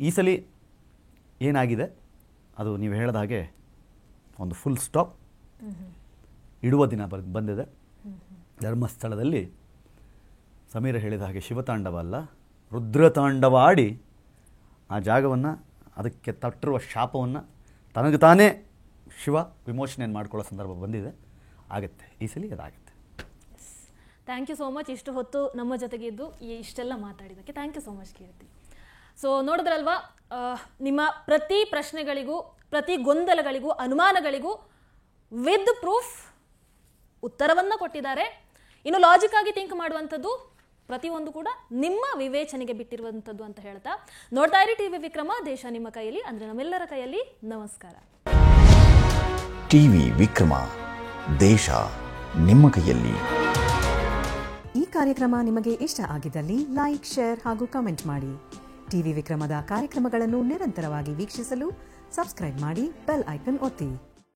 ಈ ಸಲ ಏನಾಗಿದೆ ಅದು ನೀವು ಹೇಳಿದ ಹಾಗೆ ಒಂದು ಫುಲ್ ಸ್ಟಾಪ್ ಇಡುವ ದಿನ ಬಂದಿದೆ. ಧರ್ಮಸ್ಥಳದಲ್ಲಿ ಸಮೀರ ಹೇಳಿದ ಹಾಗೆ ಶಿವತಾಂಡವ ಅಲ್ಲ ರುದ್ರತಾಂಡವ ಆಡಿ ಆ ಜಾಗವನ್ನು, ಅದಕ್ಕೆ ತಟ್ಟಿರುವ ಶಾಪವನ್ನು ತನಗೆ ತಾನೇ ಶಿವ ವಿಮೋಚನೆಯನ್ನು ಮಾಡ್ಕೊಳ್ಳೋ ಸಂದರ್ಭ ಬಂದಿದೆ. ಆಗುತ್ತೆ ಈ ಸಲ ಅದಾಗುತ್ತೆ. Thank you so much. ಇಷ್ಟು ಹೊತ್ತು ನಮ್ಮ ಜೊತೆಗೆ ಇದ್ದು ಇಷ್ಟೆಲ್ಲ ಮಾತಾಡಿದ್ದಕ್ಕೆ thank you so much Keerthi. So ನೋಡಿದ್ರಲ್ವಾ, ನಿಮ್ಮ ಪ್ರತಿ ಪ್ರಶ್ನೆಗಳಿಗೂ, ಪ್ರತಿ ಗೊಂದಲಗಳಿಗೂ, ಅನುಮಾನಗಳಿಗೂ ವಿತ್ ಪ್ರೂಫ್ ಉತ್ತರವನ್ನು ಕೊಟ್ಟಿದ್ದಾರೆ. ಇನ್ನು ಲಾಜಿಕ್ ಆಗಿ ಥಿಂಕ್ ಮಾಡುವಂಥದ್ದು ಪ್ರತಿಯೊಂದು ಕೂಡ ನಿಮ್ಮ ವಿವೇಚನೆಗೆ ಬಿಟ್ಟಿರುವಂಥದ್ದು ಅಂತ ಹೇಳ್ತಾ ನೋಡ್ತಾ ಇರಿ ಟಿವಿ ವಿಕ್ರಮ, ದೇಶ ನಿಮ್ಮ ಕೈಯಲ್ಲಿ, ಅಂದರೆ ನಮ್ಮೆಲ್ಲರ ಕೈಯಲ್ಲಿ. ನಮಸ್ಕಾರ. ಟಿವಿ ವಿಕ್ರಮ, ದೇಶ ನಿಮ್ಮ ಕೈಯಲ್ಲಿ. ಈ ಕಾರ್ಯಕ್ರಮ ನಿಮಗೆ ಇಷ್ಟ ಆಗಿದ್ದಲ್ಲಿ ಲೈಕ್, ಶೇರ್ ಹಾಗೂ ಕಮೆಂಟ್ ಮಾಡಿ. ಟಿವಿ ವಿಕ್ರಮದ ಕಾರ್ಯಕ್ರಮಗಳನ್ನು ನಿರಂತರವಾಗಿ ವೀಕ್ಷಿಸಲು ಸಬ್ಸ್ಕ್ರೈಬ್ ಮಾಡಿ, ಬೆಲ್ ಐಕನ್ ಒತ್ತಿ.